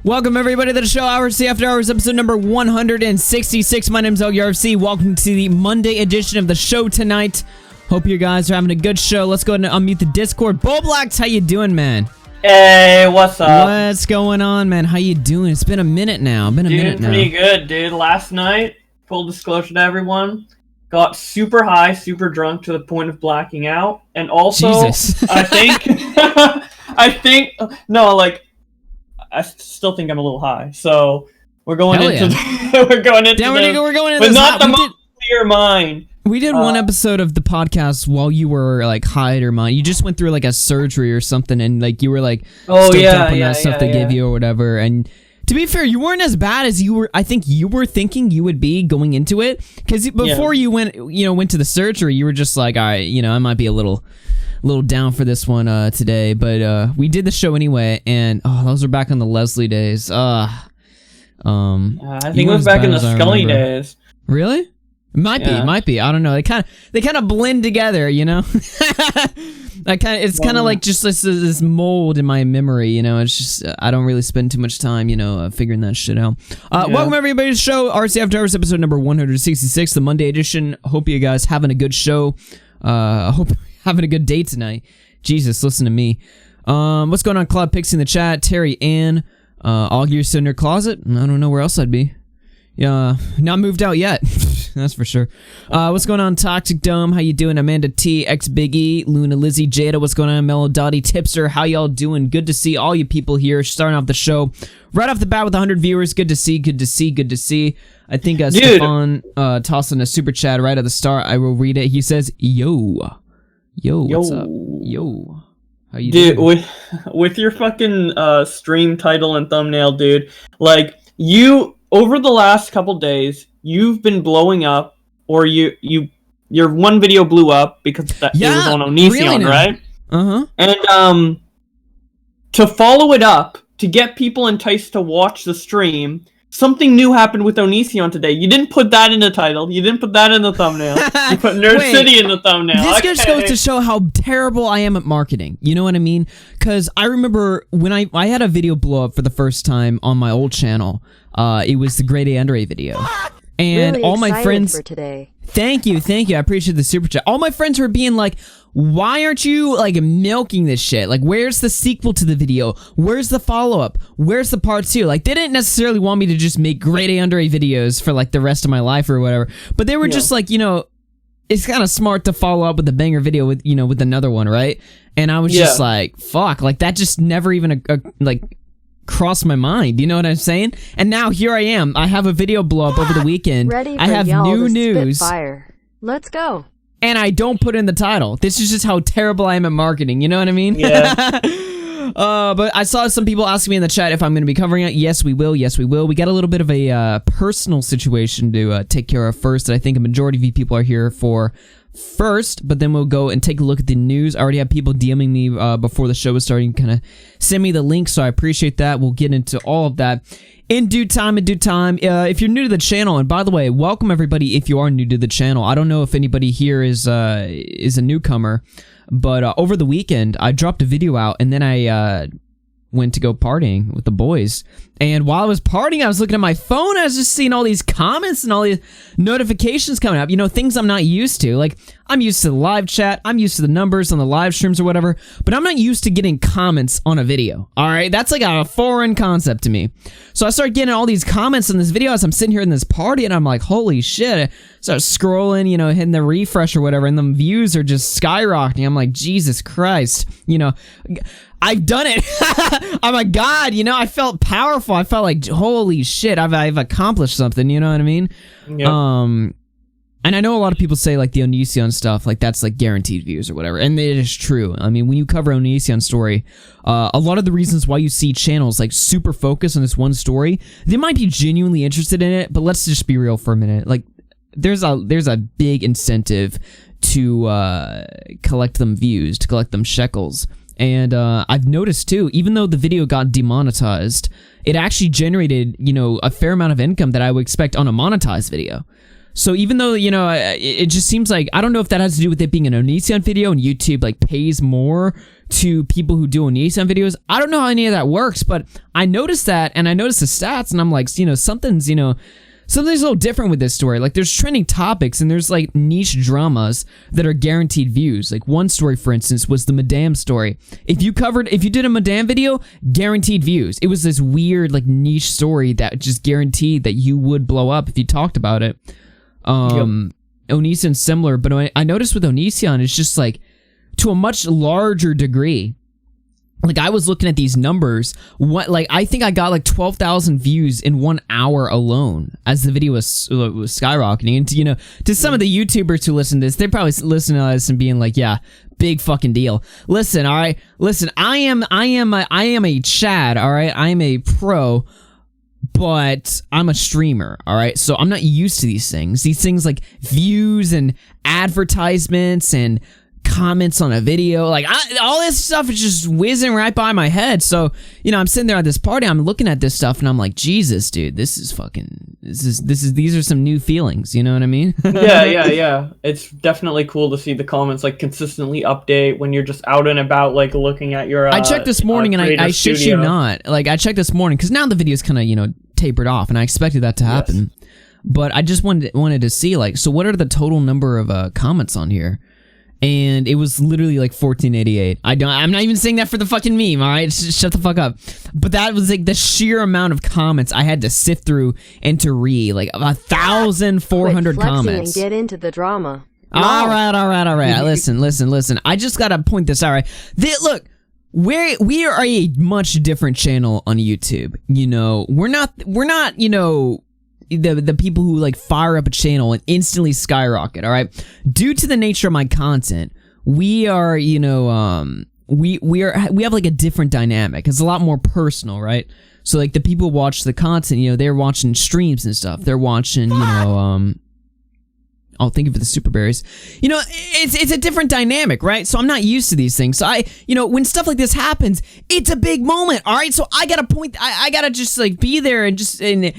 Welcome everybody to the show, RFC After Hours, episode number 166. My name's AugieRFC. Welcome to the Monday edition of the show tonight. Hope you guys are having a good show. Let's go ahead and unmute the Discord. Bowblax, how you doing, man? Hey, what's up? What's going on, man? How you doing? It's been a minute now. Pretty good, dude. Last night, full disclosure to everyone, got super high, super drunk to the point of blacking out, and also, Jesus. I still think I'm a little high, so we're going into we're going into this, not the most clear mind. We did one episode of the podcast while you were like high or mine. You just went through like a surgery or something, and like you were like stoked up on that stuff they gave you or whatever. And to be fair, you weren't as bad as you were. I think you were thinking you would be going into it, because before you went to the surgery, you were just like, all right, I might be a little down for this one today, but we did the show anyway, and those are back on the Leslie days. I think it was back in the Scully days. Really? Might be. I don't know. They kind of blend together, It's kind of like just this mold in my memory, It's just I don't really spend too much time, figuring that shit out. Welcome everybody to the show, RFC After Hours, episode number 166, the Monday edition. Hope you guys having a good show. I hope having a good day tonight. Jesus, listen to me. What's going on, Cloud Pixie in the chat? Terry Ann, Augie, you're still in your closet? I don't know where else I'd be. Yeah, not moved out yet. That's for sure. What's going on, Toxic Dome? How you doing? Amanda T, X Biggie, Luna, Lizzie, Jada. What's going on, Mellow Dottie, Tipster? How y'all doing? Good to see all you people here. Starting off the show right off the bat with 100 viewers. Good to see. I think Stefan tossed in a super chat right at the start. I will read it. He says, Yo, what's up? Yo. How you doing? Dude, with your fucking stream title and thumbnail, dude, like, you, over the last couple days, you've been blowing up, or your one video blew up because it was on Onision, really right? Uh-huh. And, to follow it up, to get people enticed to watch the stream, something new happened with Onision today. You didn't put that in the title. You didn't put that in the thumbnail. You put Nerd City in the thumbnail. This just goes to show how terrible I am at marketing. You know what I mean? Because I remember when I had a video blow up for the first time on my old channel. It was the Grade A Under A video. And really all my friends... for today. Thank you. I appreciate the super chat. All my friends were being like, why aren't you, like, milking this shit? Like, where's the sequel to the video? Where's the follow-up? Where's the part 2? Like, they didn't necessarily want me to just make Grade A Under A videos for, like, the rest of my life or whatever. But they were just like, it's kind of smart to follow up with a banger video with, with another one, right? And I was just like, fuck. Like, that just never even, crossed my mind, you know what I'm saying? And now here I am. I have a video blow up over the weekend. Ready for I have new news. Spitfire. Let's go. And I don't put in the title. This is just how terrible I am at marketing, you know what I mean? Yeah. But I saw some people asking me in the chat if I'm going to be covering it. Yes, we will. We got a little bit of a personal situation to take care of first that I think a majority of you people are here for first, but then we'll go and take a look at the news. I already have people DMing me before the show was starting, kind of send me the link, so I appreciate that. We'll get into all of that in due time. If you're new to the channel, and by the way, welcome everybody if you are new to the channel. I don't know if anybody here is a newcomer, but over the weekend, I dropped a video out, and then I went to go partying with the boys. And while I was partying, I was looking at my phone. I was just seeing all these comments and all these notifications coming up. Things I'm not used to. Like, I'm used to the live chat. I'm used to the numbers on the live streams or whatever. But I'm not used to getting comments on a video. All right? That's like a foreign concept to me. So I started getting all these comments in this video as I'm sitting here in this party. And I'm like, holy shit. I start scrolling, hitting the refresh or whatever. And the views are just skyrocketing. I'm like, Jesus Christ. I've done it. Oh my God. I felt powerful. I felt like, holy shit, I've accomplished something, you know what I mean? Yep. And I know a lot of people say like the Onision stuff, like that's like guaranteed views or whatever, and it is true. I mean, when you cover Onision story, a lot of the reasons why you see channels like super focused on this one story, they might be genuinely interested in it, but let's just be real for a minute. Like, there's a big incentive to collect them views, to collect them shekels. And I've noticed too, even though the video got demonetized, it actually generated, you know, a fair amount of income that I would expect on a monetized video. So even though, you know, it just seems like, I don't know if that has to do with it being an Onision video and YouTube like pays more to people who do Onision videos. I don't know how any of that works, but I noticed that, and I noticed the stats, and I'm like, you know, something's a little different with this story. Like, there's trending topics, and there's like niche dramas that are guaranteed views. Like, one story, for instance, was the Madame story. If you did a Madame video, guaranteed views. It was this weird like niche story that just guaranteed that you would blow up if you talked about it. Onision's similar, but I noticed with Onision, it's just like to a much larger degree. Like, I was looking at these numbers, I think I got like 12,000 views in 1 hour alone as the video was skyrocketing. And you know, to some of the YouTubers who listen to this, they probably listen to this and being like, yeah, big fucking deal. Listen, all right, listen, I am a Chad, all right, I am a pro, but I'm a streamer, all right? So I'm not used to these things. These things like views and advertisements and comments on a video, like all this stuff is just whizzing right by my head. So, you know, I'm sitting there at this party, I'm looking at this stuff, and I'm like, Jesus, dude, these are some new feelings, you know what I mean? yeah. It's definitely cool to see the comments like consistently update when you're just out and about, like looking at your I checked this morning, and I shit you not, like I checked this morning, because now the video's kind of, you know, tapered off, and I expected that to happen. Yes. But I just wanted to see, like, so what are the total number of comments on here? And it was literally like 1488. I'm not even saying that for the fucking meme, all right? Shut the fuck up. But that was like the sheer amount of comments I had to sift through and to read, like 1,400 comments. And get into the drama. All right. Listen. I just gotta point this out, right? Look, we are a much different channel on YouTube. You know, we're not, you know, the people who like fire up a channel and instantly skyrocket, all right? Due to the nature of my content, we are, you know, we have like a different dynamic. It's a lot more personal, right? So like the people who watch the content, you know, they're watching streams and stuff. They're watching, you know, oh, thank you for the super berries. You know, it's a different dynamic, right? So I'm not used to these things. So you know, when stuff like this happens, it's a big moment, all right? So I gotta just like be there and just and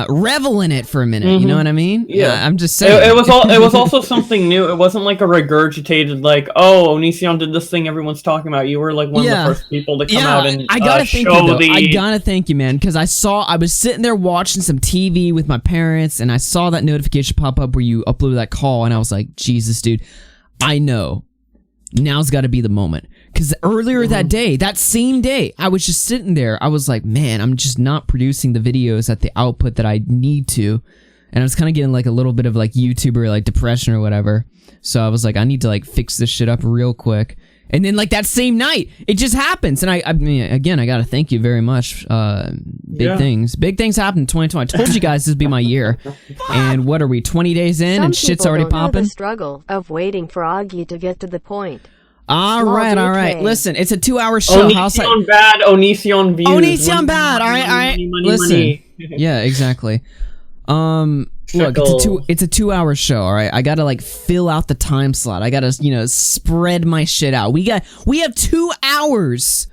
revel in it for a minute. You know what I mean? Yeah, I'm just saying. It was also something new. It wasn't like a regurgitated like, oh, Onision did this thing everyone's talking about. You were like one of the first people to come out and I gotta thank you, man, because I was sitting there watching some TV with my parents, and I saw that notification pop up where you uploaded that call, and I was like, Jesus, dude, I know now's got to be the moment. Because earlier that same day, I was just sitting there, I was like, man, I'm just not producing the videos at the output that I need to, and I was kind of getting like a little bit of like YouTuber like depression or whatever. So I was like, I need to like fix this shit up real quick. And then like that same night, it just happens. And I mean, again, I gotta thank you very much. Big things happen in 2020. I told you guys this would be my year. And what are we, 20 days in, and shit's already popping? The struggle of waiting for Augie to get to the point. All right. Listen, it's a 2-hour show. Onision bad, Onision views. Onision bad. All right. Listen. Yeah, exactly. Look, it's a 2-hour show, all right? I gotta like fill out the time slot. I gotta, you know, spread my shit out. We have 2 hours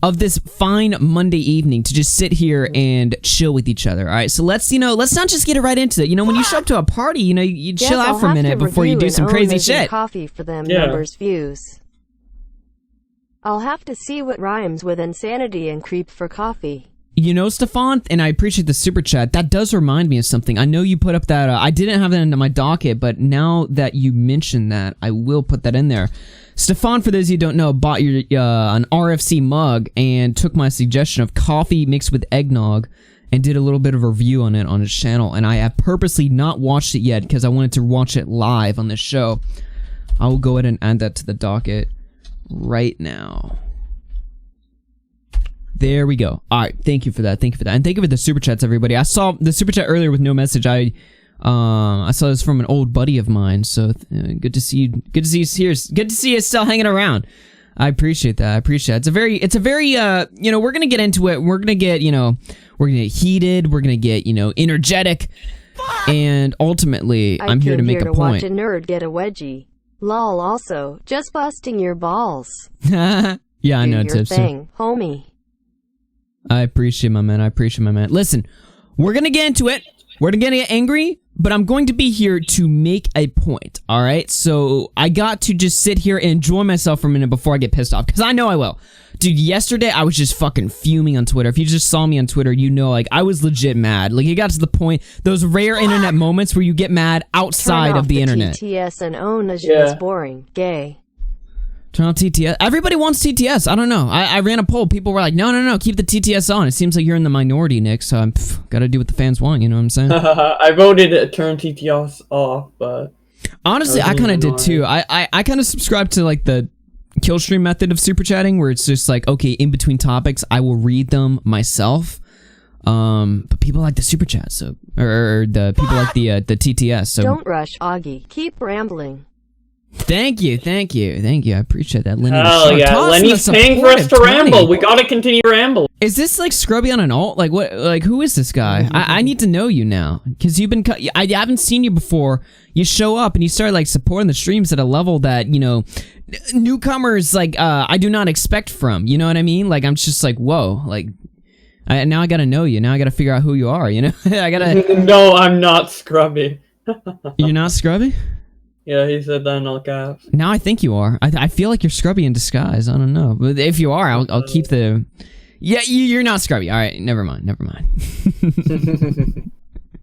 of this fine Monday evening to just sit here and chill with each other, all right? So let's not just get it right into it. You know, when you show up to a party, you know, you chill out for a minute before you do some crazy shit. Coffee for them numbers views. I'll have to see what rhymes with insanity and creep for coffee. You know, Stefan, and I appreciate the super chat, that does remind me of something. I know you put up that, I didn't have that into my docket, but now that you mention that, I will put that in there. Stefan, for those of you who don't know, bought your an RFC mug and took my suggestion of coffee mixed with eggnog and did a little bit of a review on it on his channel, and I have purposely not watched it yet because I wanted to watch it live on this show. I will go ahead and add that to the docket right now. There we go. All right, thank you for that. And thank you for the super chats, everybody. I saw the super chat earlier with no message. I I saw this from an old buddy of mine, so good to see you. Good to see you here. Good to see you still hanging around. I appreciate that. I appreciate it. It's a very, you know, we're gonna get into it. We're gonna get, you know, we're gonna get heated. We're gonna get, you know, energetic. And ultimately, I'm here to make a point. Watch a nerd get a wedgie. Lol. Also, just busting your balls. Yeah, I know, Do your Tipsy. thing, homie. I appreciate my man. I appreciate my man. Listen, we're gonna get into it. We're gonna get angry, but I'm going to be here to make a point, all right? So I got to just sit here and enjoy myself for a minute before I get pissed off, because I know I will. Dude, yesterday I was just fucking fuming on Twitter. If you just saw me on Twitter, you know, like, I was legit mad. Like, it got to the point, those rare internet moments where you get mad outside of the internet. TTS and Onision is boring. Gay. Turn on TTS. Everybody wants TTS. I don't know. I ran a poll. People were like, no, keep the TTS on. It seems like you're in the minority, Nick, so I'm gotta do what the fans want, you know what I'm saying? I voted to turn TTS off, but... Honestly, I kind of did too. I kind of subscribe to, like, the kill stream method of super chatting, where it's just like, okay, in between topics, I will read them myself. But people like the super chat, so... Or the people like the TTS, so... Don't rush, Augie. Keep rambling. Thank you. I appreciate that, Lenny. Hell yeah, Lenny's paying for us to ramble. We gotta continue rambling. Is this like Scrubby on an alt? Like what? Like who is this guy? I need to know you now, because you've been. I haven't seen you before. You show up and you start like supporting the streams at a level that, you know, newcomers like I do not expect from. You know what I mean? Like I'm just like, whoa, like. Now I gotta know you. Now I gotta figure out who you are. You know, I gotta. No, I'm not Scrubby. You're not Scrubby? Yeah, he said that in all caps. Now I think you are. I feel like you're Scrubby in disguise. I don't know, but if you are, I'll keep the. Yeah, you're not Scrubby. All right, never mind.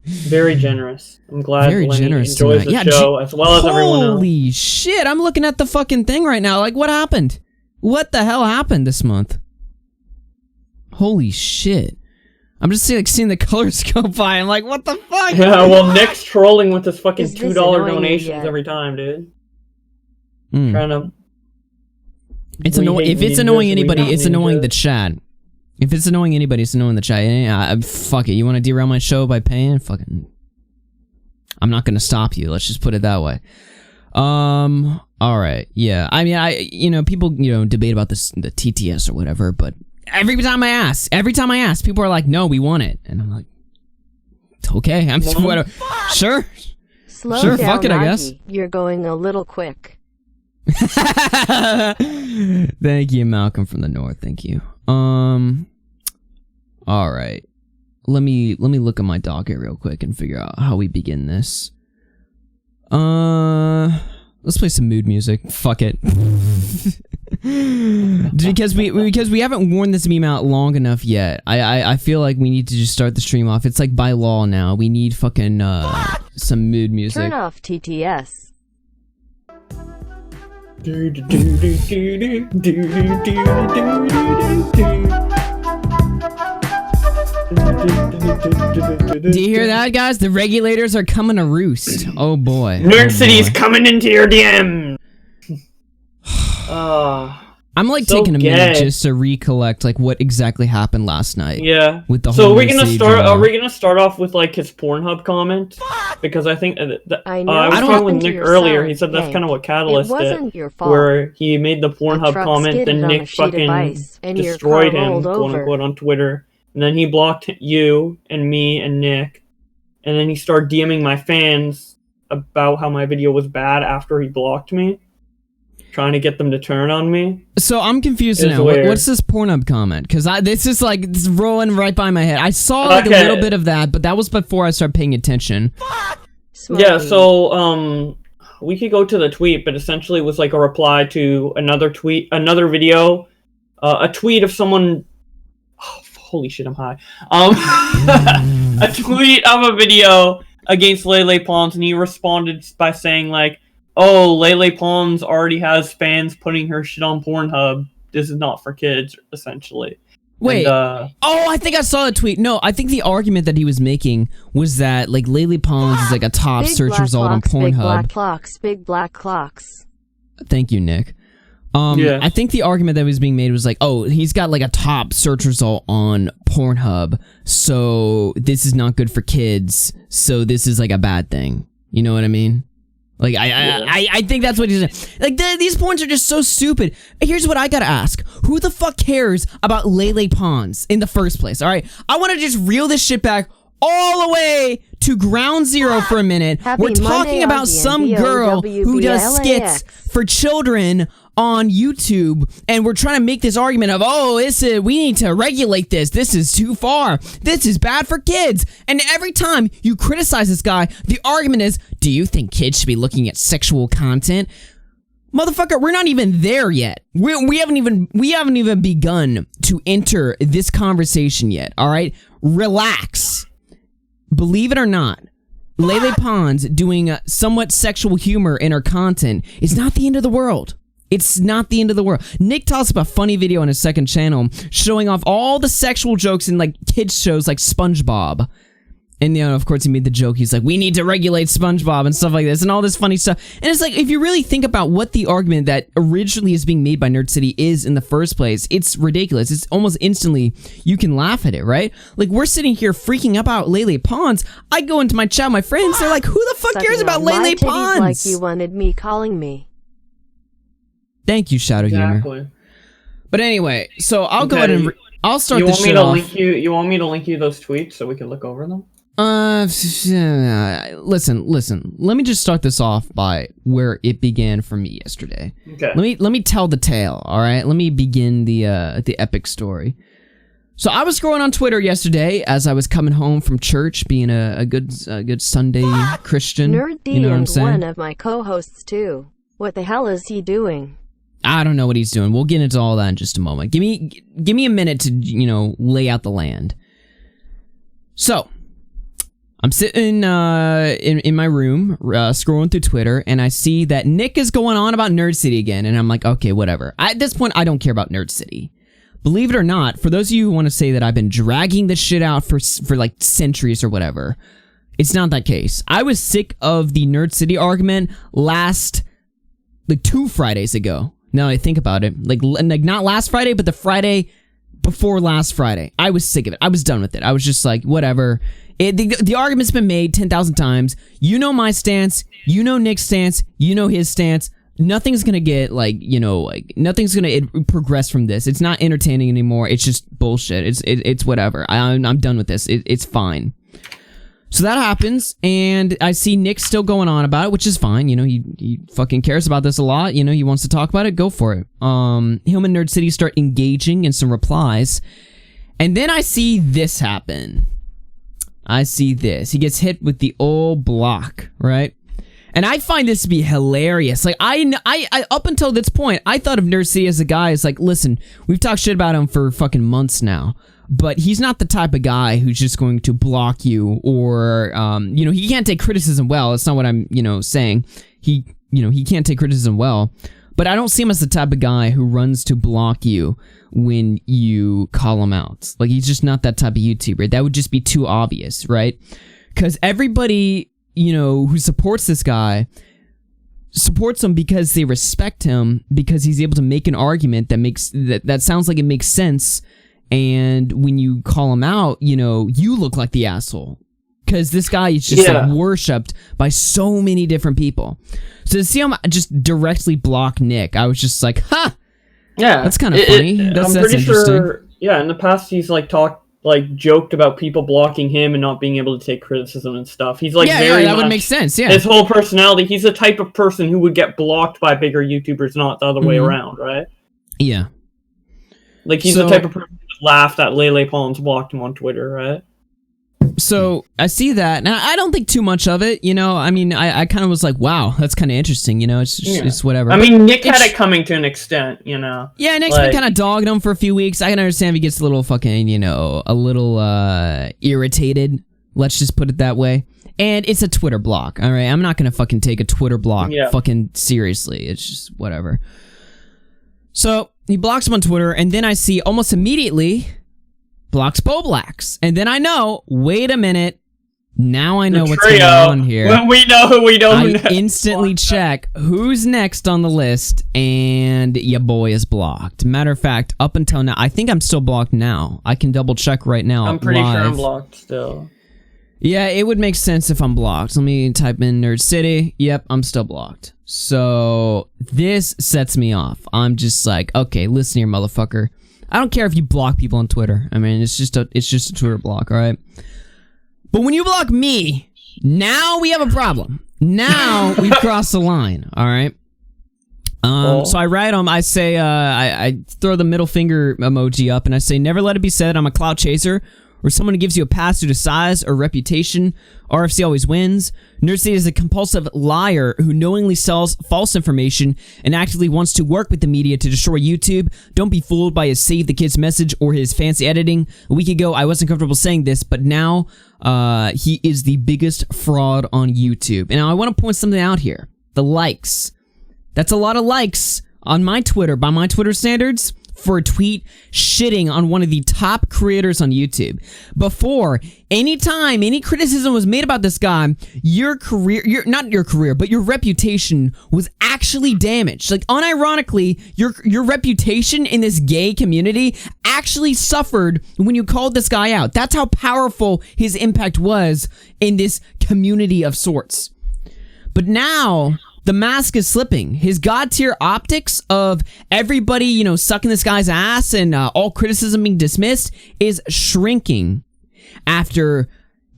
Very generous. I'm glad Very Lenny generous enjoys tonight. the show as well as everyone else. Holy shit! I'm looking at the fucking thing right now. Like, what happened? What the hell happened this month? Holy shit! I'm just seeing the colors go by. I'm like, what the fuck? Yeah, well, Nick's trolling with his fucking $2 donations every time, dude. Trying to. It's annoying. If it's annoying anybody, it's annoying the chat. If it's annoying anybody, it's annoying the chat. Fuck it. You want to derail my show by paying? Fucking. I'm not gonna stop you. Let's just put it that way. All right. Yeah. I mean, you know, people, you know, debate about this, the TTS or whatever, but. Every time I ask, people are like, "No, we want it," and I'm like, "Okay, I'm just whatever. Sure, Slow sure, down, fuck it, I guess." You're going a little quick. Thank you, Malcolm from the North. Thank you. All right. Let me look at my docket real quick and figure out how we begin this. Let's play some mood music. Fuck it. because we haven't worn this meme out long enough yet. I feel like we need to just start the stream off. It's like by law now. We need fucking some mood music. Turn off TTS. Do you hear that, guys? The regulators are coming to roost. Oh boy. New York City's coming into your DM. I'm like so taking a minute just to recollect like what exactly happened last night. Yeah. With the so whole are we gonna start off with like his Pornhub comment? Because I think I was talking with Nick earlier. He said that's kind of what Catalyst did, where he made the Pornhub comment, then Nick fucking destroyed him, quote unquote, on Twitter, and then he blocked you and me and Nick, and then he started DMing my fans about how my video was bad after he blocked me. Trying to get them to turn on me. So I'm confused now. What's this Pornhub comment? Because this is like it's rolling right by my head. I saw like a little bit of that, but that was before I started paying attention. Yeah, so we could go to the tweet, but essentially it was like a reply to another video, a tweet of someone. Oh, holy shit, I'm high. A tweet of a video against Lele Pons, and he responded by saying like, "Oh, Lele Pons already has fans putting her shit on Pornhub. This is not for kids," essentially. Wait. I think I saw the tweet. No, I think the argument that he was making was that like Lele Pons is like a top search result on Pornhub. Big black clocks. Thank you, Nick. I think the argument that was being made was like, oh, he's got like a top search result on Pornhub, so this is not good for kids, so this is like a bad thing. You know what I mean? Like, I think that's what he's saying. Like, these points are just so stupid. Here's what I gotta ask. Who the fuck cares about Lele Pons in the first place, alright? I wanna just reel this shit back all the way to ground zero for a minute. We're talking about some girl who does skits for children on YouTube, and we're trying to make this argument of, oh, we need to regulate this. This is too far. This is bad for kids. And every time you criticize this guy, the argument is, do you think kids should be looking at sexual content? Motherfucker, we're not even there yet. We haven't even begun to enter this conversation yet. All right, relax. Believe it or not, Lele Pons doing somewhat sexual humor in her content is not the end of the world. It's not the end of the world. Nick tossed up a funny video on his second channel showing off all the sexual jokes in like kids shows like SpongeBob. And, you know, of course, he made the joke. He's like, we need to regulate SpongeBob and stuff like this and all this funny stuff. And it's like, if you really think about what the argument that originally is being made by Nerd City is in the first place, it's ridiculous. It's almost instantly, you can laugh at it, right? Like, we're sitting here freaking about Lele Pons. I go into my chat, my friends, they're like, who the fuck cares about Lele Pons? Like you wanted me calling me. Thank you, Shadow Humor. But anyway, so I'll go ahead and I'll start this shit off. You want me to link you those tweets so we can look over them? Listen. Let me just start this off by where it began for me yesterday. Okay. Let me tell the tale, all right? Let me begin the epic story. So I was scrolling on Twitter yesterday as I was coming home from church, being a good Sunday Christian. Nerd you know what I'm saying? One of my co-hosts too. What the hell is he doing? I don't know what he's doing. We'll get into all that in just a moment. Give me a minute to, you know, lay out the land. So, I'm sitting in my room, scrolling through Twitter, and I see that Nick is going on about Nerd City again, and I'm like, okay, whatever. At this point, I don't care about Nerd City. Believe it or not, for those of you who want to say that I've been dragging this shit out for like centuries or whatever, it's not that case. I was sick of the Nerd City argument like 2 Fridays ago. Now that I think about it, like not last Friday, but the Friday before last Friday. I was sick of it. I was done with it. I was just like, whatever. The argument's been made 10,000 times. You know my stance. You know Nick's stance. You know his stance. Nothing's gonna get nothing's gonna progress from this. It's not entertaining anymore. It's just bullshit. It's whatever. I'm done with this. It's fine. So that happens, and I see Nick still going on about it, which is fine. You know, he fucking cares about this a lot. You know, he wants to talk about it. Go for it. Him and Nerd City start engaging in some replies, and then I see this happen. I see this. He gets hit with the old block, right? And I find this to be hilarious. Like, I up until this point, I thought of Nerd City as a guy who's like, listen, we've talked shit about him for fucking months now, but he's not the type of guy who's just going to block you or, you know, he can't take criticism well. That's not what I'm, you know, saying. He can't take criticism well, but I don't see him as the type of guy who runs to block you when you call him out. Like, he's just not that type of YouTuber. That would just be too obvious, right? Because everybody, you know, who supports this guy supports him because they respect him, because he's able to make an argument that sounds like it makes sense. And when you call him out, you know, you look like the asshole. Because this guy is just like worshipped by so many different people. So to see him just directly block Nick, I was just like, ha! Yeah. That's kind of funny. That's interesting. Sure, yeah, in the past he's joked about people blocking him and not being able to take criticism and stuff. He's like that would make sense, yeah. His whole personality, he's the type of person who would get blocked by bigger YouTubers, not the other way around, right? Yeah. Like, he's the type of person who would laugh that Lele Pons blocked him on Twitter, right? So, I see that. Now, I don't think too much of it, you know? I mean, I kind of was like, wow, that's kind of interesting, you know? It's whatever. I mean, Nick had it coming to an extent, you know? Yeah, Nick's been kind of dogging him for a few weeks. I can understand if he gets a little fucking, you know, a little irritated. Let's just put it that way. And it's a Twitter block, all right? I'm not going to fucking take a Twitter block fucking seriously. It's just whatever. So, he blocks him on Twitter, and then I see almost immediately blocks Bowblax. And then I know, wait a minute, Now I know The what's trio. going on here. Well, we know who we don't. I instantly check who's next on the list, and your boy is blocked. Matter of fact, up until now, I think I'm still blocked now. I can double check right now. I'm pretty sure I'm live. blocked still. Yeah, it would make sense if I'm blocked. Let me type in Nerd City. Yep, I'm still blocked. So this sets me off. I'm just like, okay, listen here, motherfucker. I don't care if you block people on Twitter. I mean, it's just a Twitter block, all right? But when you block me, now we have a problem. Now we've crossed the line, all right? So I write I say, I throw the middle finger emoji up, and I say, never let it be said I'm a clout chaser, or someone who gives you a pass due to size or reputation. RFC always wins. Nerdcity is a compulsive liar who knowingly sells false information and actively wants to work with the media to destroy YouTube. Don't be fooled by his save the kids message or his fancy editing. A week ago, I wasn't comfortable saying this, but now he is the biggest fraud on YouTube. And now I want to point something out here. The likes. That's a lot of likes on my Twitter, by my Twitter standards, for a tweet shitting on one of the top creators on YouTube. Before, anytime any criticism was made about this guy, your reputation was actually damaged. Like, unironically, your reputation in this gay community actually suffered when you called this guy out. That's how powerful his impact was in this community of sorts. But now the mask is slipping. His god-tier optics of everybody, sucking this guy's ass and all criticism being dismissed is shrinking after,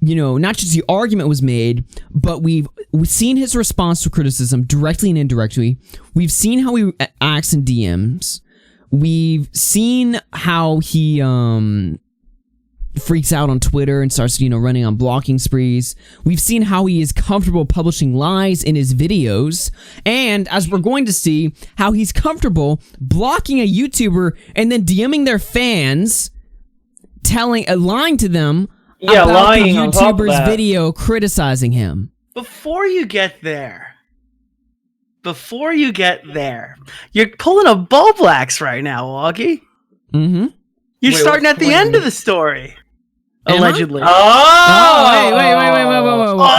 not just the argument was made, but we've seen his response to criticism directly and indirectly. We've seen how he acts in DMs. We've seen how he freaks out on Twitter and starts, running on blocking sprees. We've seen how he is comfortable publishing lies in his videos, and as we're going to see, how he's comfortable blocking a YouTuber and then DMing their fans, lying to them about the YouTuber's video criticizing him. Before you get there, you're pulling a Bowblax right now, Augie. Mm-hmm. You're starting at the end of the story. Allegedly. Oh,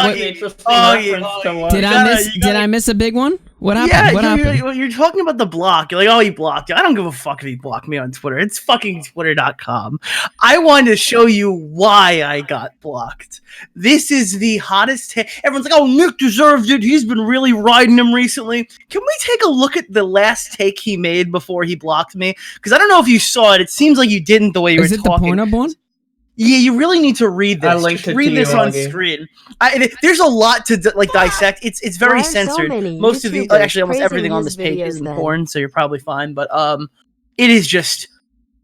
wait. Did I miss a big one? What happened? Yeah, what happened? You're talking about the block. You're like, oh, he blocked you. I don't give a fuck if he blocked me on Twitter. It's fucking twitter.com. I wanted to show you why I got blocked. This is the hottest everyone's like, oh, Nick deserved it. He's been really riding him recently. Can we take a look at the last take he made before he blocked me? Because I don't know if you saw it. It seems like you didn't the way you were talking. Is it the Pornhub one? Yeah, you really need to read this. Just read this on screen. There's a lot to dissect. It's very censored. Most of the almost everything on this page isn't porn, so you're probably fine. But it is just.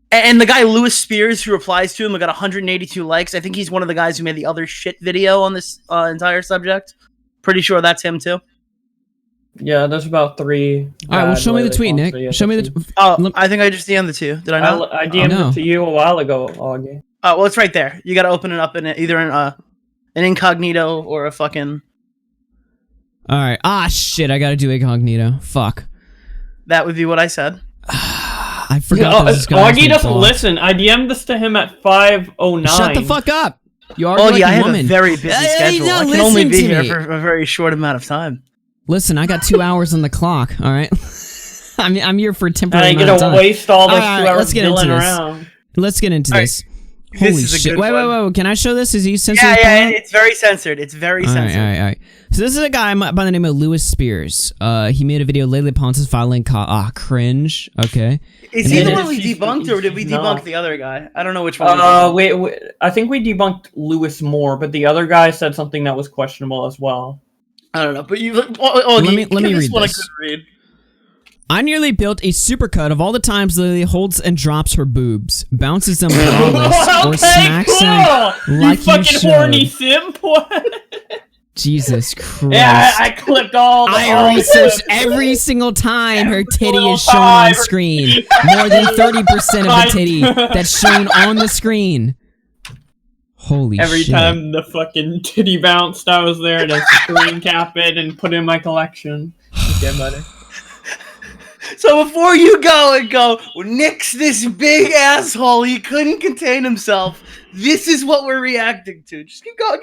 And the guy Lewis Spears who replies to him got 182 likes. I think he's one of the guys who made the other shit video on this entire subject. Pretty sure that's him too. Yeah, there's about 3. All right, well, show me the tweet, Nick. Show me the. I think I just DM'd the 2. Did I not? I DM'd it to you a while ago, Augie. Oh, well, it's right there. You got to open it up in either an incognito or a fucking. All right. Ah, shit! I gotta do incognito. Fuck. That would be what I said. I forgot. Augie doesn't listen. I DM'd this to him at 5:09. Shut the fuck up. You are I have a very busy schedule. I can only be here for a very short amount of time. Listen, I got 2 hours on the clock. All right. I'm here for a temporary amount of time. I get to waste all this 2 hours let's get into around. this. Let's get into this. Holy this is shit! Wait! Can I show this? Is he censored? Yeah, it's very censored. It's very censored. All right. So this is a guy by the name of Lewis Spears. He made a video. Lele Pons is filing cringe. Okay. Is he the one we debunked, or did we debunk the other guy? I don't know which one. Wait. I think we debunked Lewis more, but the other guy said something that was questionable as well. I don't know, but you. Let me read this. I nearly built a supercut of all the times Lily holds and drops her boobs, bounces them flawless, or smacks them like you fucking horny simp. Jesus Christ. Yeah, I clipped all the I researched every single time her titty is shown on screen. More than 30% of the titty that's shown on the screen. Holy shit. Every time the fucking titty bounced, I was there to screen cap it and put it in my collection. Okay, buddy. So before you go, Nick's this big asshole, he couldn't contain himself. This is what we're reacting to. Just keep going.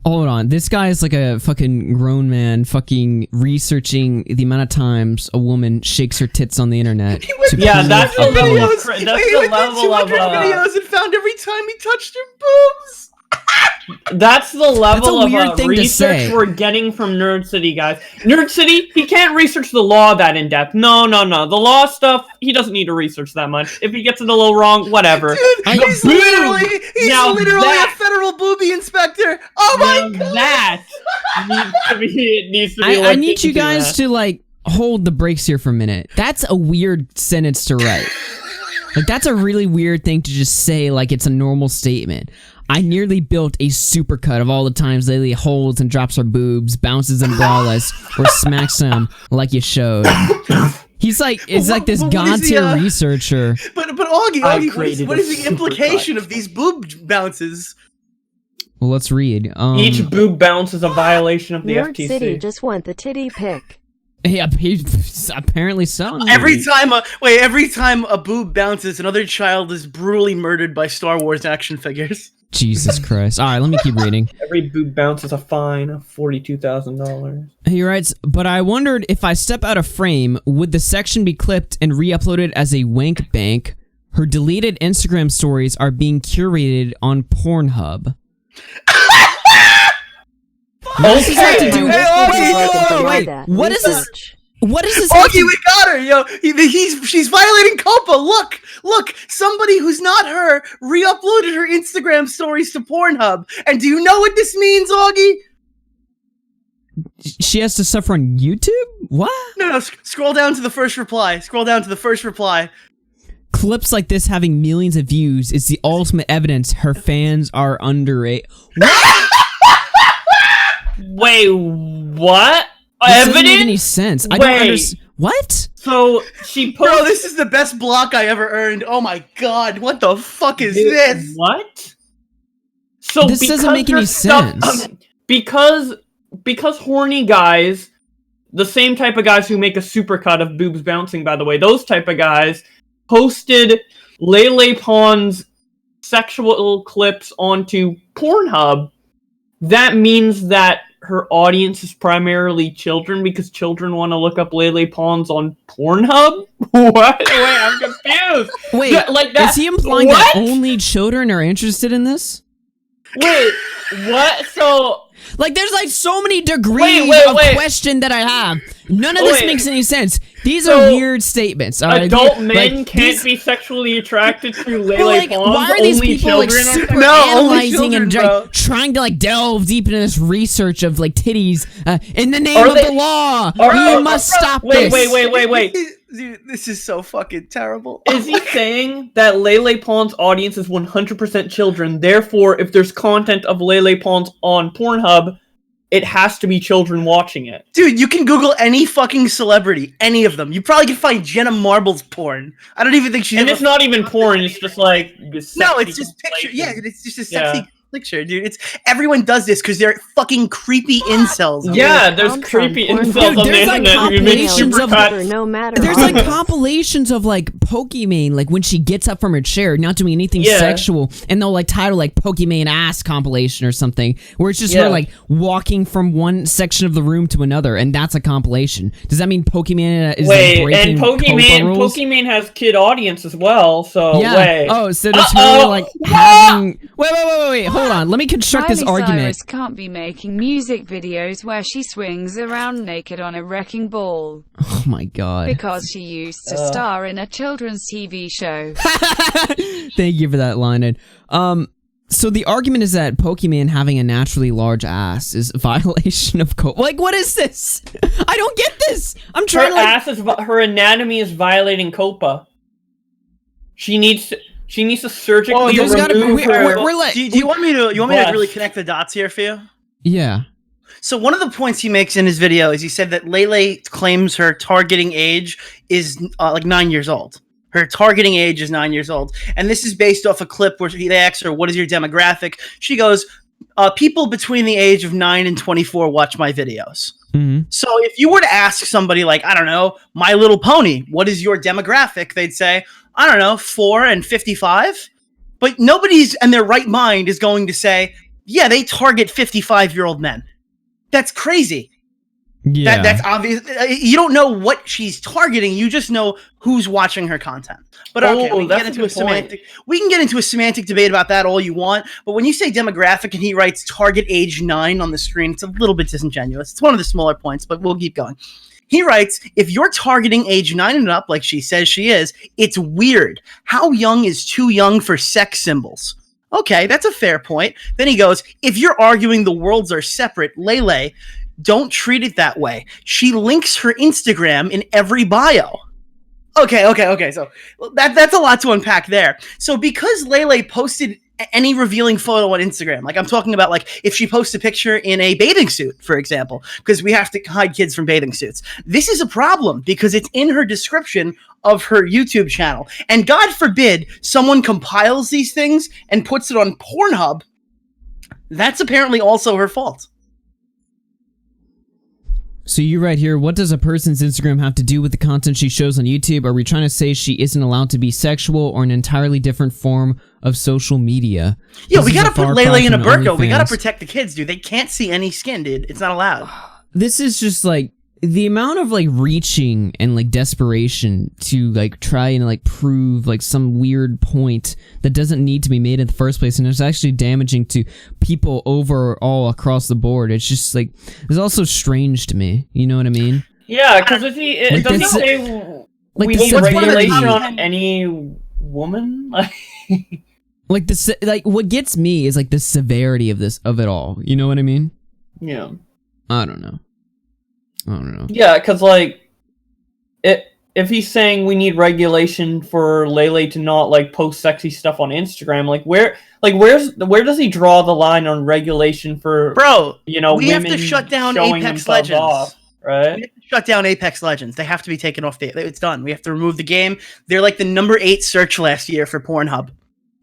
Hold on, this guy is like a fucking grown man fucking researching the amount of times a woman shakes her tits on the internet. Yeah, that's the level of... That's the level of... videos and found every time he touched her boobs! That's the level of research we're getting from Nerd City, guys. Nerd City, he can't research the law that in depth. No. The law stuff, he doesn't need to research that much. If he gets it a little wrong, whatever. Dude, he's literally a federal booby inspector. Oh my god! That needs to be I need you guys to, like, hold the brakes here for a minute. That's a weird sentence to write. Like, that's a really weird thing to just say like it's a normal statement. I nearly built a supercut of all the times Lele holds and drops her boobs, bounces and braless, or smacks them like you showed. He's like, it's like this god-tier researcher. But Augie, what is the implication of these boob bounces? Well, let's read. Each boob bounce is a violation of the Nerd FTC. City just want the titty pic. Yeah, apparently so. Every time a boob bounces, another child is brutally murdered by Star Wars action figures. Jesus Christ. All right, let me keep reading. Every boob bounce is a fine of $42,000. He writes, but I wondered if I step out of frame, would the section be clipped and re-uploaded as a wank bank? Her deleted Instagram stories are being curated on Pornhub. What does this have to do? Wait, what is this? What is this? Augie, we got her, yo. She's violating COPPA. Look. Somebody who's not her re-uploaded her Instagram stories to Pornhub. And do you know what this means, Augie? She has to suffer on YouTube? What? No. Scroll down to the first reply. Clips like this having millions of views is the ultimate evidence her fans are underage. Wait, what? This Evidence? doesn't make any sense. I don't understand. What? So she posted... Bro, this is the best block I ever earned. Oh my god, what the fuck is this? What? So this doesn't make any sense. Because horny guys, the same type of guys who make a supercut of boobs bouncing, by the way, those type of guys posted Lele Pons sexual clips onto Pornhub. That means that her audience is primarily children because children want to look up Lele Pons on Pornhub? What? Wait, I'm confused. Wait, like that, is he implying that only children are interested in this? Wait, what? So... Like, there's like so many degrees of question that I have. None of this makes any sense. These are weird statements. All right? Adult men can't be sexually attracted to Lele Pons. Why are these people like super analyzing and trying to like delve deep into this research of like titties in the name of the law? We must stop this. Wait. Dude, this is so fucking terrible. Is he saying that Lele Pons' audience is 100% children, therefore, if there's content of Lele Pons on Pornhub, it has to be children watching it? Dude, you can Google any fucking celebrity, any of them. You probably can find Jenna Marbles porn. I don't even think she's... And it's not even porn, it's just like... No, it's just picture. Yeah, it's just a sexy... picture, dude. It's everyone does this because they're fucking creepy incels. Yeah, there's creepy incels on the internet. There's like compilations of like Pokimane, like when she gets up from her chair, not doing anything sexual, and they'll like title like Pokimane ass compilation or something, where it's just her like walking from one section of the room to another, and that's a compilation. Does that mean Pokimane is like breaking Pokimane has kid audience as well? So oh, so does her like having wait. Hold on, let me construct this argument. Cyrus can't be making music videos where she swings around naked on a wrecking ball. Oh my god. Because she used to star in a children's TV show. Thank you for that, Lionel. So the argument is that Pokimane having a naturally large ass is a violation of code. Like, what is this? I don't get this! I'm trying her anatomy is violating COPPA. She needs to surgically remove her... Do you want me to really connect the dots here for you? Yeah. So one of the points he makes in his video is he said that Lele claims her targeting age is like 9 years old. Her targeting age is 9 years old. And this is based off a clip where they ask her, what is your demographic? She goes, people between the age of 9 and 24 watch my videos. Mm-hmm. So if you were to ask somebody like, I don't know, My Little Pony, what is your demographic? They'd say, I don't know, 4 and 55. But nobody's in their right mind is going to say, yeah, they target 55-year-old men. That's crazy. Yeah. That's obvious. You don't know what she's targeting. You just know who's watching her content. But okay, we can get into a semantic debate about that all you want. But when you say demographic and he writes target age 9 on the screen, it's a little bit disingenuous. It's one of the smaller points, but we'll keep going. He writes, if you're targeting age 9 and up, like she says she is, it's weird. How young is too young for sex symbols? Okay, that's a fair point. Then he goes, if you're arguing the worlds are separate, Lele, don't treat it that way. She links her Instagram in every bio. Okay. So that's a lot to unpack there. So because Lele posted any revealing photo on Instagram, like I'm talking about, like if she posts a picture in a bathing suit, for example, because we have to hide kids from bathing suits. This is a problem because it's in her description of her YouTube channel. And God forbid someone compiles these things and puts it on Pornhub. That's apparently also her fault. So you right here, what does a person's Instagram have to do with the content she shows on YouTube? Are we trying to say she isn't allowed to be sexual or an entirely different form of social media? Yeah, we gotta put Lele in a burqa. We gotta protect the kids, dude. They can't see any skin, dude. It's not allowed. This is just like the amount of like reaching and like desperation to like try and like prove like some weird point that doesn't need to be made in the first place, and it's actually damaging to people overall across the board. It's just like, it's also strange to me. You know what I mean? Yeah, because does he say like we need regulation on any woman? Like the like what gets me is like the severity of it all. You know what I mean? Yeah. I don't know. Yeah, because like, if he's saying we need regulation for Lele to not like post sexy stuff on Instagram, where does he draw the line on regulation for, bro? You know, we have to shut down Apex Legends, off, right? We have to shut down Apex Legends. They have to be taken off. It's done. We have to remove the game. They're like the number 8 search last year for Pornhub.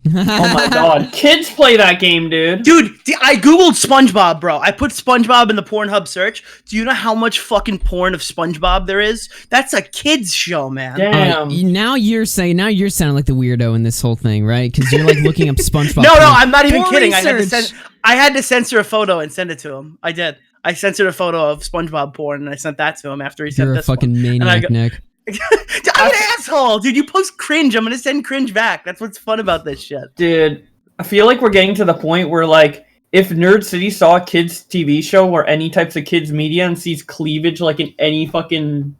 Oh my god, kids play that game, dude. Dude, I googled SpongeBob, bro. I put SpongeBob in the Pornhub search. Do you know how much fucking porn of SpongeBob there is? That's a kids show, man. Damn. Now you're sounding like the weirdo in this whole thing, right? Because you're like looking up SpongeBob. No, I'm not even kidding. I had to censor a photo and send it to him. I did. I censored a photo of SpongeBob porn and I sent that to him after he sent this one. You're a fucking maniac, Nick. I'm an asshole, dude. You post cringe, I'm gonna send cringe back. That's what's fun about this shit, dude. I feel like we're getting to the point where, like, if Nerd City saw a kids TV show or any types of kids media and sees cleavage like in any fucking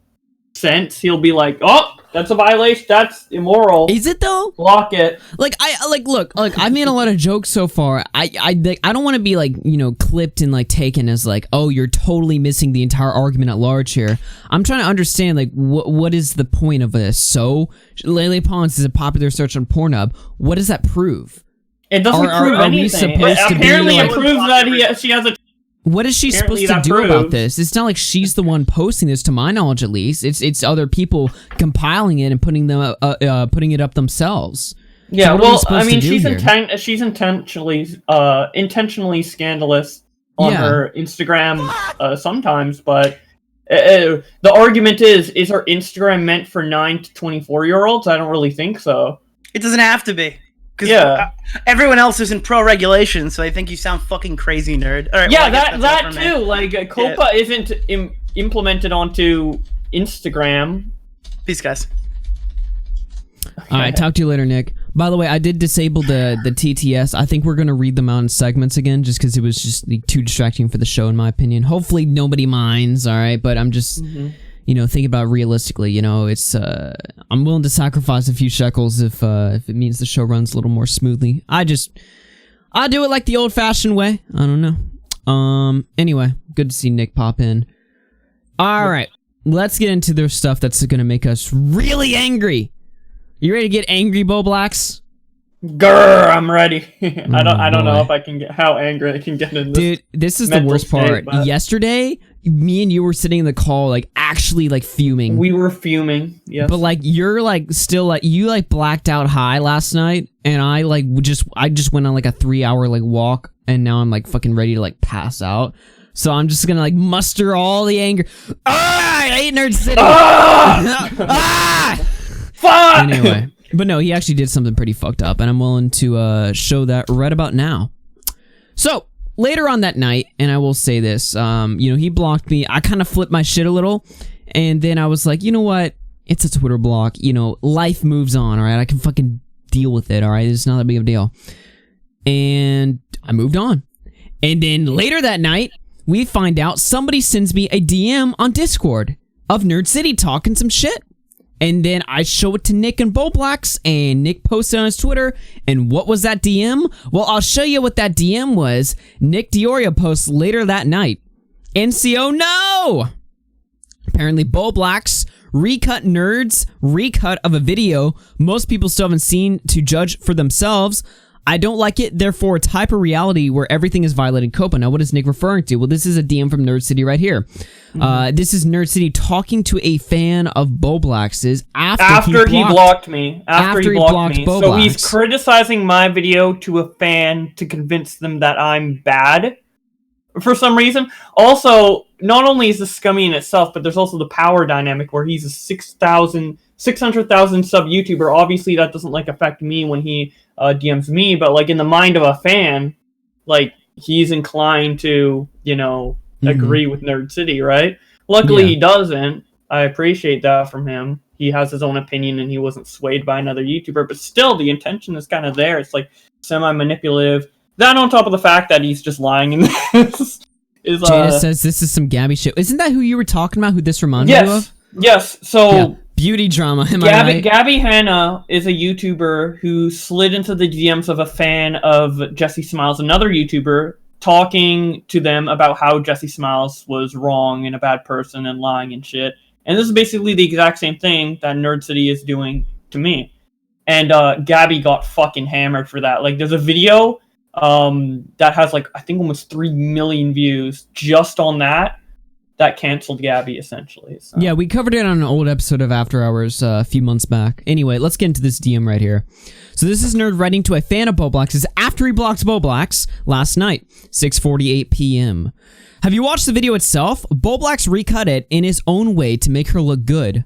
sense, he'll be like, "Oh, that's a violation. That's immoral." Is it though? Block it. Look, I made a lot of jokes so far. I don't want to be like, you know, clipped and like taken as like, oh, you're totally missing the entire argument at large here. I'm trying to understand like what is the point of this. So Lele Pons is a popular search on Pornhub. What does that prove? It doesn't prove anything. Apparently, it proves that she has a. What is she supposed to do about this? It's not like she's the one posting this, to my knowledge at least. It's other people compiling it and putting it up themselves. Yeah, so well, I mean, she's intentionally scandalous on her Instagram sometimes, but the argument is her Instagram meant for 9 to 24-year-olds? I don't really think so. It doesn't have to be. Yeah, everyone else isn't pro-regulation, so I think you sound fucking crazy, nerd. All right, yeah, well, that too. Like, COPA isn't implemented onto Instagram. Peace, guys. All right, talk to you later, Nick. By the way, I did disable the TTS. I think we're going to read them out in segments again, just because it was just too distracting for the show, in my opinion. Hopefully, nobody minds, all right? But I'm just... You know, think about it realistically. You know, it's I'm willing to sacrifice a few shekels if it means the show runs a little more smoothly. I do it like the old-fashioned way. I don't know. Anyway, good to see Nick pop in. All right, let's get into their stuff that's gonna make us really angry. You ready to get angry, Bowblax? Grrr, I'm ready. I don't know if I can get how angry I can get in this. Dude, this is the worst part. Yesterday, me and you were sitting in the call, like, actually, like, fuming. We were fuming, yes. But, like, you're, like, still, like, you, like, blacked out high last night, and I just went on, like, a 3-hour, like, walk, and now I'm, like, fucking ready to, like, pass out. So I'm just gonna, like, muster all the anger. Ah! I hate Nerd City! Ah! Fuck! Anyway. But no, he actually did something pretty fucked up, and I'm willing to show that right about now. So, later on that night, and I will say this, he blocked me. I kind of flipped my shit a little, and then I was like, you know what? It's a Twitter block. Life moves on, all right? I can fucking deal with it, all right? It's not that big of a deal. And I moved on. And then later that night, we find out somebody sends me a DM on Discord of Nerd City talking some shit. And then I show it to Nick and Bowblax, and Nick posted on his Twitter. And what was that DM? Well, I'll show you what that DM was. Nick Dioria posts later that night. NCO, no! Apparently, Bowblax recut nerds, recut of a video most people still haven't seen to judge for themselves. I don't like it, therefore it's hyper-reality where everything is violating COPA. Now, what is Nick referring to? Well, this is a DM from Nerd City right here. This is Nerd City talking to a fan of Bowblax's after he blocked me. After he blocked me. So he's criticizing my video to a fan to convince them that I'm bad for some reason. Also, not only is this scummy in itself, but there's also the power dynamic where he's a 600,000 sub YouTuber. Obviously, that doesn't affect me when he DMs me, but in the mind of a fan, he's inclined to agree with Nerd City, right? Luckily, he doesn't. I appreciate that from him. He has his own opinion and he wasn't swayed by another YouTuber, but still, the intention is kind of there. It's semi-manipulative. That on top of the fact that he's just lying in this. Jada says this is some Gabby shit. Isn't that who you were talking about, who this reminded you of? Yes, so... Yeah. Beauty drama, am I right? Gabby Hanna is a YouTuber who slid into the DMs of a fan of Jesse Smiles, another YouTuber, talking to them about how Jesse Smiles was wrong and a bad person and lying and shit. And this is basically the exact same thing that Nerd City is doing to me. And Gabby got fucking hammered for that. There's a video that has, I think almost 3 million views just on that. That canceled Gabby, essentially. So. Yeah, we covered it on an old episode of After Hours a few months back. Anyway, let's get into this DM right here. So this is Nerd writing to a fan of Bowblax's after he blocked Bowblax last night, 6:48 p.m. Have you watched the video itself? Bowblax recut it in his own way to make her look good.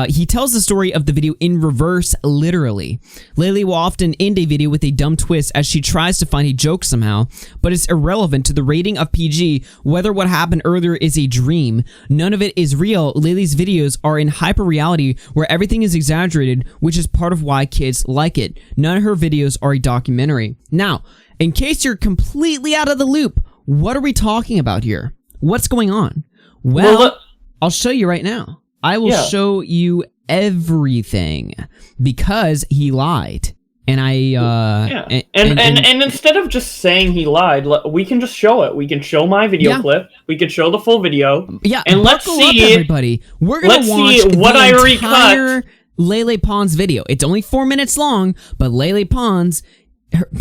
He tells the story of the video in reverse, literally. Lele will often end a video with a dumb twist as she tries to find a joke somehow, but it's irrelevant to the rating of PG whether what happened earlier is a dream. None of it is real. Lele's videos are in hyper-reality where everything is exaggerated, which is part of why kids like it. None of her videos are a documentary. Now, in case you're completely out of the loop, what are we talking about here? What's going on? Well, I'll show you right now. I will show you everything because he lied. And and instead of just saying he lied, we can just show it. We can show my video clip. We can show the full video. Yeah, and let's see up, everybody. We're gonna watch what the I entire recut. Lele Pons video. It's only 4 minutes long, but Lele Pons.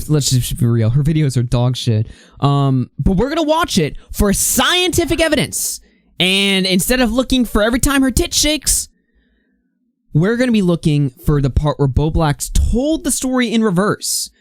Let's just be real. Her videos are dog shit. But we're gonna watch it for scientific evidence. And instead of looking for every time her tit shakes, we're going to be looking for the part where Bowblax told the story in reverse.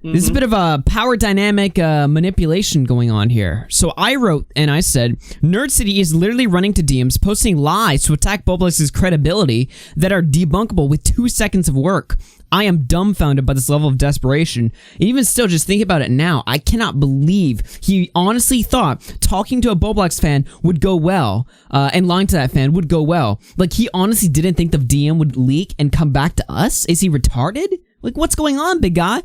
This is a bit of a power dynamic manipulation going on here. So I wrote and I said, Nerd City is literally running to DMs, posting lies to attack Bowblax's credibility that are debunkable with 2 seconds of work. I am dumbfounded by this level of desperation. And even still, just think about it now. I cannot believe he honestly thought talking to a Bowblax fan would go well, and lying to that fan would go well. He honestly didn't think the DM would leak and come back to us? Is he retarded? What's going on, big guy?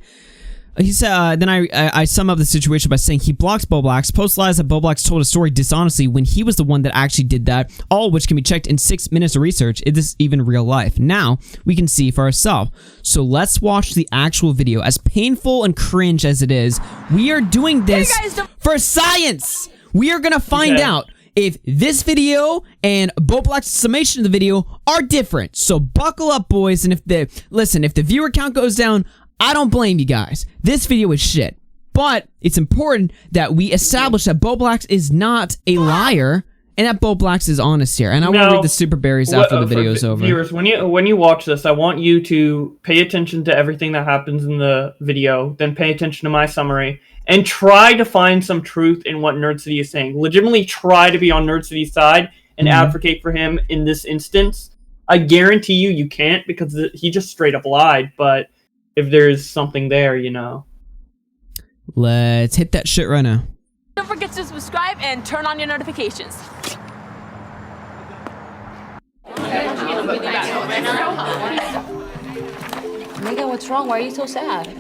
He said, then I sum up the situation by saying he blocks Bowblax, posts lies that Bowblax told a story dishonestly when he was the one that actually did that, all of which can be checked in 6 minutes of research. Is this even real life? Now, we can see for ourselves. So let's watch the actual video. As painful and cringe as it is, we are doing this for science! We are gonna find out if this video and Bowblax's summation of the video are different. So buckle up, boys, and if the viewer count goes down, I don't blame you guys. This video is shit. But it's important that we establish that Bowblax is not a liar and that Bowblax is honest here. And I will read the super berries after the video is over. Viewers, when you watch this, I want you to pay attention to everything that happens in the video, then pay attention to my summary, and try to find some truth in what Nerd City is saying. Legitimately try to be on Nerd City's side and advocate for him in this instance. I guarantee you can't because he just straight up lied, but if there's something there, Let's hit that shit right now. Don't forget to subscribe and turn on your notifications. Megan, what's wrong? Why are you so sad?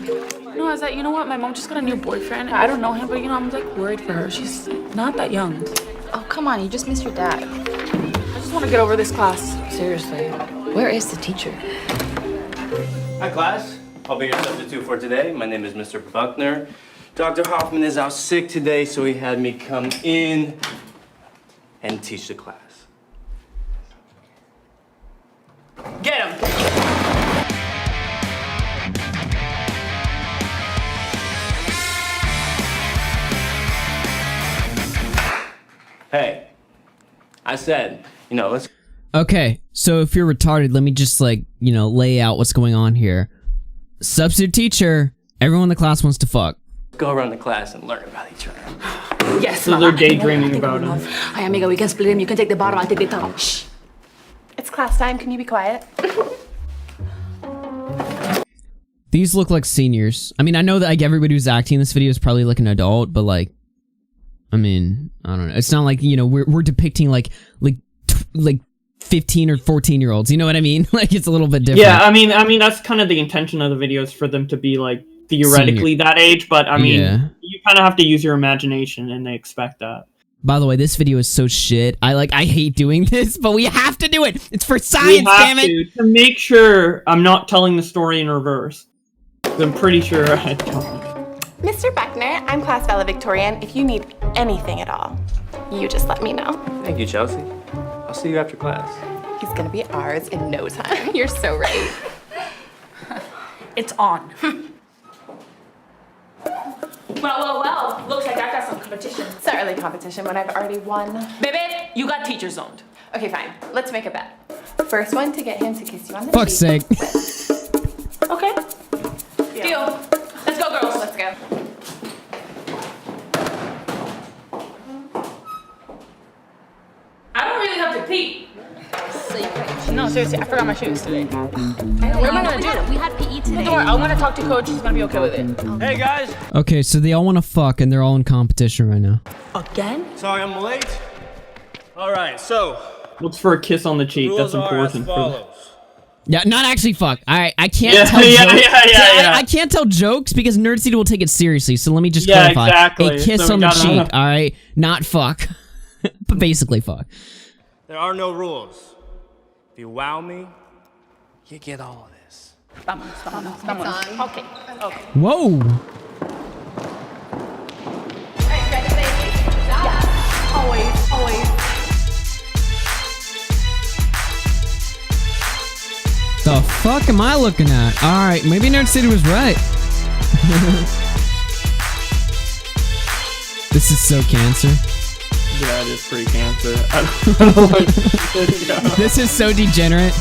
No, is that, you know what? My mom just got a new boyfriend. I don't know him, but you know, I'm like worried for her. She's not that young. Oh, come on. You just miss your dad. I just want to get over this class. Seriously. Where is the teacher? Hi, class. I'll be your substitute for today. My name is Mr. Buckner. Dr. Hoffman is out sick today, so he had me come in and teach the class. Get him! Hey, I said, you know, let's... Okay, so if you're retarded, let me just, like, you know, lay out what's going on here. Substitute teacher, everyone in the class wants to fuck. go around the class and learn about each other. Yes, so they're daydreaming about him. Hi, amiga, we can split him. You can take the bottom, I'll take the top. Shh. It's class time. Can you be quiet? These look like seniors. I mean, I know that like everybody who's acting in this video is probably like an adult, but like, I mean, I don't know. It's not like, you know, we're depicting like 15 or 14-year-olds. You know what I mean? Like, it's a little bit different. Yeah, I mean that's kind of the intention of the videos, for them to be like theoretically that age, but I mean, you kind of have to use your imagination, and they expect that. By the way, this video is so shit. I hate doing this, but we have to do it. It's for science, damn it. To make sure I'm not telling the story in reverse. I'm pretty sure I don't. Mr. Buckner, I'm class valedictorian. If you need anything at all, you just let me know. Thank you, Chelsea. I'll see you after class. He's gonna be ours in no time. You're so right. It's on. Well. Looks like I got some competition. It's not really competition when I've already won. Baby, you got teacher zoned. Okay, fine. Let's make a bet. First one to get him to kiss you on the Fuck's sake. Okay. Yeah. Deal. Let's go, girls. Let's go. I don't really have to pee. No, seriously, I forgot my shoes today. What am I gonna do? We had PE today. Don't worry, I'm gonna talk to coach. He's gonna be okay with it. Hey, guys. Okay, so they all want to fuck, and they're all in competition right now. Again? Sorry I'm late. All right, so. Looks for a kiss on the cheek. That's important. Yeah, not actually fuck. I can't tell jokes. I can't tell jokes because Nerd City will take it seriously. So let me just clarify. Exactly. A kiss on the cheek, all right? Not fuck. But basically fuck. There are no rules. If you wow me, you get all of this. Vámonos. Okay. Whoa. Always. The fuck am I looking at? All right, maybe Nerd City was right. This is so cancer. Yeah, it is pretty cancer. I don't know what This is so degenerate.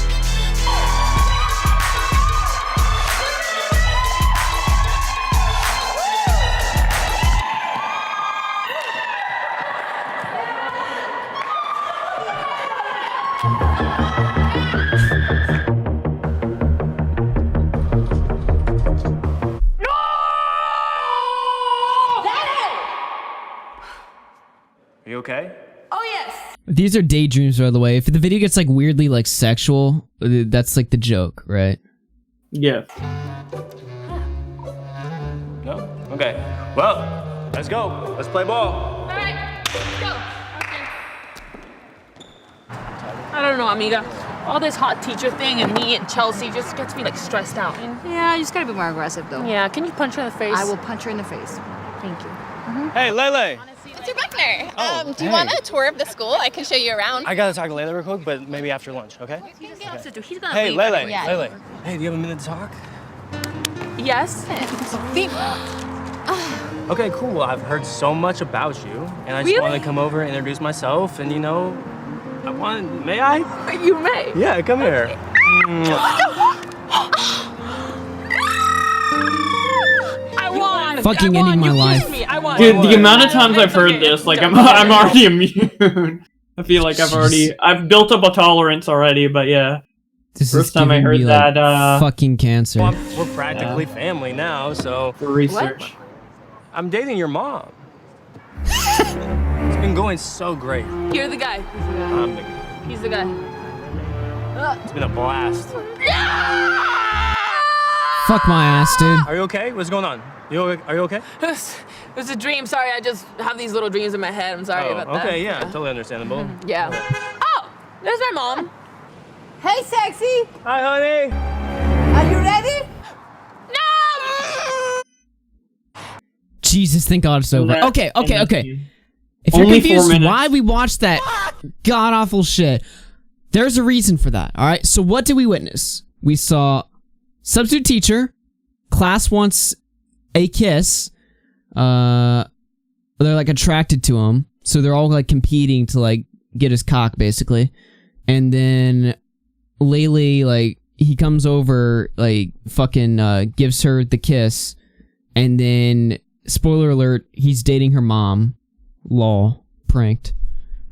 Are you okay? Oh, yes. These are daydreams, by the way. If the video gets like weirdly like sexual, that's like the joke, right? Yeah. No? Okay. Well, let's go. Let's play ball. All right. Go. Okay. I don't know, amiga. All this hot teacher thing and me and Chelsea just gets me like stressed out. Yeah, you just gotta be more aggressive though. Yeah, can you punch her in the face? I will punch her in the face. Thank you. Hey, Lele. Mr. Buckner, Oh, do you want a tour of the school? I can show you around. I gotta talk to Lele real quick, but maybe after lunch, okay? He's gonna Hey, leave Lele. anyway. Yeah. Lele. Hey, do you have a minute to talk? Yes. Okay, cool. Well, I've heard so much about you, and I just want to come over and introduce myself, and you know, may I? You may. Yeah, come here. I won. Fucking ending my life. I won. Dude, the amount of times I've heard this, like I'm already immune. I feel like I've built up a tolerance already, but yeah. This First is time I giving heard me, that, like, fucking cancer. Well, we're practically family now, so. For research. I'm dating your mom. It's been going so great. You're the guy. He's the guy. It's been a blast. Fuck my ass, dude. Are you okay? What's going on? Are you okay? It was a dream. Sorry, I just have these little dreams in my head. I'm sorry about that. Okay, yeah, totally understandable. Yeah. Oh, there's my mom. Hey, sexy. Hi, honey. Are you ready? No! Jesus, thank God it's over. Okay. If you're Only 4 confused minutes. why we watched that god-awful shit, there's a reason for that, alright? So what did we witness? We saw substitute teacher, class wants a kiss, they're like attracted to him, so they're all like competing to like get his cock basically, and then Lele, like, he comes over, like, fucking gives her the kiss, and then, spoiler alert, he's dating her mom. Lol. Pranked.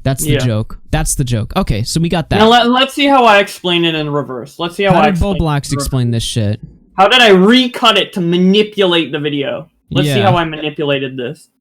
That's the joke. That's the joke. Okay, so we got that. Now let's see how I explain it in reverse. Let's see how did Bowblax explain this shit? How did I recut it to manipulate the video? Let's see how I manipulated this.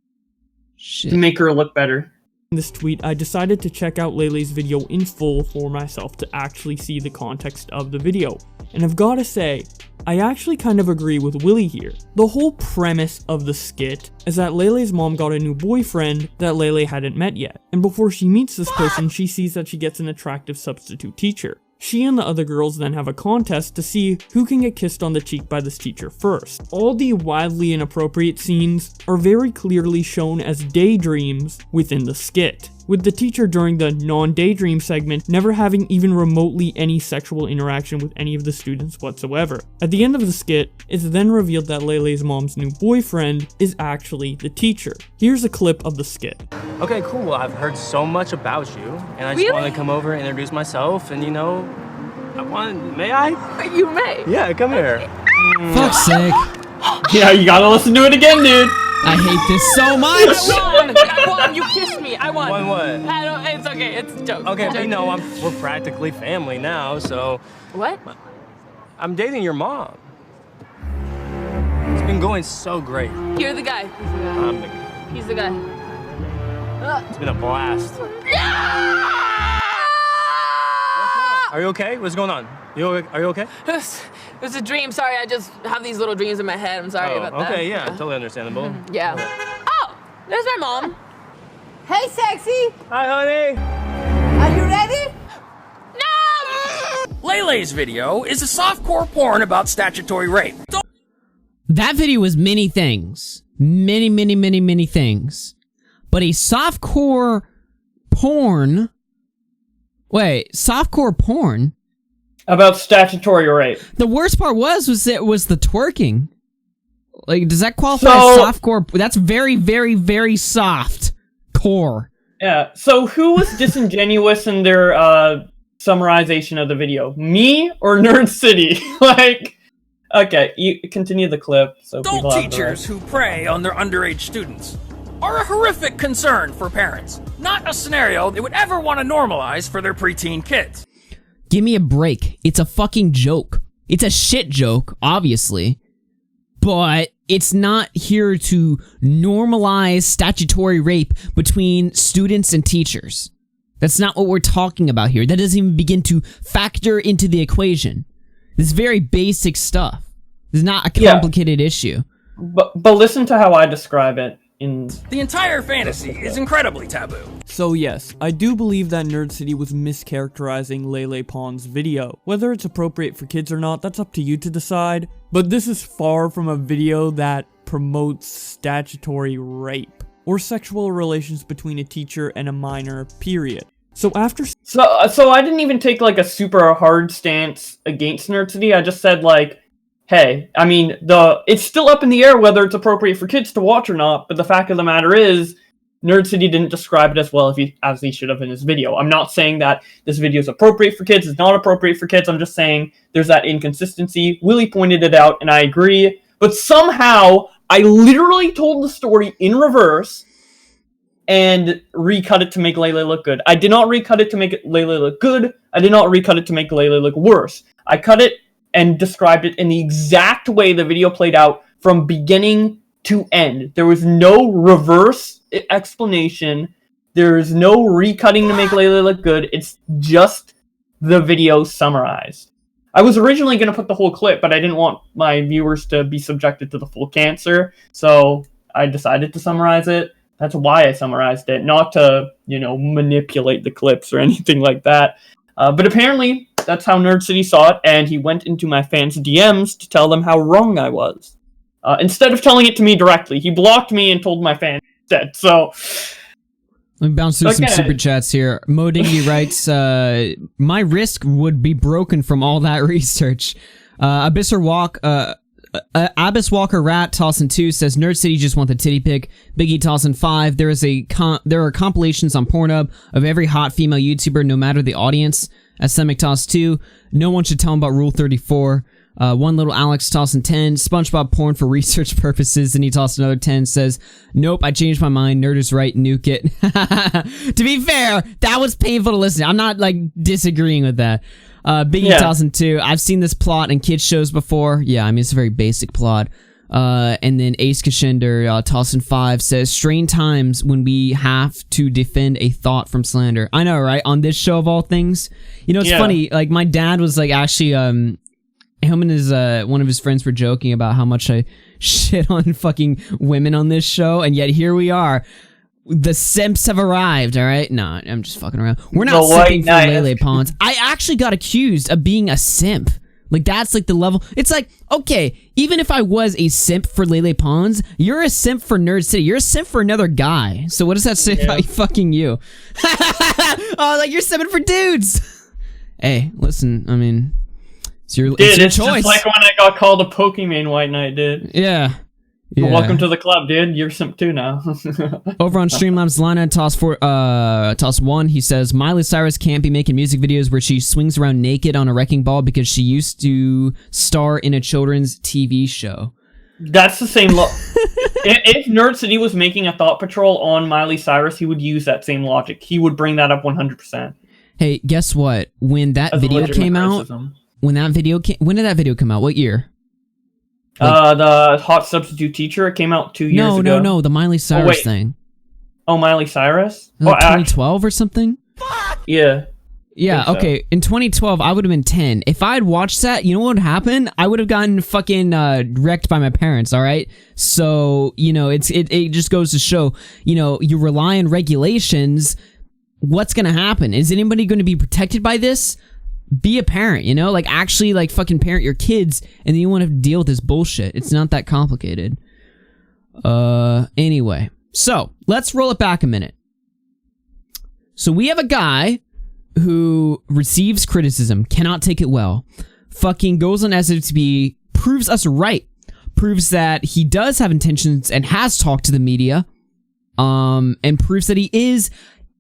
Shit. To make her look better. In this tweet, I decided to check out Lele's video in full for myself to actually see the context of the video. And I've gotta say, I actually kind of agree with Willie here. The whole premise of the skit is that Lele's mom got a new boyfriend that Lele hadn't met yet. And before she meets this person, she sees that she gets an attractive substitute teacher. She and the other girls then have a contest to see who can get kissed on the cheek by this teacher first. All the wildly inappropriate scenes are very clearly shown as daydreams within the skit, with the teacher during the non-daydream segment never having even remotely any sexual interaction with any of the students whatsoever. At the end of the skit, it's then revealed that Lele's mom's new boyfriend is actually the teacher. Here's a clip of the skit. Okay, cool. I've heard so much about you, and I just want to come over and introduce myself, and may I? You may. Yeah, come here. Fuck's sake. Yeah, you gotta listen to it again, dude. I hate this so much. I won. You kissed me. I won. Won what? I don't, it's okay. It's a joke. Okay, Joke. we're practically family now, so... What? I'm dating your mom. It's been going so great. You're the guy. He's the guy. It's been a blast. Are you okay? What's going on? Are you okay? It was a dream. Sorry, I just have these little dreams in my head. I'm sorry about that. Okay, yeah, totally understandable. Yeah. Oh, there's my mom. Hey, sexy. Hi, honey. Are you ready? No! Lele's video is a softcore porn about statutory rape. That video was many things. Many things. But a softcore porn... Wait, softcore porn? About statutory rape. The worst part was the twerking. Like, does that qualify So- as softcore? That's very soft core. Yeah, so who was disingenuous in their summarization of the video? Me or Nerd City? Like, okay, you continue the clip. So Adult people have the teachers who prey on their underage students are a horrific concern for parents. Not a scenario they would ever want to normalize for their preteen kids. Give me a break. It's a fucking joke. It's a shit joke, obviously. But it's not here to normalize statutory rape between students and teachers. That's not what we're talking about here. That doesn't even begin to factor into the equation. This is very basic stuff. This is not a complicated issue. But listen to how I describe it. The entire fantasy is incredibly taboo. So yes, I do believe that Nerd City was mischaracterizing Lele Pons' video. Whether it's appropriate for kids or not, that's up to you to decide. But this is far from a video that promotes statutory rape or sexual relations between a teacher and a minor, period. So after... So I didn't even take like a super hard stance against Nerd City. I just said like, hey, I mean, it's still up in the air whether it's appropriate for kids to watch or not, but the fact of the matter is, Nerd City didn't describe it as well as he should have in his video. I'm not saying that this video is appropriate for kids, it's not appropriate for kids, I'm just saying there's that inconsistency. Willie pointed it out, and I agree, but somehow, I literally told the story in reverse, and recut it to make Lele look good. I did not recut it to make Lele look good, I did not recut it to make Lele look worse. I cut it and described it in the exact way the video played out from beginning to end. There was no reverse explanation. There's no recutting to make Lele look good. It's just the video summarized. I was originally going to put the whole clip, but I didn't want my viewers to be subjected to the full cancer, so I decided to summarize it. That's why I summarized it, not to, manipulate the clips or anything like that. But apparently, that's how Nerd City saw it, and he went into my fans' DMs to tell them how wrong I was. Instead of telling it to me directly, he blocked me and told my fans instead, so... Let me bounce through some super chats here. Mo Diggity writes, my wrist would be broken from all that research. Abyss Walker Rat tossing 2 says Nerd City just want the titty pic. Biggie tossing 5. There are compilations on Pornhub of every hot female YouTuber, no matter the audience. Asemic toss 2. No one should tell him about Rule 34. One little Alex tossing 10. SpongeBob porn for research purposes, and he tossed another 10. Says, nope, I changed my mind. Nerd is right. Nuke it. To be fair, that was painful to listen to. I'm not disagreeing with that. Biggie tossing 2. I've seen this plot in kids shows before. Yeah, I mean, it's a very basic plot. And then Ace Kashender tossing 5 says, strange times when we have to defend a thought from slander. I know, right? On this show of all things. It's funny. My dad was actually, him and his one of his friends were joking about how much I shit on fucking women on this show, and yet here we are. The simps have arrived, alright? No, I'm just fucking around. We're not simping for Lele Pons. I actually got accused of being a simp. That's the level. It's okay, even if I was a simp for Lele Pons, you're a simp for Nerd City. You're a simp for another guy. So what does that say about fucking you? Oh, you're simping for dudes. Hey, listen, I mean... It's your choice. It's just like when I got called a Pokemon White Knight, dude. Yeah. Well, welcome to the club, dude. You're simp too now. Over on Streamlabs, Lana toss 1. He says Miley Cyrus can't be making music videos where she swings around naked on a wrecking ball because she used to star in a children's TV show. That's the same if Nerd City was making a Thought Patrol on Miley Cyrus, he would use that same logic. He would bring that up 100%. Hey, guess what? When that video came out... When did that video come out? What year? The Hot Substitute Teacher. It came out 2 years ago. No, the Miley Cyrus thing. Oh, Miley Cyrus? 2012 or something? Yeah. Yeah, okay. In 2012, I would have been 10. If I had watched that, you know what would happen? I would have gotten fucking wrecked by my parents, alright? So, it just goes to show, you rely on regulations, what's gonna happen? Is anybody gonna be protected by this? Be a parent, actually, fucking parent your kids, and then you won't have to deal with this bullshit. It's not that complicated. Anyway. So, let's roll it back a minute. So, we have a guy who receives criticism, cannot take it well, fucking goes on SFTB, proves us right, proves that he does have intentions and has talked to the media, and proves that he is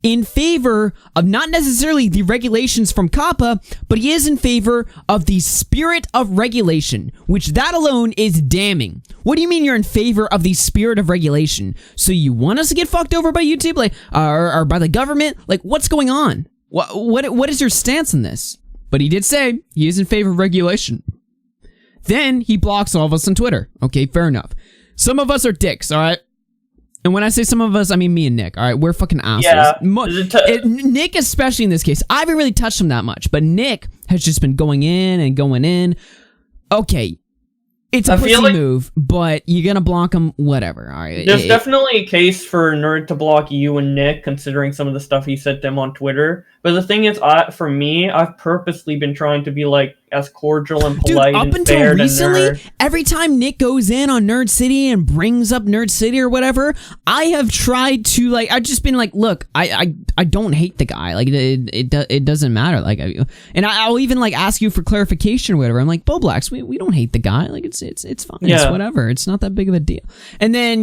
in favor of not necessarily the regulations from COPPA, but he is in favor of the spirit of regulation, which that alone is damning. What do you mean you're in favor of the spirit of regulation? So you want us to get fucked over by YouTube, or by the government? What's going on? What is your stance on this? But he did say he is in favor of regulation. Then he blocks all of us on Twitter. Okay, fair enough. Some of us are dicks, alright? And when I say some of us, I mean me and Nick, alright? We're fucking assholes. Yeah. Nick especially in this case. I haven't really touched him that much, but Nick has just been going in and going in. Okay, it's a pussy move, but you're gonna block him, whatever, alright? There's definitely a case for Nerd to block you and Nick, considering some of the stuff he said to him on Twitter. But the thing is, for me, I've purposely been trying to be, as cordial and polite and fair. Dude, up until recently, every time Nick goes in on Nerd City and brings up Nerd City or whatever, I have tried to, I've just been look, I don't hate the guy. It doesn't matter. And I'll even, ask you for clarification or whatever. I'm like, Bowblax, we don't hate the guy. It's fine. Yeah. It's whatever. It's not that big of a deal. And then,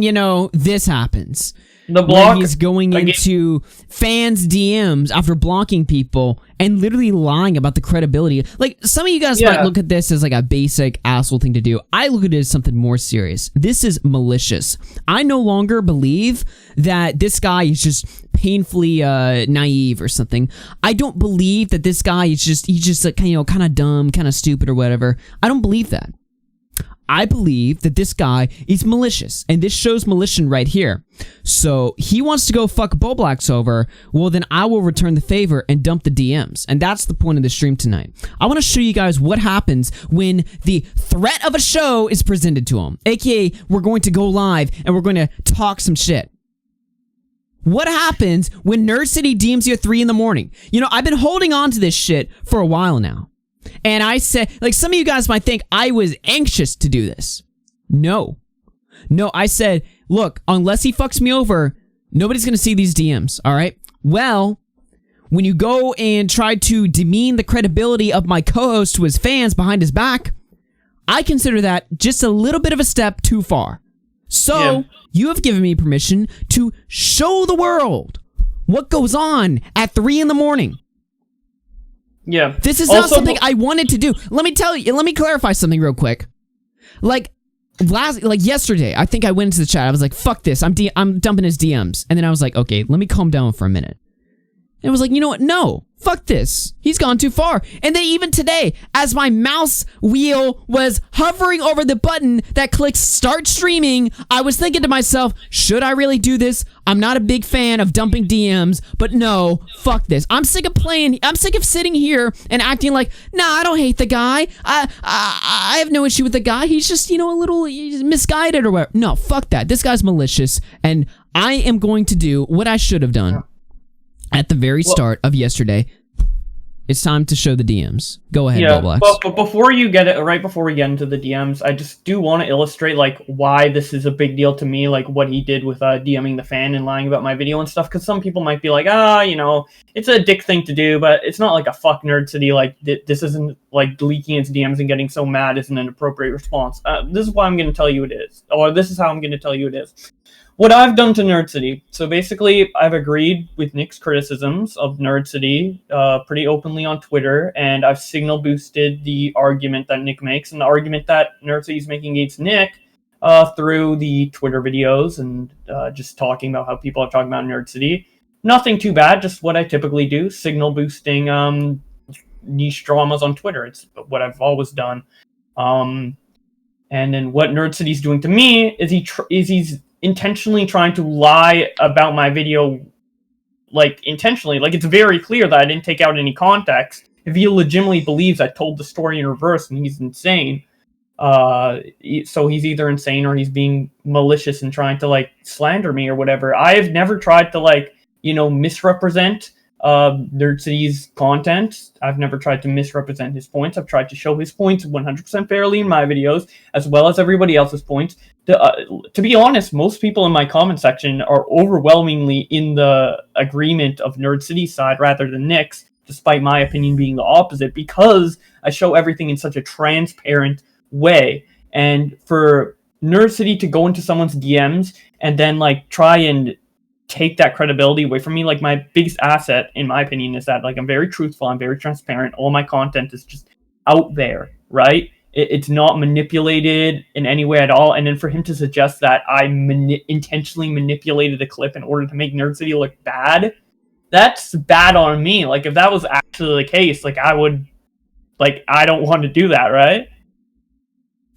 this happens. The block, he's going into fans' DMs after blocking people and literally lying about the credibility. Some of you guys might look at this as a basic asshole thing to do. I look at it as something more serious. This is malicious. I no longer believe that this guy is just painfully naive or something. I don't believe that this guy is he's just kind of dumb, kind of stupid or whatever. I don't believe that. I believe that this guy is malicious, and this shows malicious right here. So he wants to go fuck Bowblax over, well then I will return the favor and dump the DMs. And that's the point of the stream tonight. I want to show you guys what happens when the threat of a show is presented to him. AKA, we're going to go live and we're going to talk some shit. What happens when Nerd City DMs you at 3 in the morning? You know, I've been holding on to this shit for a while now. And I said, like, some of you guys might think I was anxious to do this. No, I said, look, unless he fucks me over, nobody's gonna see these DMs, alright? Well, when you go and try to demean the credibility of my co-host to his fans behind his back, I consider that just a little bit of a step too far. So, you have given me permission to show the world what goes on at 3 in the morning. Yeah. This is not something I wanted to do. Let me tell you, let me clarify something real quick. Like yesterday, I think I went into the chat, I was like, fuck this, I'm dumping his DMs. And then I was like, okay, let me calm down for a minute. And I was like, you know what, no, fuck this. He's gone too far. And then even today, as my mouse wheel was hovering over the button that clicks start streaming, I was thinking to myself, should I really do this? I'm not a big fan of dumping DMs, but no, fuck this. I'm sick of sitting here and acting like, nah, I don't hate the guy. I have no issue with the guy. He's just, you know, a little misguided or whatever. No, fuck that. This guy's malicious, and I am going to do what I should have done. At the very start of yesterday, it's time to show the DMs. Go ahead, Bowblax. But before you get it, right before we get into the DMs, I just do want to illustrate like why this is a big deal to me, like what he did with DMing the fan and lying about my video and stuff. Because some people might be like, you know, it's a dick thing to do, but it's not like a fuck Nerd City. Like this isn't like leaking its DMs and getting so mad isn't an appropriate response. This is why I'm going to tell you it is, or this is how I'm going to tell you it is. What I've done to Nerd City. So basically, I've agreed with Nick's criticisms of Nerd City pretty openly on Twitter, and I've signal boosted the argument that Nick makes, and the argument that Nerd City is making against Nick through the Twitter videos and just talking about how people are talking about Nerd City. Nothing too bad, just what I typically do, signal boosting niche dramas on Twitter. It's what I've always done. And then what Nerd City's doing to me is he's intentionally trying to lie about my video, like intentionally. Like, it's very clear that I didn't take out any context. If he legitimately believes I told the story in reverse, and he's insane. So he's either insane or he's being malicious and trying to like slander me or whatever. I have never tried to like, you know, misrepresent Nerd City's content. I've never tried to misrepresent his points. I've tried to show his points 100% fairly in my videos, as well as everybody else's points. To be honest, most people in my comment section are overwhelmingly in the agreement of Nerd City's side rather than Nick's, despite my opinion being the opposite, because I show everything in such a transparent way. And for Nerd City to go into someone's DMs and then like try and take that credibility away from me, like my biggest asset, in my opinion, is that like I'm very truthful, I'm very transparent, all my content is just out there, right? It's not manipulated in any way at all. And then for him to suggest that I intentionally manipulated a clip in order to make Nerd City look bad, that's bad on me. Like, if that was actually the case, like, I would, like, I don't want to do that, right?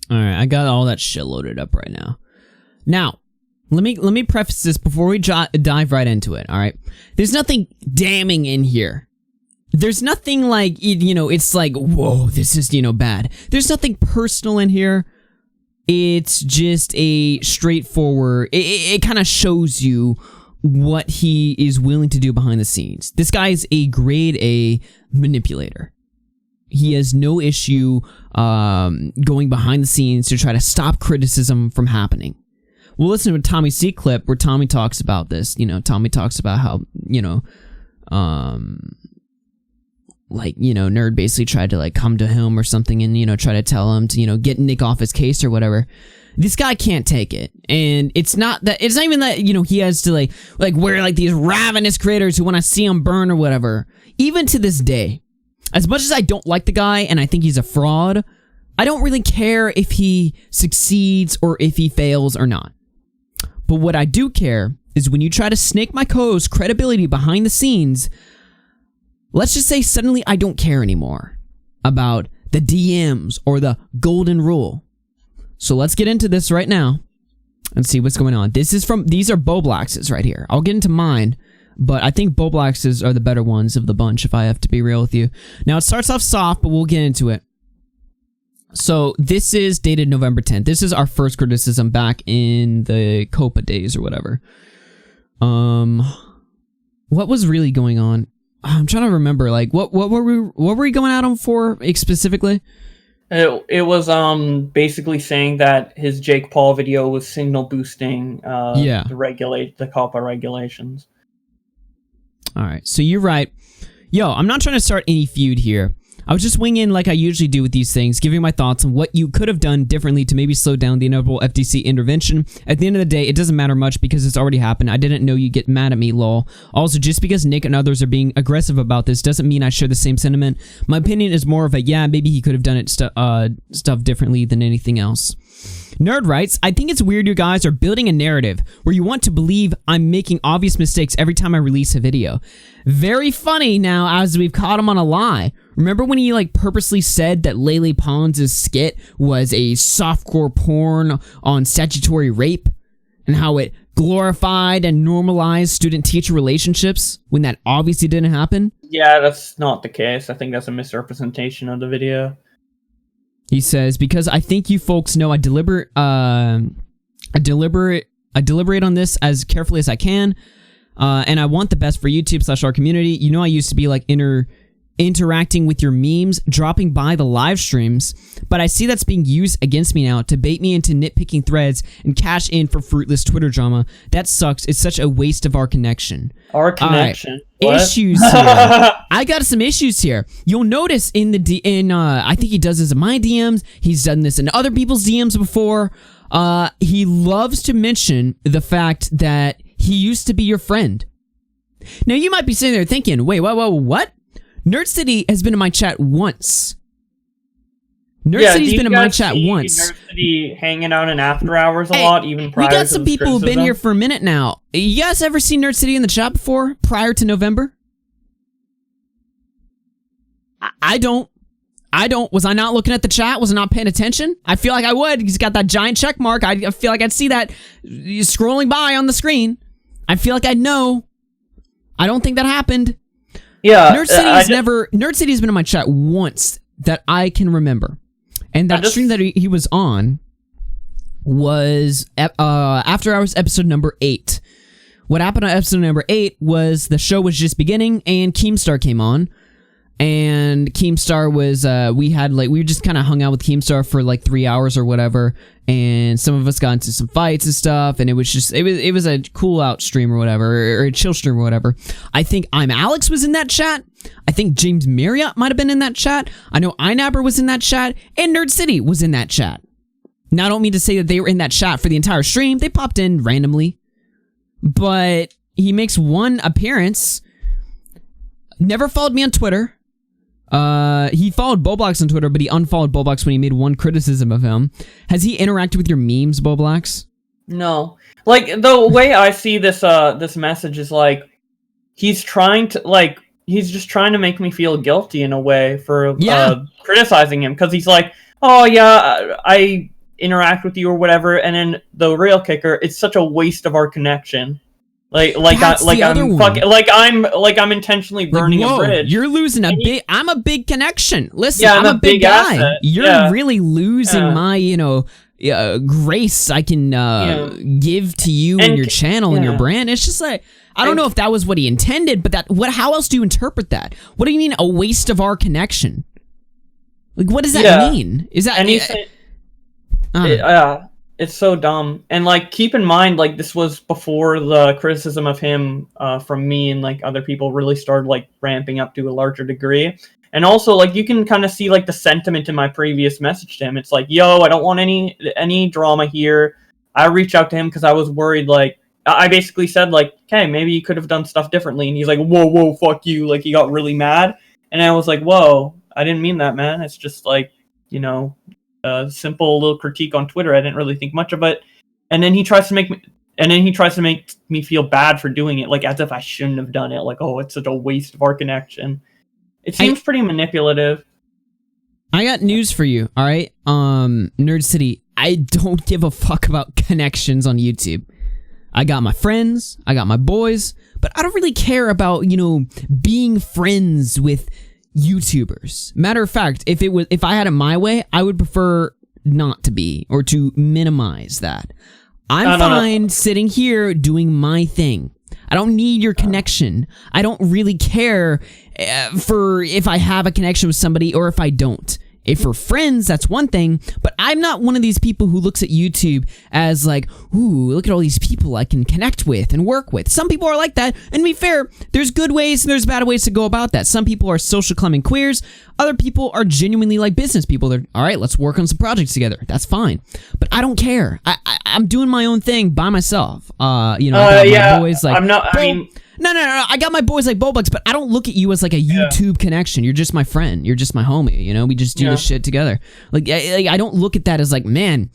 Alright, I got all that shit loaded up right now. Now, let me preface this before we dive right into it, alright? There's nothing damning in here. There's nothing like, you know, it's like, whoa, this is, you know, bad. There's nothing personal in here. It's just a straightforward, it kind of shows you what he is willing to do behind the scenes. This guy is a grade A manipulator. He has no issue going behind the scenes to try to stop criticism from happening. We'll listen to a Tommy C clip where Tommy talks about this. You know, Tommy talks about how, you know, like, you know, Nerd basically tried to, like, come to him or something and, you know, try to tell him to, you know, get Nick off his case or whatever. This guy can't take it. And it's not even that, you know, he has to, like we're, like, these ravenous creators who want to see him burn or whatever. Even to this day, as much as I don't like the guy and I think he's a fraud, I don't really care if he succeeds or if he fails or not. But what I do care is when you try to snake my co-host's credibility behind the scenes. Let's just say suddenly I don't care anymore about the DMs or the golden rule. So let's get into this right now and see what's going on. These are Bowblaxes right here. I'll get into mine, but I think Bowblaxes are the better ones of the bunch, if I have to be real with you. Now, it starts off soft, but we'll get into it. So this is dated November 10th. This is our first criticism back in the Copa days or whatever. What was really going on? I'm trying to remember. Like, what were we going at him for specifically? It was basically saying that his Jake Paul video was signal boosting the Copa regulations. All right, so you're right. Yo, I'm not trying to start any feud here. I was just winging like I usually do with these things, giving my thoughts on what you could have done differently to maybe slow down the inevitable FTC intervention. At the end of the day, it doesn't matter much because it's already happened. I didn't know you'd get mad at me, lol. Also, just because Nick and others are being aggressive about this doesn't mean I share the same sentiment. My opinion is more of a, yeah, maybe he could have done it stuff differently than anything else. Nerd writes, I think it's weird you guys are building a narrative where you want to believe I'm making obvious mistakes every time I release a video. Very funny now as we've caught him on a lie. Remember when he like purposely said that Lele Pons' skit was a softcore porn on statutory rape and how it glorified and normalized student-teacher relationships when that obviously didn't happen? Yeah, that's not the case. I think that's a misrepresentation of the video. He says, because I think you folks know I deliberate on this as carefully as I can, and I want the best for YouTube / our community. You know I used to be like interacting with your memes, dropping by the live streams, but I see that's being used against me now to bait me into nitpicking threads and cash in for fruitless Twitter drama. That sucks. It's such a waste of our connection. Our connection. Right. Issues here. I got some issues here. You'll notice in the I think he does this in my DMs. He's done this in other people's DMs before. He loves to mention the fact that he used to be your friend. Now you might be sitting there thinking, wait, what? Nerd City has been in my chat once. Nerd City's been in my chat once. Nerd City hanging out in After Hours a lot, even prior to we got some people who've been here for a minute now. You guys ever seen Nerd City in the chat before, prior to November? I don't. Was I not looking at the chat? Was I not paying attention? I feel like I would. He's got that giant check mark. I feel like I'd see that scrolling by on the screen. I feel like I'd know. I don't think that happened. Yeah, Nerd City's been in my chat once that I can remember, and that stream that he was on was After Hours episode number 8. What happened on episode number 8 was the show was just beginning, and Keemstar came on, and Keemstar was we just kind of hung out with Keemstar for like 3 hours or whatever, and some of us got into some fights and stuff, and it was a cool out stream or whatever, or a chill stream or whatever. I think I'm Alex was in that chat. I think James Marriott might have been in that chat. I know iNabber was in that chat, and Nerd City was in that chat. Now, I don't mean to say that they were in that chat for the entire stream. They popped in randomly, but he makes one appearance. Never followed me on Twitter. He followed Bowblax on Twitter, but he unfollowed Bowblax when he made one criticism of him. Has he interacted with your memes, Bowblax? No. Like, the way I see this this message is like, he's just trying to make me feel guilty in a way for criticizing him, because he's like, oh yeah, I interact with you or whatever, and then the real kicker, it's such a waste of our connection. I'm intentionally burning a bridge. You're losing I'm a big connection. Listen, I'm a big guy. Asset. You're really losing my, grace I can give to you and your channel and your brand. It's just like, I don't know if that was what he intended, but how else do you interpret that? What do you mean a waste of our connection? Like, what does that mean? Is that it's so dumb. And like, keep in mind, like, this was before the criticism of him from me and like other people really started like ramping up to a larger degree. And also, like, you can kind of see like the sentiment in my previous message to him. It's like, yo, I don't want any drama here. I reached out to him because I was worried. Like, I basically said like, okay, maybe you could have done stuff differently. And he's like, whoa, fuck you. Like, he got really mad. And I was like, whoa, I didn't mean that, man. It's just like, a simple little critique on Twitter. I didn't really think much of it. And then he tries to make me feel bad for doing it, like as if I shouldn't have done it. Like, oh, it's such a waste of our connection. It seems pretty manipulative. I got news for you, all right? Nerd City, I don't give a fuck about connections on YouTube. I got my friends, I got my boys, but I don't really care about, you know, being friends with YouTubers. Matter of fact, if I had it my way, I would prefer not to be, or to minimize that. I'm fine sitting here doing my thing. I don't need your connection. I don't really care for if I have a connection with somebody or if I don't. If we're friends, that's one thing, but I'm not one of these people who looks at YouTube as like, ooh, look at all these people I can connect with and work with. Some people are like that, and to be fair, there's good ways and there's bad ways to go about that. Some people are social climbing queers, other people are genuinely like business people. They're, all right, let's work on some projects together. That's fine, but I don't care. I'm doing my own thing by myself. You know, I got my boys like, I'm not, I mean... No, I got my boys like Bowblax, but I don't look at you as like a YouTube connection. You're just my friend. You're just my homie, you know? We just do this shit together. Like, I don't look at that as like, man,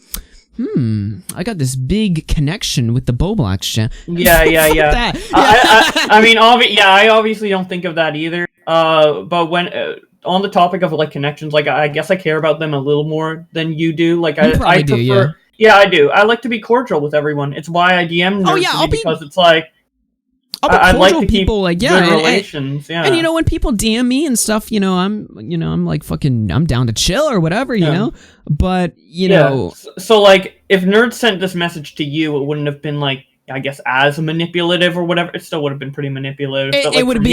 I got this big connection with the Bowblax channel. Yeah. I mean, I obviously don't think of that either. But when... on the topic of like connections, like I guess I care about them a little more than you do. Like I prefer, yeah, I do. I like to be cordial with everyone. It's why I DM nerds because it's like I'd like to keep good relations. And you know, when people DM me and stuff, you know, I'm like fucking, I'm down to chill or whatever, you know. But you know, so like if nerds sent this message to you, it wouldn't have been like, I guess, as manipulative or whatever. It still would have been pretty manipulative. It would have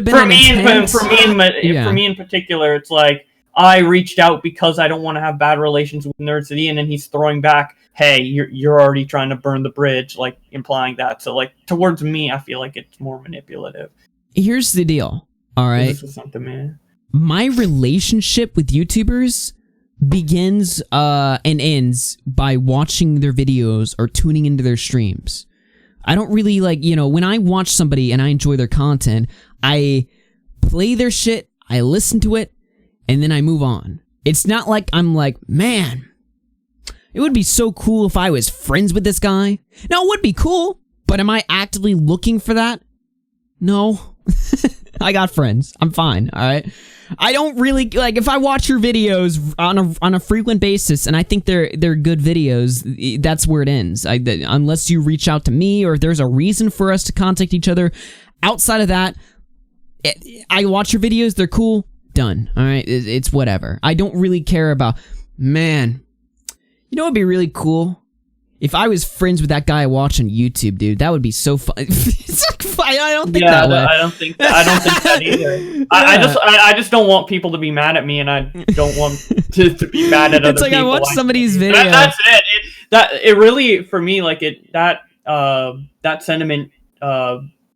been for me in particular, it's like I reached out because I don't want to have bad relations with Nerds at Ian, and he's throwing back, hey, you're already trying to burn the bridge, like implying that. So like towards me, I feel like it's more manipulative. Here's the deal, all right? This is something, man. My relationship with YouTubers begins and ends by watching their videos or tuning into their streams. I don't really like, you know, when I watch somebody and I enjoy their content, I play their shit, I listen to it, and then I move on. It's not like I'm like, man, it would be so cool if I was friends with this guy. Now, it would be cool, but am I actively looking for that? No. I got friends. I'm fine, all right? I don't really, like, if I watch your videos on a frequent basis and I think they're good videos, that's where it ends. Unless you reach out to me or if there's a reason for us to contact each other. Outside of that, I watch your videos, they're cool, done, all right? It's whatever. I don't really care about, man, you know what would be really cool? If I was friends with that guy I watch on YouTube, dude, that would be so fun. I don't think that way. I don't think that either. I just don't want people to be mad at me, and I don't want to be mad at other people. It's like I watch somebody's video. That's it. It really, for me, like that sentiment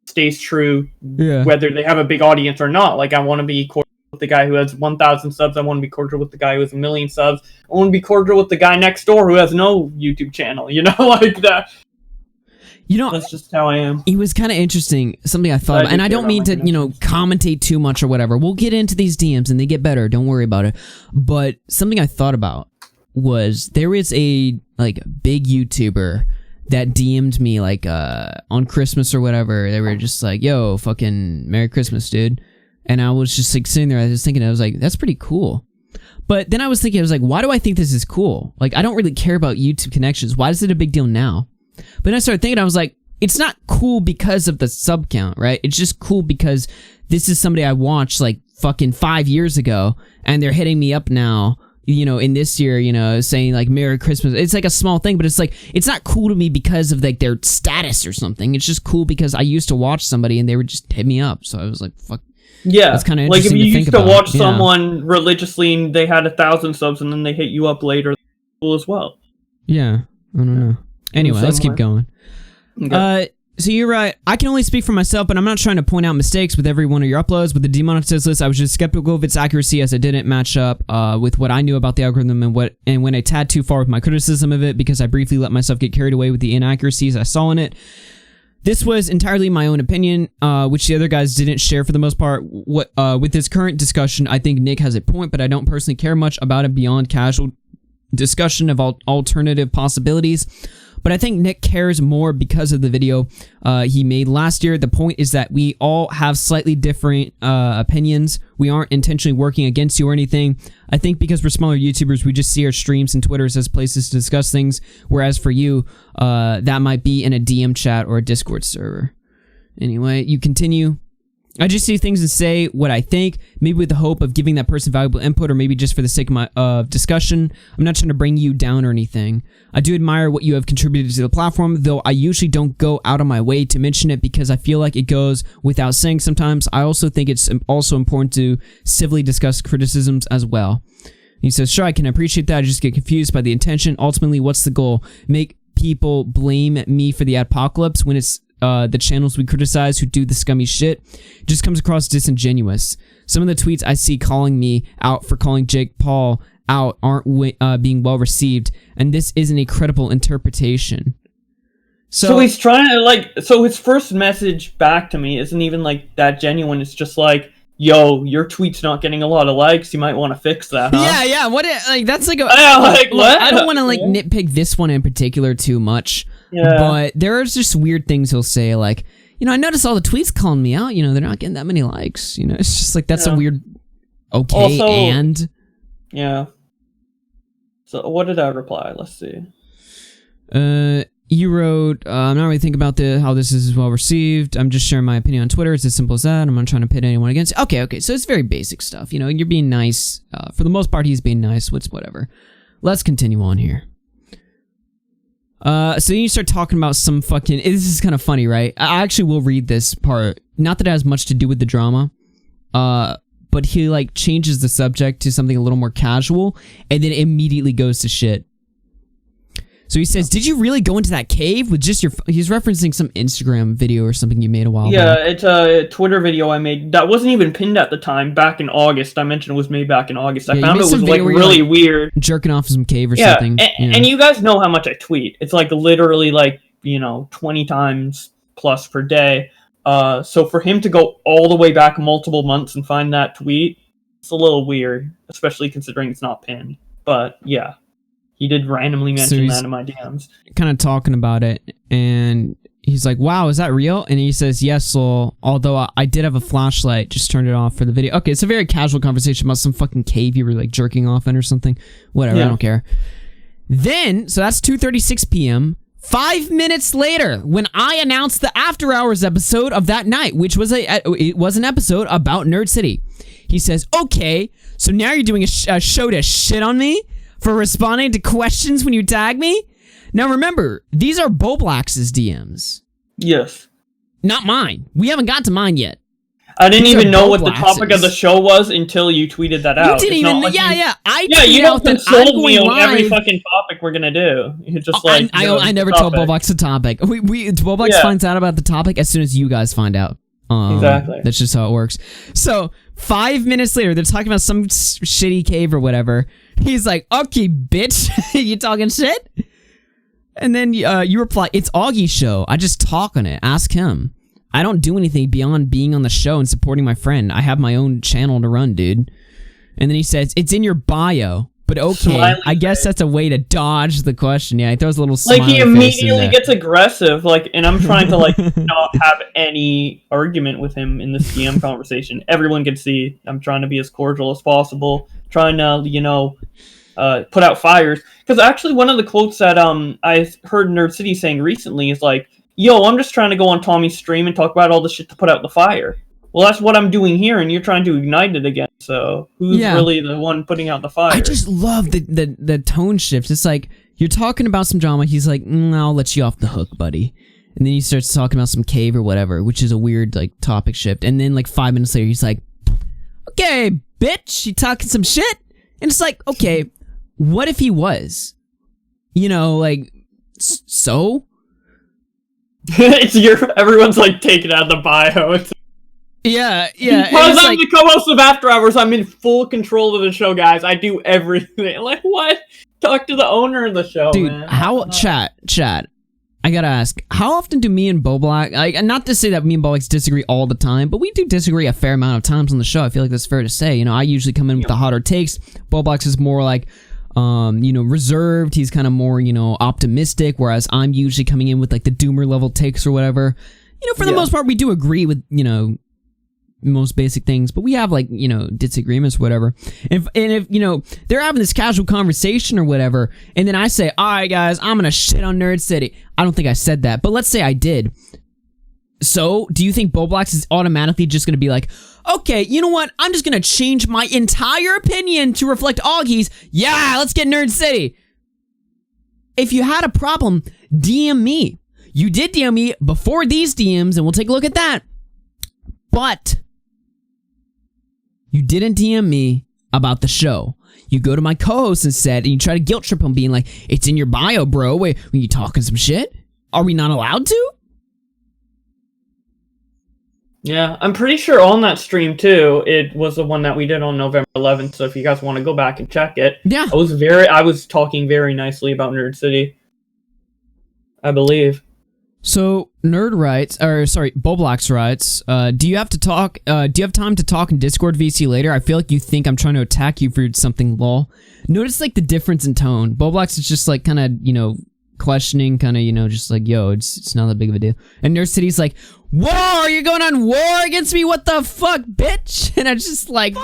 stays true whether they have a big audience or not. Like I want to be cordial with the guy who has 1,000 subs. I want to be cordial with the guy who has 1 million subs. I want to be cordial with the guy next door who has no YouTube channel. You know, like that. You know, that's just how I am. It was kind of interesting, something I thought about, and I don't mean to, you know, commentate too much or whatever. We'll get into these DMs and they get better, don't worry about it. But something I thought about was there is a, like, big YouTuber that DM'd me, like, on Christmas or whatever. They were just like, yo, fucking Merry Christmas, dude. And I was just, like, sitting there, I was thinking, I was like, that's pretty cool. But then I was thinking, I was like, why do I think this is cool? Like, I don't really care about YouTube connections. Why is it a big deal now? But then I started thinking, I was like, it's not cool because of the sub count, right? It's just cool because this is somebody I watched like fucking 5 years ago, and they're hitting me up now, you know, in this year, you know, saying like Merry Christmas. It's like a small thing, but it's like, it's not cool to me because of like their status or something. It's just cool because I used to watch somebody and they would just hit me up. So I was like, fuck. Yeah, it's kind of like if you used to watch yeah. someone religiously and they had 1,000 subs and then they hit you up later, cool as well. Yeah, I don't know. Anyway, let's keep going. Okay. So you're right. I can only speak for myself, but I'm not trying to point out mistakes with every one of your uploads. With the demonetized list, I was just skeptical of its accuracy as it didn't match up with what I knew about the algorithm and went a tad too far with my criticism of it because I briefly let myself get carried away with the inaccuracies I saw in it. This was entirely my own opinion, which the other guys didn't share for the most part. With this current discussion, I think Nick has a point, but I don't personally care much about it beyond casual discussion of alternative possibilities. But I think Nick cares more because of the video he made last year. The point is that we all have slightly different opinions. We aren't intentionally working against you or anything. I think because we're smaller YouTubers, we just see our streams and Twitters as places to discuss things, whereas for you, that might be in a DM chat or a Discord server. Anyway, you continue. I just see things and say what I think, maybe with the hope of giving that person valuable input, or maybe just for the sake of my discussion. I'm not trying to bring you down or anything. I do admire what you have contributed to the platform, though I usually don't go out of my way to mention it because I feel like it goes without saying sometimes. I also think it's also important to civilly discuss criticisms as well. He says, sure, I can appreciate that. I just get confused by the intention. Ultimately, what's the goal? Make people blame me for the apocalypse when it's the channels we criticize who do the scummy shit. It just comes across disingenuous. Some of the tweets I see calling me out for calling Jake Paul out aren't being well received, and this isn't a credible interpretation. So he's trying to, so his first message back to me isn't even, that genuine. It's just yo, your tweet's not getting a lot of likes. You might want to fix that, huh? Yeah, what, that's what? I don't want to, nitpick this one in particular too much. Yeah. But there's just weird things he'll say, I noticed all the tweets calling me out, they're not getting that many likes. It's just that's a weird, okay, also, and... Yeah. So what did I reply? Let's see. You wrote, I'm not really thinking about how this is well received. I'm just sharing my opinion on Twitter. It's as simple as that. I'm not trying to pit anyone against. Okay. So it's very basic stuff. You're being nice. For the most part, he's being nice. Whatever. Let's continue on here. So you start talking about some fucking... This is kind of funny, right? I actually will read this part. Not that it has much to do with the drama. But he, changes the subject to something a little more casual, and then immediately goes to shit. So he says, did you really go into that cave with just your... He's referencing some Instagram video or something you made a while back. Yeah, it's a Twitter video I made. That wasn't even pinned at the time, back in August. I mentioned it was made back in August. I found it was, really weird. Jerking off in some cave or something. And you guys know how much I tweet. It's, literally, 20 times plus per day. So for him to go all the way back multiple months and find that tweet, it's a little weird, especially considering it's not pinned. But, yeah. He did randomly mention that in my DMs. Kind of talking about it, and he's like, wow, is that real? And he says, yes, Lol, although I did have a flashlight, just turned it off for the video. Okay, it's a very casual conversation about some fucking cave you were, jerking off in or something. Whatever, I don't care. Then, so that's 2:36 p.m., 5 minutes later, when I announced the After Hours episode of that night, which was it was an episode about Nerd City, he says, okay, so now you're doing a show to shit on me for responding to questions when you tag me? Now remember, these are Bowblax's DMs. Yes. Not mine. We haven't got to mine yet. I didn't even know what the topic of the show was until you tweeted that out. You didn't even... I you don't consult me on every fucking topic we're gonna do. You're just I never tell Bowblax the topic. Bowblax finds out about the topic as soon as you guys find out. Exactly. That's just how it works. So, 5 minutes later, they're talking about some shitty cave or whatever. He's like, okay, bitch, you talking shit? And then you reply, it's Augie's show. I just talk on it. Ask him. I don't do anything beyond being on the show and supporting my friend. I have my own channel to run, dude. And then he says, it's in your bio. But okay, I guess that's a way to dodge the question. Yeah, he throws a little smiley he immediately gets aggressive, and I'm trying to, not have any argument with him in this DM conversation. Everyone can see I'm trying to be as cordial as possible, trying to, put out fires. Because actually one of the quotes that I heard Nerd City saying recently is yo, I'm just trying to go on Tommy's stream and talk about all the shit to put out the fire. Well, that's what I'm doing here, and you're trying to ignite it again. So who's really the one putting out the fire? I just love the tone shifts. It's you're talking about some drama. He's like, I'll let you off the hook, buddy. And then he starts talking about some cave or whatever, which is a weird topic shift. And then 5 minutes later, he's like, okay, bitch, you talking some shit? And it's okay, what if he was? So? Everyone's taking out the bio. Yeah. Because I'm the co-host of After Hours, I'm in full control of the show, guys. I do everything. What? Talk to the owner of the show, dude, man. How... Chat. I gotta ask, how often do me and Bowblax... not to say that me and Bowblax disagree all the time, but we do disagree a fair amount of times on the show. I feel like that's fair to say. I usually come in with the hotter takes. Bowblax is more reserved. He's kind of more, optimistic, whereas I'm usually coming in with like the doomer level takes or whatever. For the most part, we do agree with, most basic things, but we have like, disagreements, whatever. And if, they're having this casual conversation or whatever, and then I say, all right, guys, I'm gonna shit on Nerd City. I don't think I said that, but let's say I did. So, do you think Bowblax is automatically just gonna be like, okay, you know what? I'm just gonna change my entire opinion to reflect Augie's. Yeah, let's get Nerd City. If you had a problem, DM me. You did DM me before these DMs, and we'll take a look at that. But you didn't DM me about the show. You go to my co-host and you try to guilt trip him, being like, it's in your bio, bro. Wait, were you talking some shit? Are we not allowed to? Yeah, I'm pretty sure on that stream too, it was the one that we did on November 11th, so if you guys want to go back and check it. Yeah. I was talking very nicely about Nerd City, I believe. So Bowblax writes, do you have time to talk in Discord VC later? I feel like you think I'm trying to attack you for something, lol. Notice like the difference in tone. Bowblax is just like kind of, questioning, kind of, just like, yo, it's not that big of a deal. And Nerd City's like, war, you're going on war against me? What the fuck, bitch? And I'm just like,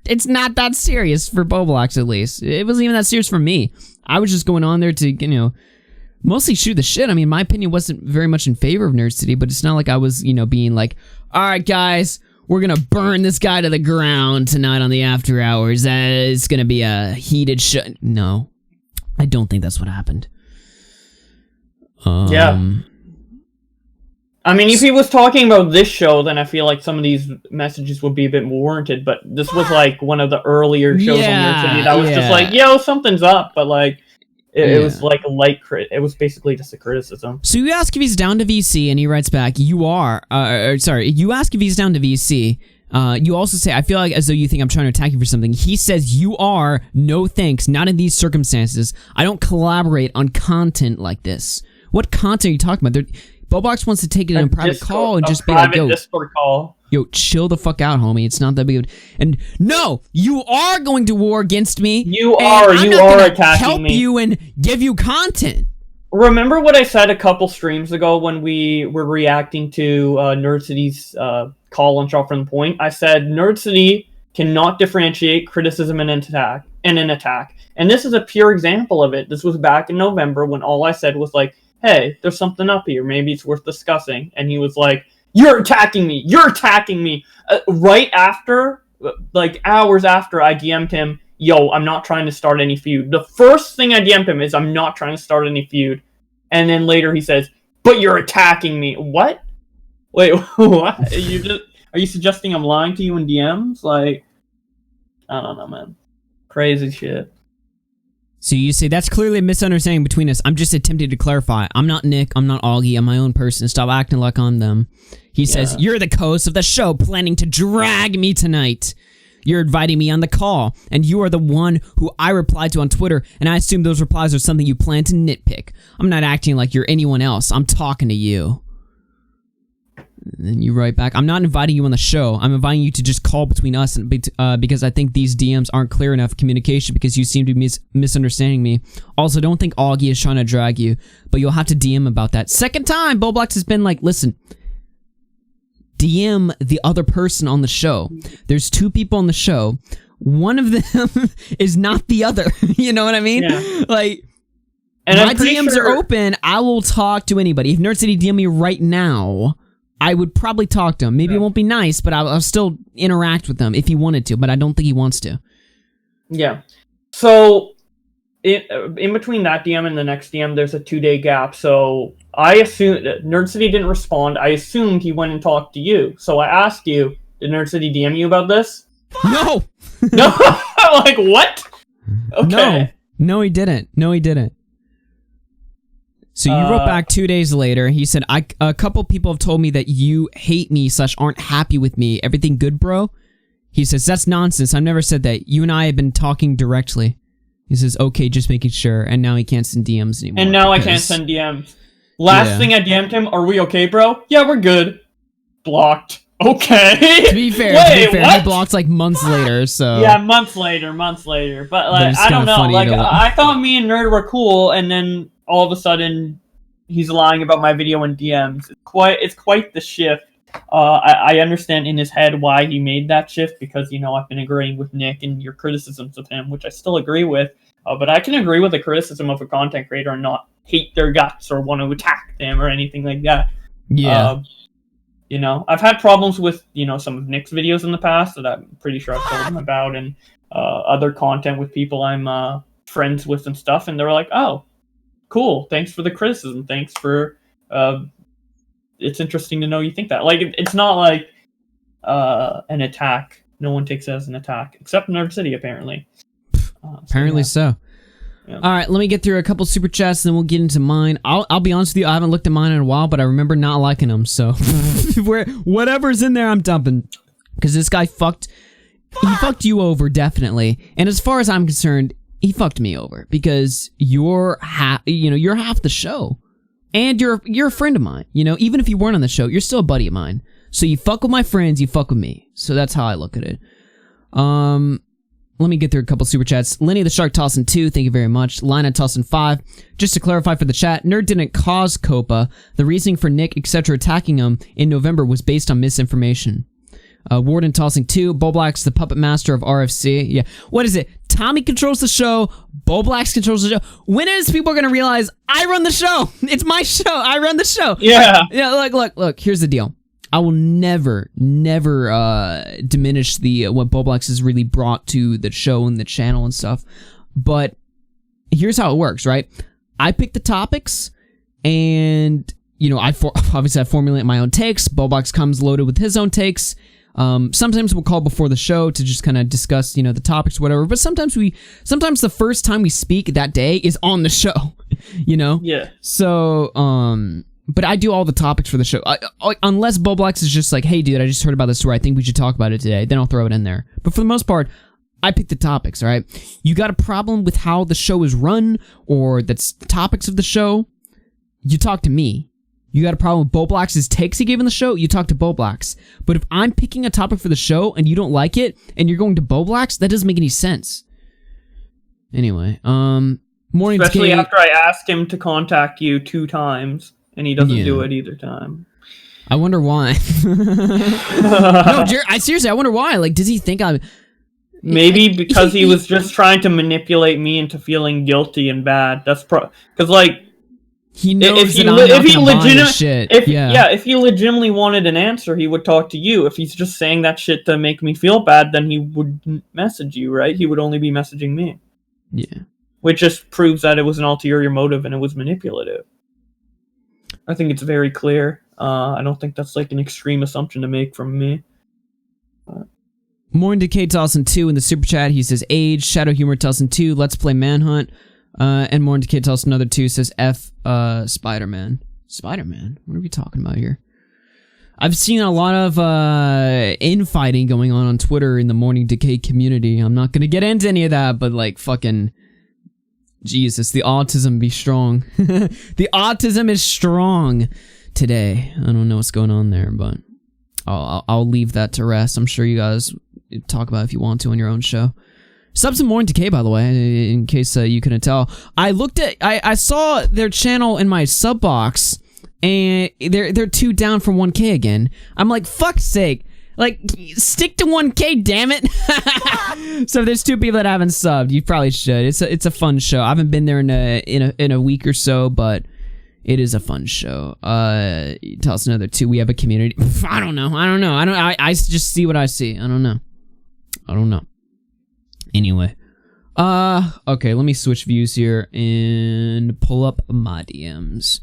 it's not that serious for Bowblax, at least. It wasn't even that serious for me. I was just going on there to, mostly shoot the shit. I mean, my opinion wasn't very much in favor of Nerd City, but it's not like I was, being like, all right, guys, we're gonna burn this guy to the ground tonight on the After Hours. It's gonna be a heated shit. No, I don't think that's what happened. Yeah. I mean, if he was talking about this show, then I feel like some of these messages would be a bit more warranted, but this was like one of the earlier shows on Nerd City that was just like, yo, something's up, but like, it was like a light crit. It was basically just a criticism. So you ask if he's down to VC, and he writes back, you ask if he's down to VC. You also say, I feel like as though you think I'm trying to attack you for something. He says, you are, no thanks, not in these circumstances. I don't collaborate on content like this. What content are you talking about? Bowblax wants to take it in a private call and just be like, yo, Discord call. Yo, chill the fuck out, homie. It's not that big of and no, you are going to war against me. You are attacking help me. You and give you content. Remember what I said a couple streams ago when we were reacting to Nerd City's call on Shot from the Point? I said Nerd City cannot differentiate criticism and an attack. And this is a pure example of it. This was back in November when all I said was like, hey, there's something up here. Maybe it's worth discussing. And he was like, you're attacking me. You're attacking me. Right after, like hours after I DM'd him, yo, I'm not trying to start any feud. The first thing I DM'd him is I'm not trying to start any feud. And then later he says, but you're attacking me. What? Wait, what? Are you suggesting I'm lying to you in DMs? Like, I don't know, man. Crazy shit. So you say, that's clearly a misunderstanding between us. I'm just attempting to clarify. I'm not Nick. I'm not Augie. I'm my own person. Stop acting like I'm them. He says, you're the host of the show planning to drag me tonight. You're inviting me on the call, and you are the one who I replied to on Twitter, and I assume those replies are something you plan to nitpick. I'm not acting like you're anyone else. I'm talking to you. And then you write back, I'm not inviting you on the show. I'm inviting you to just call between us and because I think these DMs aren't clear enough communication because you seem to be misunderstanding me. Also, don't think Augie is trying to drag you, but you'll have to DM about that. Second time, Bowblax has been like, listen, DM the other person on the show. There's two people on the show. One of them is not the other. You know what I mean? Yeah. Like, and my DMs are open. I will talk to anybody. If Nerd City DM me right now, I would probably talk to him. Maybe it won't be nice, but I'll still interact with him if he wanted to, but I don't think he wants to. Yeah. So, in between that DM and the next DM, there's a 2-day gap. So, I assumed Nerd City didn't respond. I assumed he went and talked to you. So, I asked you, did Nerd City DM you about this? No! No? Like, what? Okay. No, he didn't. No, he didn't. So you wrote back 2 days later. He said, a couple people have told me that you hate me / aren't happy with me. Everything good, bro? He says, that's nonsense. I've never said that. You and I have been talking directly. He says, okay, just making sure. And now he can't send DMs anymore. And now I can't send DMs. Last thing I DM'd him, are we okay, bro? Yeah, we're good. Blocked. Okay. To be fair, what? he blocked like months later, so... Yeah, months later. But like, I don't know. Like, I thought me and Nerd were cool, and then all of a sudden, he's lying about my video in DMs. It's quite the shift. I understand in his head why he made that shift, because, you know, I've been agreeing with Nick and your criticisms of him, which I still agree with. But I can agree with the criticism of a content creator and not hate their guts or want to attack them or anything like that. Yeah. You know, I've had problems with, you know, some of Nick's videos in the past that I'm pretty sure I've told him about, and other content with people I'm friends with and stuff, and they're like, oh, cool, thanks for the criticism, thanks for, it's interesting to know you think that. Like, it's not like an attack. No one takes it as an attack, except Nerd City, apparently. Apparently so. Yeah. All right, let me get through a couple super chats, and then we'll get into mine. I'll be honest with you, I haven't looked at mine in a while, but I remember not liking them, so whatever's in there, I'm dumping. Because this guy fucked you over, definitely. And as far as I'm concerned, he fucked me over, because you're half the show, and you're a friend of mine. You know, even if you weren't on the show, you're still a buddy of mine. So you fuck with my friends, you fuck with me. So that's how I look at it. Let me get through a couple super chats. Lenny the Shark tossing 2, thank you very much. Lina tossing 5. Just to clarify for the chat, Nerd didn't cause Copa. The reasoning for Nick, etc. attacking him in November was based on misinformation. Warden tossing 2. Bowblax, the puppet master of RFC. Yeah. What is it? Tommy controls the show. Bowblax controls the show. When is people going to realize I run the show? It's my show. I run the show. Yeah. Yeah. Look. Here's the deal. I will never diminish what Bowblax has really brought to the show and the channel and stuff. But here's how it works, right? I pick the topics, and you know, obviously I formulate my own takes. Bowblax comes loaded with his own takes. Sometimes we'll call before the show to just kind of discuss, you know, the topics or whatever. But sometimes the first time we speak that day is on the show, you know? Yeah. So, but I do all the topics for the show. Unless Bowblax is just like, hey, dude, I just heard about this story. I think we should talk about it today. Then I'll throw it in there. But for the most part, I pick the topics, all right? You got a problem with how the show is run or the topics of the show, you talk to me. You got a problem with Bowblax's takes he gave in the show, you talk to Bowblax. But if I'm picking a topic for the show and you don't like it and you're going to Bowblax, that doesn't make any sense. Anyway, morning. Especially after I asked him to contact you 2 times. And he doesn't do it either time. I wonder why. No, seriously, I wonder why. Like, does he think I'm... Maybe because he was just trying to manipulate me into feeling guilty and bad. That's because, like... He knows that I'm not gonna buy his shit. If he legitimately wanted an answer, he would talk to you. If he's just saying that shit to make me feel bad, then he wouldn't message you, right? He would only be messaging me. Yeah. Which just proves that it was an ulterior motive and it was manipulative. I think it's very clear. I don't think that's like an extreme assumption to make from me. Morning Decay Tossing 2 in the super chat. He says age. Shadow Humor Tossing 2. Let's play Manhunt. And Morning Decay Tossing another 2 says F Spider-Man. Spider-Man? What are we talking about here? I've seen a lot of infighting going on Twitter in the Morning Decay community. I'm not gonna get into any of that, but like fucking Jesus, the autism be strong. The autism is strong today. I don't know what's going on there, but I'll leave that to rest. I'm sure you guys talk about it if you want to on your own show. Subs and Morning Decay, by the way, in case you couldn't tell. I saw their channel in my sub box, and they're 2 down from 1K again. I'm like, fuck's sake. Like, stick to 1K, damn it. So if there's 2 people that haven't subbed, you probably should. It's a fun show. I haven't been there in a week or so, but it is a fun show. Tell us another 2. We have a community. I don't know. I just see what I see. I don't know. Anyway. Okay, let me switch views here and pull up my DMs.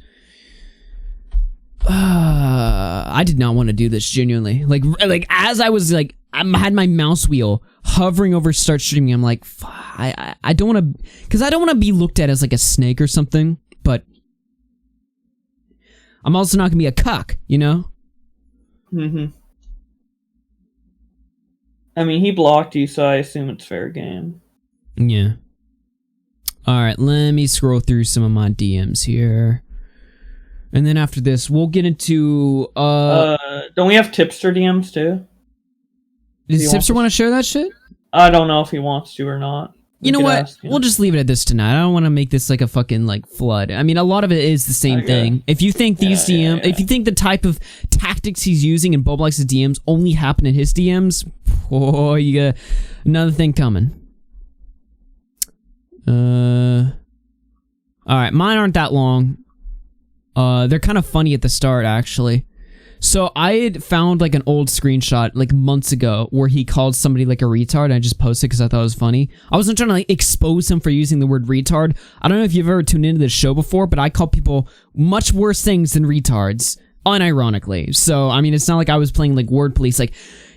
I did not want to do this, genuinely. Like as I was like, I had my mouse wheel hovering over start streaming. I'm like, I don't want to, because I don't want to be looked at as like a snake or something. But I'm also not gonna be a cuck, you know. I mean, he blocked you, so I assume it's fair game. Yeah. All right, let me scroll through some of my DMs here. And then after this, we'll get into Don't we have Tipster DMs too? Does Tipster want to share that shit? I don't know if he wants to or not. You know what? We'll just leave it at this tonight. I don't want to make this like a fucking like flood. I mean, a lot of it is the same thing. If you think these if you think the type of tactics he's using in Bowblax's DMs only happen in his DMs, oh, you got another thing coming. All right, mine aren't that long. They're kind of funny at the start, actually. So I had found like an old screenshot like months ago where he called somebody like a retard, and I just posted because I thought it was funny. I wasn't trying to like expose him for using the word retard. I don't know if you've ever tuned into this show before, but I call people much worse things than retards, unironically. So, I mean, it's not like I was playing like word police, like,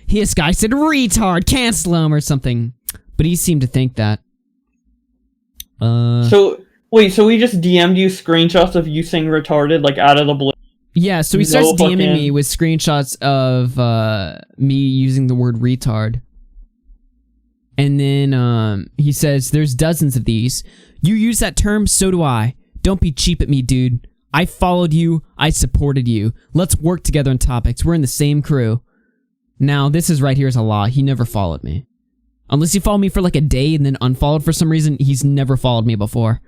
this guy said retard, cancel him or something. But he seemed to think that. So, wait, so we just DM'd you screenshots of you saying retarded, like, out of the blue? Yeah, so he starts DMing me with screenshots of me using the word retard. And then he says, there's dozens of these. You use that term, so do I. Don't be cheap at me, dude. I followed you. I supported you. Let's work together on topics. We're in the same crew. Now, this is right here is a lie. He never followed me. Unless he followed me for like a day and then unfollowed for some reason, he's never followed me before.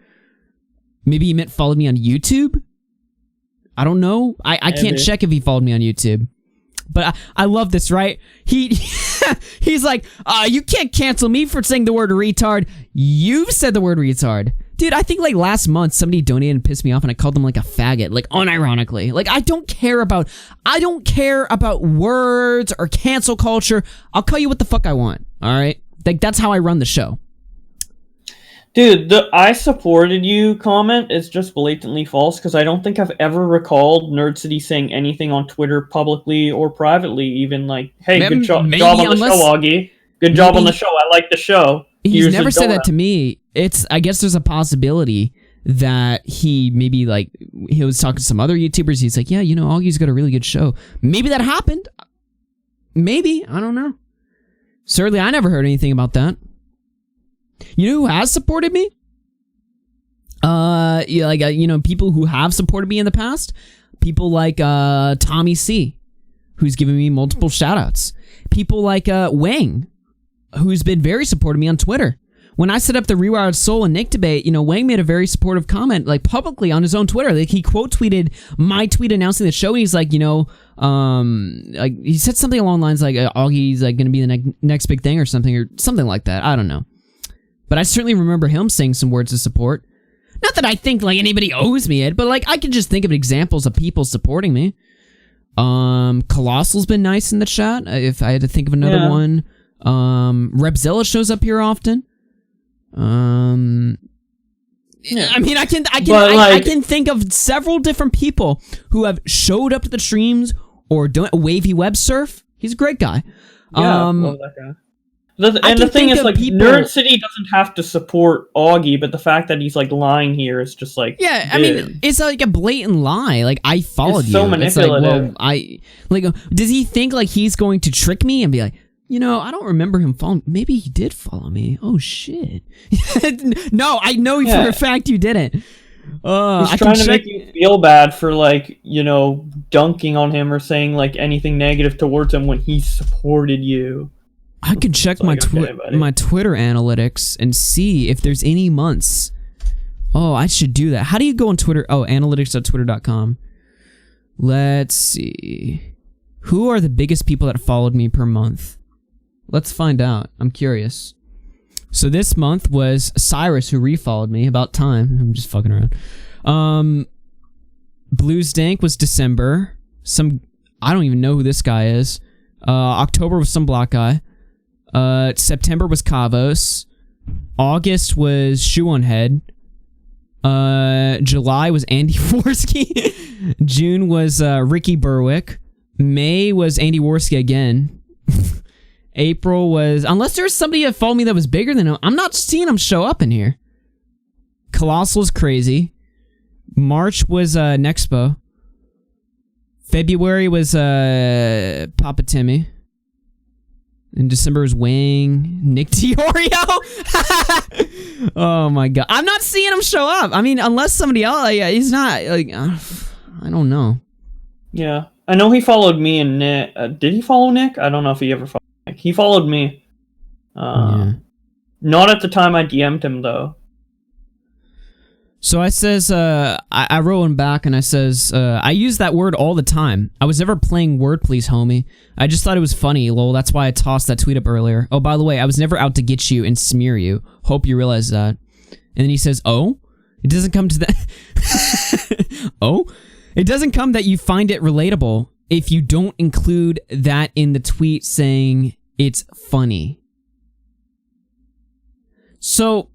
Maybe he meant followed me on YouTube? I don't know. I can't check if he followed me on YouTube. But I love this, right? He's like, you can't cancel me for saying the word retard. You've said the word retard. Dude, I think like last month somebody donated and pissed me off and I called them like a faggot, like unironically. Like I don't care about words or cancel culture. I'll call you what the fuck I want, all right? Like that's how I run the show. Dude, the I supported you comment is just blatantly false because I don't think I've ever recalled Nerd City saying anything on Twitter publicly or privately, even like, hey, good job on the show, Augie. Good job on the show. I like the show. He's never said that to me. I guess there's a possibility that he maybe like, he was talking to some other YouTubers. He's like, yeah, you know, Augie's got a really good show. Maybe that happened. Maybe. I don't know. Certainly, I never heard anything about that. You know who has supported me? Yeah, like you know, people who have supported me in the past. People like Tommy C, who's given me multiple shoutouts. People like Wang, who's been very supportive of me on Twitter. When I set up the Rewired Soul and Nick debate, you know, Wang made a very supportive comment, like publicly on his own Twitter. Like he quote tweeted my tweet announcing the show. And he's like, you know, like he said something along the lines like Augie's like going to be the next big thing or something like that. I don't know. But I certainly remember him saying some words of support. Not that I think like anybody owes me it, but like I can just think of examples of people supporting me. Colossal's been nice in the chat. If I had to think of another one, Repzilla shows up here often. I mean, I can think of several different people who have showed up to the streams or Wavy Web Surf. He's a great guy. Yeah, love that guy. The thing is, like, Nerd City doesn't have to support Augie, but the fact that he's, like, lying here is just, like... Yeah, I mean, it's, like, a blatant lie. Like, I followed you. It's so manipulative. It's like, well, does he think, like, he's going to trick me and be like, you know, I don't remember him following... Maybe he did follow me. Oh, shit. No, I know for a fact you didn't. He's trying to make you feel bad for, like, you know, dunking on him or saying, like, anything negative towards him when he supported you. I could check my Twitter analytics and see if there's any months. Oh, I should do that. How do you go on Twitter? Oh, analytics.twitter.com. Let's see. Who are the biggest people that followed me per month? Let's find out. I'm curious. So this month was Cyrus who refollowed me. About time. I'm just fucking around. Blues Dank was December. I don't even know who this guy is. October was some black guy. September was Kavos. August was Shoe on Head. July was Andy Worski. June was Ricky Berwick. May was Andy Worski again. April was... Unless there's somebody that followed me that was bigger than him. I'm not seeing him show up in here. Colossal's crazy. March was Nexpo. February was Papa Timmy. In December was Wang, Nick Diorio. Oh my god, I'm not seeing him show up. I mean, unless somebody else, he's not. Like, I don't know. Yeah, I know he followed me and Nick. Did he follow Nick? I don't know if he ever followed Nick. He followed me. Not at the time I DM'd him, though. So I says, I wrote him back and I says, I use that word all the time. I was never playing word police, homie. I just thought it was funny, lol. That's why I tossed that tweet up earlier. Oh, by the way, I was never out to get you and smear you. Hope you realize that. And then he says, oh? It doesn't come to that. Oh? It doesn't come that you find it relatable if you don't include that in the tweet saying it's funny. So,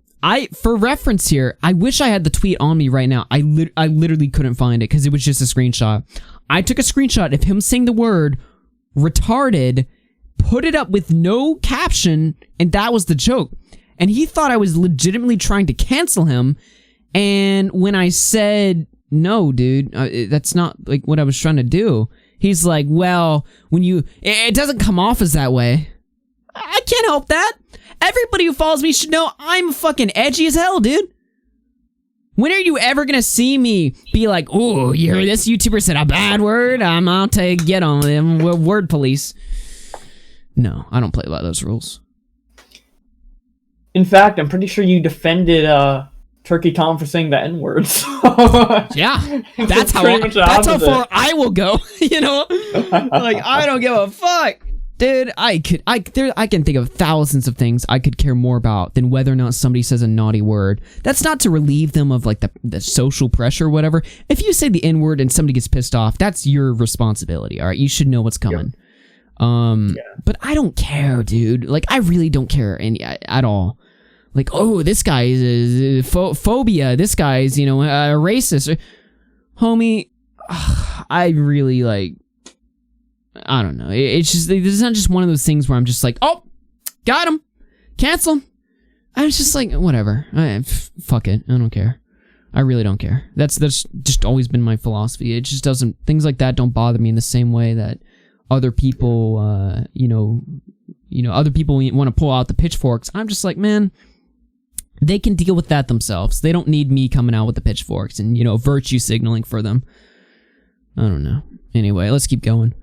for reference here, I wish I had the tweet on me right now. I literally couldn't find it because it was just a screenshot. I took a screenshot of him saying the word retarded, put it up with no caption, and that was the joke. And he thought I was legitimately trying to cancel him. And when I said, no, dude, that's not like what I was trying to do. He's like, well, it doesn't come off as that way. I can't help that. Everybody who follows me should know I'm fucking edgy as hell, dude. When are you ever gonna see me be like, oh, you heard this YouTuber said a bad word? I'm out to get on them. We're word police. No, I don't play by those rules. In fact, I'm pretty sure you defended Turkey Tom for saying the N-word. So yeah, that's how far I will go. You know, like I don't give a fuck, dude. I can think of thousands of things I could care more about than whether or not somebody says a naughty word. That's not to relieve them of like the social pressure or whatever. If you say the N-word and somebody gets pissed off, that's your responsibility. All right, you should know what's coming. But I don't care, dude. Like I really don't care at all. Like, oh, this guy is phobia. This guy's, a racist. Homie, I really, like, I don't know. It's just, this is not just one of those things where I'm just like, oh, got him. Cancel him. I was just like, whatever. Fuck it. I don't care. I really don't care. That's just always been my philosophy. It just doesn't, things like that don't bother me in the same way that other people, other people want to pull out the pitchforks. I'm just like, man, they can deal with that themselves. They don't need me coming out with the pitchforks and, virtue signaling for them. I don't know. Anyway, let's keep going.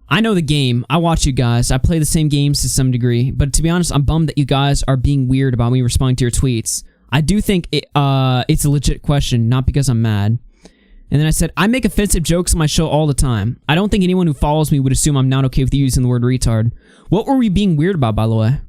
I know the game. I watch you guys. I play the same games to some degree. But to be honest, I'm bummed that you guys are being weird about me responding to your tweets. I do think it's a legit question, not because I'm mad. And then I said, I make offensive jokes on my show all the time. I don't think anyone who follows me would assume I'm not okay with you using the word retard. What were we being weird about, by the way?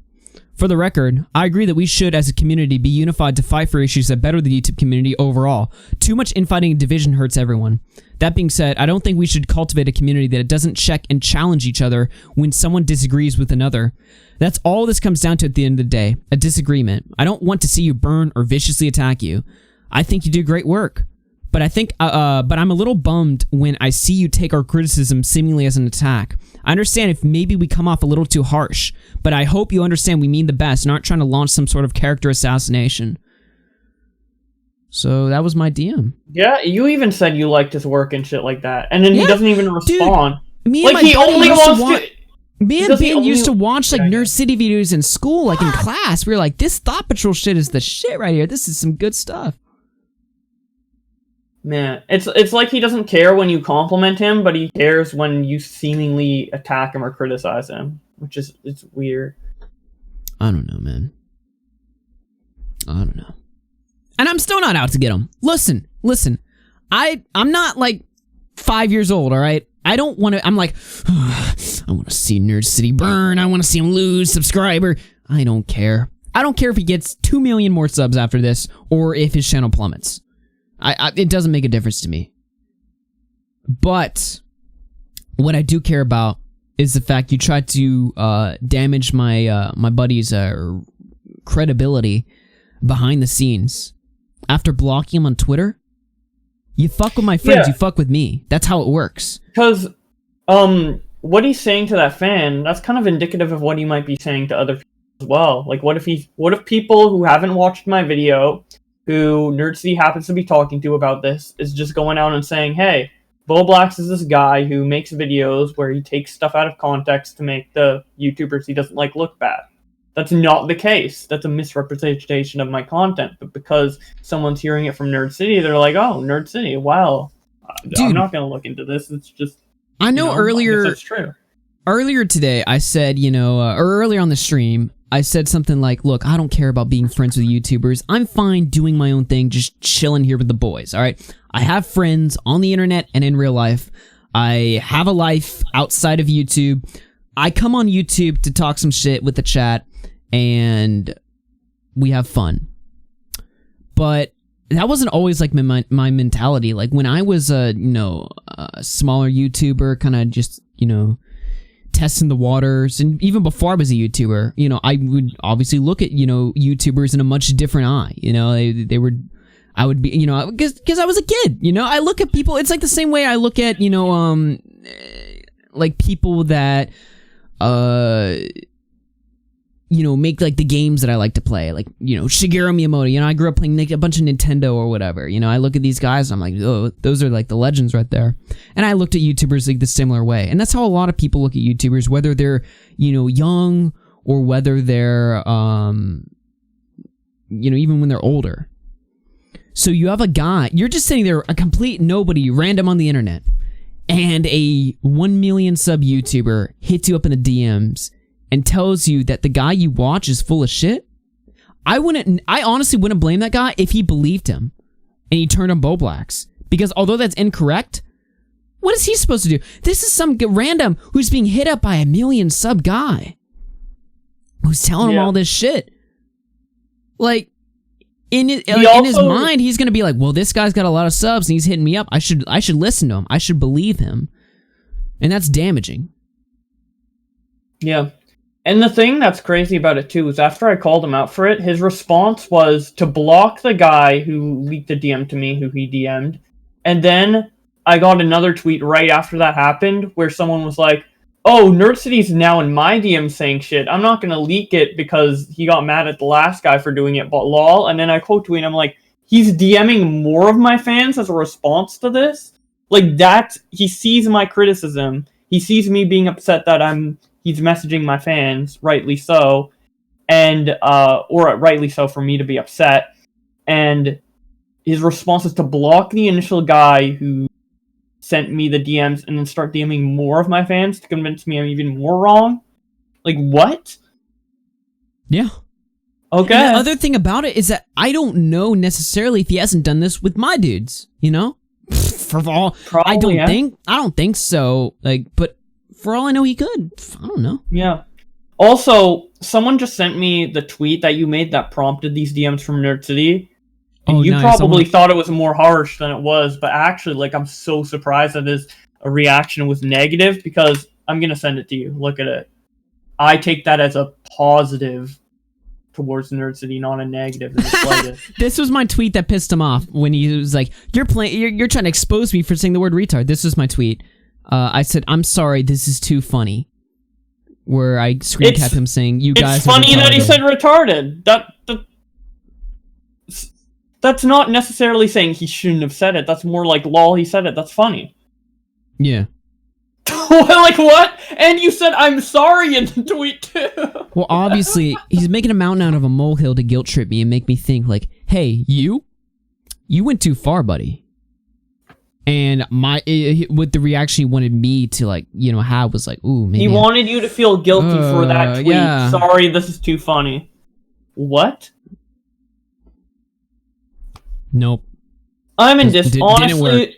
For the record, I agree that we should, as a community, be unified to fight for issues that better the YouTube community overall. Too much infighting and division hurts everyone. That being said, I don't think we should cultivate a community that doesn't check and challenge each other when someone disagrees with another. That's all this comes down to at the end of the day, a disagreement. I don't want to see you burn or viciously attack you. I think you do great work. But but I'm a little bummed when I see you take our criticism seemingly as an attack. I understand if maybe we come off a little too harsh, but I hope you understand we mean the best and aren't trying to launch some sort of character assassination. So that was my DM. Yeah, you even said you liked his work and shit like that, and then he doesn't even respond. Dude, me and like he only wants to. Me and Ben used to watch like Nerd City videos in school, like in class. We were like, this Thought Patrol shit is the shit right here. This is some good stuff. Man, it's like he doesn't care when you compliment him, but he cares when you seemingly attack him or criticize him, which is it's weird. I don't know, man. I don't know. And I'm still not out to get him. Listen. I'm not like 5 years old, all right? I don't want to. I'm like, I want to see Nerd City burn. I want to see him lose subscriber. I don't care. I don't care if he gets 2 million more subs after this or if his channel plummets. It doesn't make a difference to me. But what I do care about is the fact you tried to damage my my buddy's credibility behind the scenes. After blocking him on Twitter, you fuck with my friends, you fuck with me. That's how it works. Because what he's saying to that fan, that's kind of indicative of what he might be saying to other people as well. Like, what if people who haven't watched my video, who Nerd City happens to be talking to about this, is just going out and saying, hey, Bowblax is this guy who makes videos where he takes stuff out of context to make the YouTubers he doesn't like look bad. That's not the case. That's a misrepresentation of my content. But because someone's hearing it from Nerd City, they're like, oh, Nerd City, wow. Dude, I'm not going to look into this. It's just... I know, earlier. That's true. Earlier today, I said, or earlier on the stream, I said something like, look, I don't care about being friends with YouTubers. I'm fine doing my own thing, just chilling here with the boys, all right? I have friends on the internet and in real life. I have a life outside of YouTube. I come on YouTube to talk some shit with the chat, and we have fun. But that wasn't always like my mentality. Like when I was a smaller YouTuber, kind of just testing the waters, and even before I was a YouTuber, I would obviously look at YouTubers in a much different eye. They were, I would be, because I was a kid. I look at people. It's like the same way I look at like people that make like the games that I like to play, like Shigeru Miyamoto. I grew up playing a bunch of Nintendo or whatever. I look at these guys and I'm like, oh, those are like the legends right there. And I looked at YouTubers like the similar way, and that's how a lot of people look at YouTubers, whether they're young or whether they're even when they're older. So you have a guy, you're just sitting there, a complete nobody, random on the internet, and a 1 million sub YouTuber hits you up in the DMs and tells you that the guy you watch is full of shit. I honestly wouldn't blame that guy if he believed him and he turned on Bowblax. Because although that's incorrect, what is he supposed to do? This is some random who's being hit up by a 1 million sub guy who's telling him all this shit. Like, in his mind, he's gonna be like, well, this guy's got a lot of subs and he's hitting me up. I should listen to him. I should believe him. And that's damaging. Yeah. And the thing that's crazy about it, too, is after I called him out for it, his response was to block the guy who leaked a DM to me, who he DM'd. And then I got another tweet right after that happened, where someone was like, oh, Nerd City's now in my DM saying shit. I'm not going to leak it because he got mad at the last guy for doing it, but lol. And then I quote tweet, I'm like, he's DMing more of my fans as a response to this? Like, that, he sees my criticism. He sees me being upset that he's messaging my fans, rightly so, and or rightly so for me to be upset. And his response is to block the initial guy who sent me the DMs and then start DMing more of my fans to convince me I'm even more wrong. Like, what? Yeah. Okay. And the other thing about it is that I don't know necessarily if he hasn't done this with my dudes, For all, Probably, I don't think so. Like, but for all I know, he could. I don't know. Yeah. Also, someone just sent me the tweet that you made that prompted these DMs from Nerd City. And you probably thought it was more harsh than it was, but actually, like, I'm so surprised that his reaction was negative, because I'm going to send it to you. Look at it. I take that as a positive towards Nerd City, not a negative in the slightest. This was my tweet that pissed him off when he was like, you're trying to expose me for saying the word retard. This was my tweet. I said, I'm sorry, this is too funny. Where I screen cap him saying, you guys It's funny that he said retarded. That's not necessarily saying he shouldn't have said it. That's more like, lol, he said it. That's funny. Yeah. Like, what? And you said, I'm sorry in the tweet, too. Well, obviously, he's making a mountain out of a molehill to guilt trip me and make me think, like, hey, you went too far, buddy. And what the reaction he wanted me to, like, have was like, ooh, maybe. He wanted you to feel guilty for that tweet. Yeah. Sorry, this is too funny. What? Nope. I'm in this. Honestly,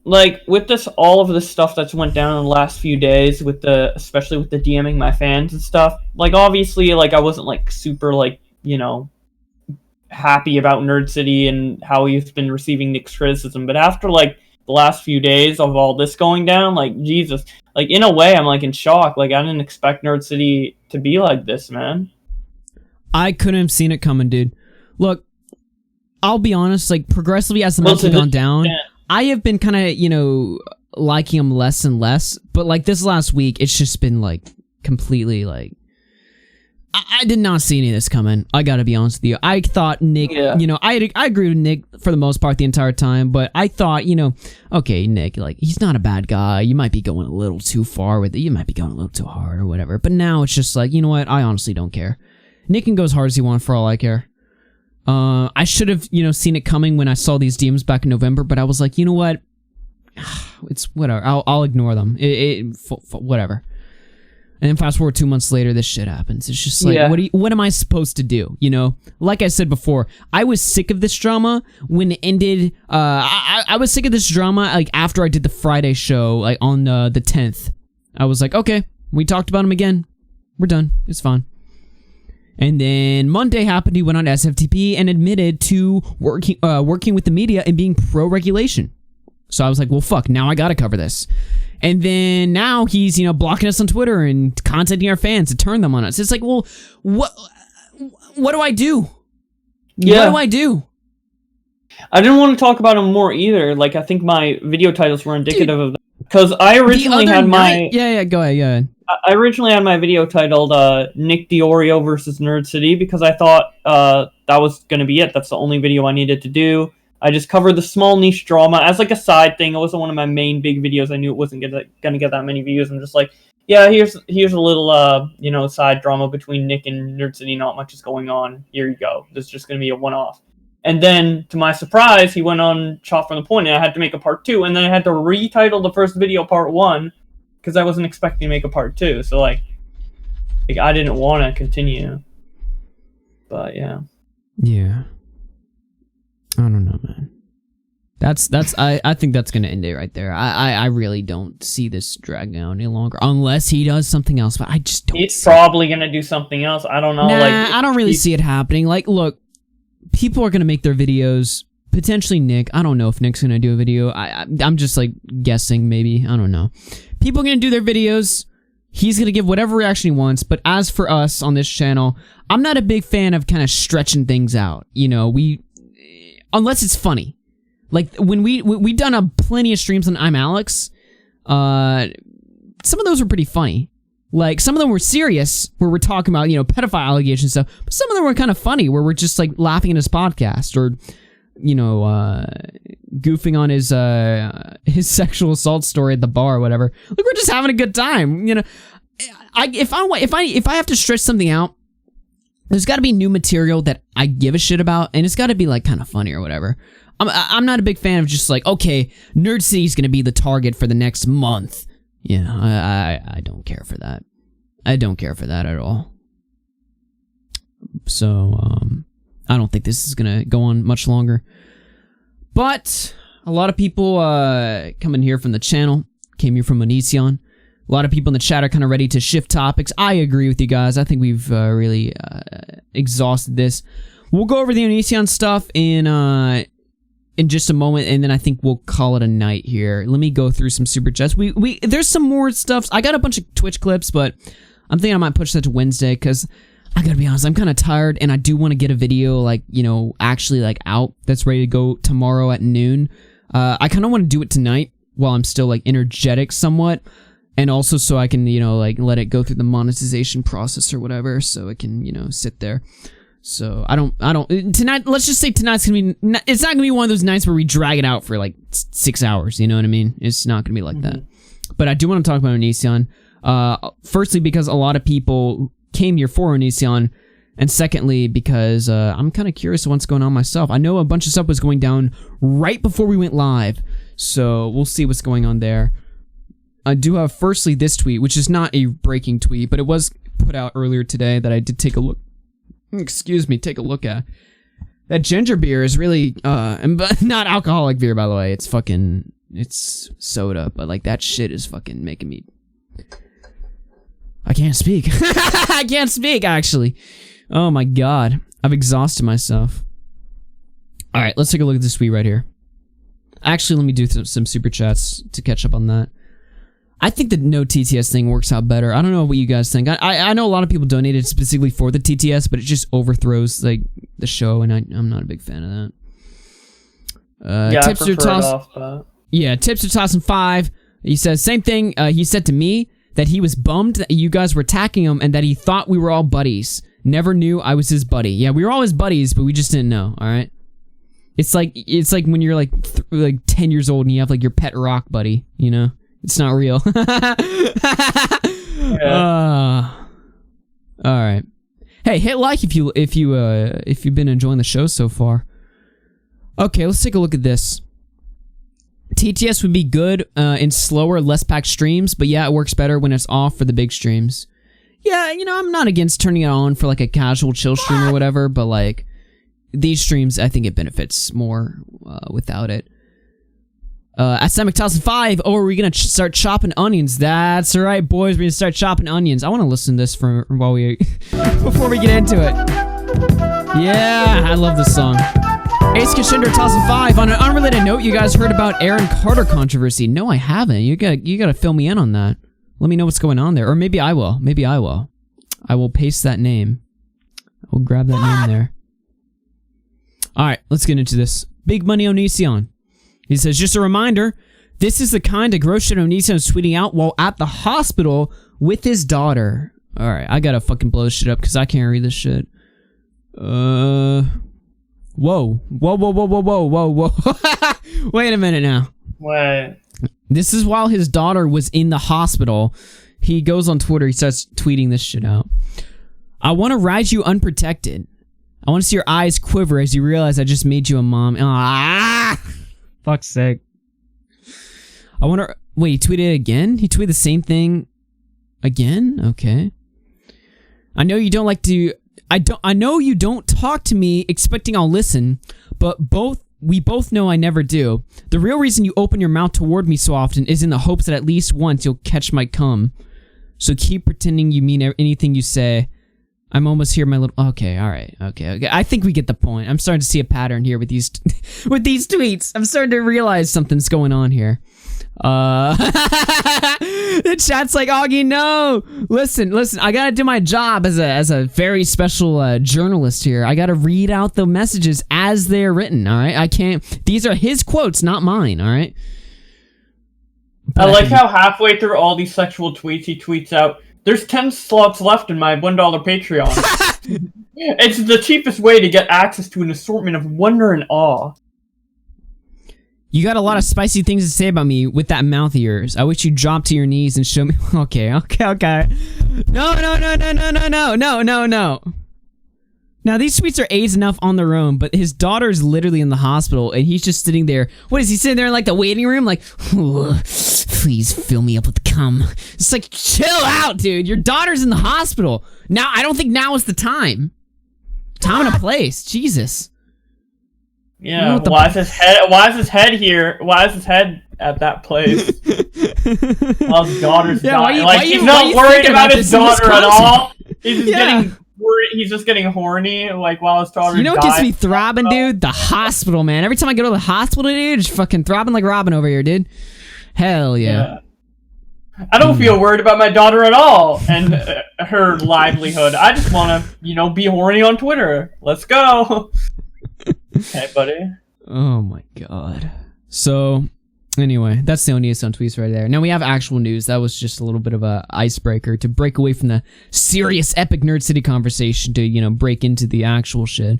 like, with all of this stuff that's went down in the last few days, especially with the DMing my fans and stuff, like, obviously, like, I wasn't, like, super, like, happy about Nerd City and how he's been receiving Nick's criticism, but after, like, the last few days of all this going down, like, Jesus, like, in a way, I'm, like, in shock. Like, I didn't expect Nerd City to be like this, man. I couldn't have seen it coming, dude. Look, I'll be honest, like, progressively as the months have gone down, I have been kind of, liking him less and less, but, like, this last week, it's just been, like, completely, like, I did not see any of this coming. I gotta be honest with you. I thought Nick, I agree with Nick for the most part the entire time, but I thought, okay, Nick, like, he's not a bad guy. You might be going a little too far with it. You might be going a little too hard or whatever. But now it's just like, you know what? I honestly don't care. Nick can go as hard as he wants for all I care. I should have, seen it coming when I saw these DMs back in November, but I was like, you know what? it's whatever. I'll ignore them. Whatever. And then fast forward 2 months later, this shit happens. It's just like, what am I supposed to do? You know, like I said before, I was sick of this drama when it ended. I was sick of this drama like after I did the Friday show, like on the 10th. I was like, okay, we talked about him again. We're done. It's fine. And then Monday happened. He went on SFTP and admitted to working with the media and being pro-regulation. So I was like, well, fuck. Now I gotta cover this. And then now he's, you know, blocking us on Twitter and contacting our fans to turn them on us. It's like, well, what do I do? Yeah. What do I do? I didn't want to talk about him more either. Like, I think my video titles were indicative of that. Because I originally had my... Yeah, go ahead. I originally had my video titled Nick Diorio versus Nerd City because I thought that was going to be it. That's the only video I needed to do. I just covered the small niche drama as like a side thing. It wasn't one of my main big videos. I knew it wasn't gonna get that many views. I'm just like, yeah, here's a little you know, side drama between Nick and Nerd City. Not much is going on. Here you go. This is just gonna be a one-off. And then to my surprise, he went on Shot from the Point, and I had to make a part 2. And then I had to retitle the first video part 1 because I wasn't expecting to make a part 2. So like I didn't want to continue. But yeah. Yeah. I don't know, man. I think that's gonna end it right there. I really don't see this dragging out any longer unless he does something else. But I just don't. He's probably gonna do something else. I don't know. Nah, like I don't really see it happening. Like, look, people are gonna make their videos. Potentially Nick. I don't know if Nick's gonna do a video. I'm just like guessing. Maybe I don't know. People are gonna do their videos. He's gonna give whatever reaction he wants. But as for us on this channel, I'm not a big fan of kind of stretching things out. You know, unless it's funny. Like, when we done plenty of streams on I'm Alex, some of those were pretty funny. Like, some of them were serious, where we're talking about, you know, pedophile allegations and stuff, but some of them were kind of funny, where we're just, like, laughing at his podcast, or, you know, goofing on his sexual assault story at the bar or whatever. Like, we're just having a good time, you know. If I have to stretch something out, there's got to be new material that I give a shit about, and it's got to be, like, kind of funny or whatever. I'm not a big fan of just like, okay, Nerd City's gonna be the target for the next month. Yeah, I don't care for that. I don't care for that at all. So, I don't think this is gonna go on much longer. But a lot of people coming here from the channel, came here from Onision. A lot of people in the chat are kind of ready to shift topics. I agree with you guys. I think we've really exhausted this. We'll go over the Onision stuff in just a moment, and then I think we'll call it a night here. Let me go through some super chats. There's some more stuff. I got a bunch of Twitch clips, but I'm thinking I might push that to Wednesday, because I gotta be honest, I'm kind of tired, and I do want to get a video, like, you know, actually, like, out that's ready to go tomorrow at noon. I kind of want to do it tonight while I'm still, like, energetic somewhat, and also so I can, you know, like, let it go through the monetization process or whatever, so it can, you know, sit there. So, tonight, let's just say tonight's gonna be, it's not gonna be one of those nights where we drag it out for like 6 hours, you know what I mean? It's not gonna be like that. But I do want to talk about Onision. Firstly, because a lot of people came here for Onision, and secondly, because I'm kind of curious of what's going on myself. I know a bunch of stuff was going down right before we went live, so we'll see what's going on there. I do have, firstly, this tweet, which is not a breaking tweet, but it was put out earlier today that I did take a look. Take a look at. That ginger beer is really, not alcoholic beer, by the way. It's soda, but like that shit is fucking making me. I can't speak. I can't speak, actually. Oh my god. I've exhausted myself. Alright, let's take a look at this tweet right here. Actually, let me do some super chats to catch up on that. I think the no TTS thing works out better. I don't know what you guys think. I know a lot of people donated specifically for the TTS, but it just overthrows like the show, and I'm not a big fan of that. Yeah, tips I prefer toss. it off, but... Yeah, tips are tossing 5. He says same thing. He said to me that he was bummed that you guys were attacking him, and that he thought we were all buddies. Never knew I was his buddy. Yeah, we were all his buddies, but we just didn't know. All right. It's like when you're like 10 years old and you have like your pet rock buddy. You know. It's not real. All right. Hey, hit like if you've been enjoying the show so far. Okay, let's take a look at this. TTS would be good in slower, less packed streams, but yeah, it works better when it's off for the big streams. Yeah, you know, I'm not against turning it on for like a casual chill stream or whatever, but like these streams, I think it benefits more without it. Asemic 1005, oh, are we gonna start chopping onions? That's right, boys, we're gonna start chopping onions. I want to listen to this for while we before we get into it. Yeah, I love this song. Ace Kashinder 1005. On an unrelated note, you guys heard about Aaron Carter controversy? No, I haven't. You gotta fill me in on that. Let me know what's going on there, or maybe I will. Maybe I will. I will paste that name. I'll grab that name there. All right, let's get into this. Big Money Onision. He says, just a reminder, this is the kind of gross shit Onision is tweeting out while at the hospital with his daughter. All right, I gotta fucking blow this shit up because I can't read this shit. Whoa. Wait a minute now. What? This is while his daughter was in the hospital. He goes on Twitter, he starts tweeting this shit out. I want to ride you unprotected. I want to see your eyes quiver as you realize I just made you a mom. Ah! Fuck's sake. I wonder. Wait, he tweeted it again? He tweeted the same thing again? Okay. I know you don't like to. I know you don't talk to me expecting I'll listen, but we both know I never do. The real reason you open your mouth toward me so often is in the hopes that at least once you'll catch my cum. So keep pretending you mean anything you say. I'm almost here, my little... Okay, alright, okay. I think we get the point. I'm starting to see a pattern here with these with these tweets. I'm starting to realize something's going on here. The chat's like, Augie, no! Listen, I gotta do my job as a very special journalist here. I gotta read out the messages as they're written, alright? I can't... These are his quotes, not mine, alright? I like how halfway through all these sexual tweets, he tweets out, there's 10 slots left in my $1 Patreon. It's the cheapest way to get access to an assortment of wonder and awe. You got a lot of spicy things to say about me with that mouth of yours. I wish you'd drop to your knees and show me... Okay. No. Now, these tweets are AIDS enough on their own, but his daughter's literally in the hospital, and he's just sitting there. What is he sitting there in, like, the waiting room? Like, please fill me up with cum. It's like, chill out, dude. Your daughter's in the hospital. Now, I don't think now is the time. Time and a place. Jesus. Yeah, why is his head here? Why is his head at that place? While his daughter's dying. Like, he's not worried about his daughter at all. He's just getting... He's just getting horny, like, while his daughter's dying. You know what gets me throbbing, dude? The hospital, man. Every time I go to the hospital, dude, just fucking throbbing like Robin over here, dude. Hell yeah. I don't feel worried about my daughter at all and her livelihood. I just want to, you know, be horny on Twitter. Let's go. Hey, buddy. Oh my god. So, anyway, that's the only on tweets right there. Now we have actual news. That was just a little bit of a icebreaker to break away from the serious epic Nerd City conversation to, you know, break into the actual shit.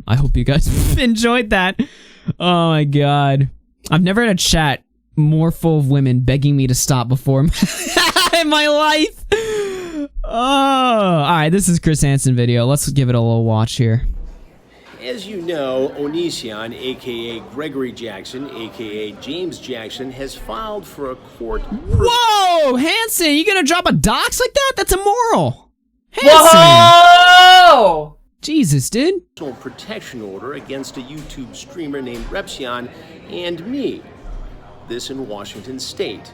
I hope you guys enjoyed that. Oh my god. I've never had a chat more full of women begging me to stop before in my life. Oh, alright, this is Chris Hansen video. Let's give it a little watch here. As you know, Onision, aka Gregory Jackson, aka James Jackson, has filed for a court... Whoa! Hansen, you gonna drop a dox like that? That's immoral! Hansen! Whoa! Jesus, dude. ...protection order against a YouTube streamer named Repsion and me. This in Washington State.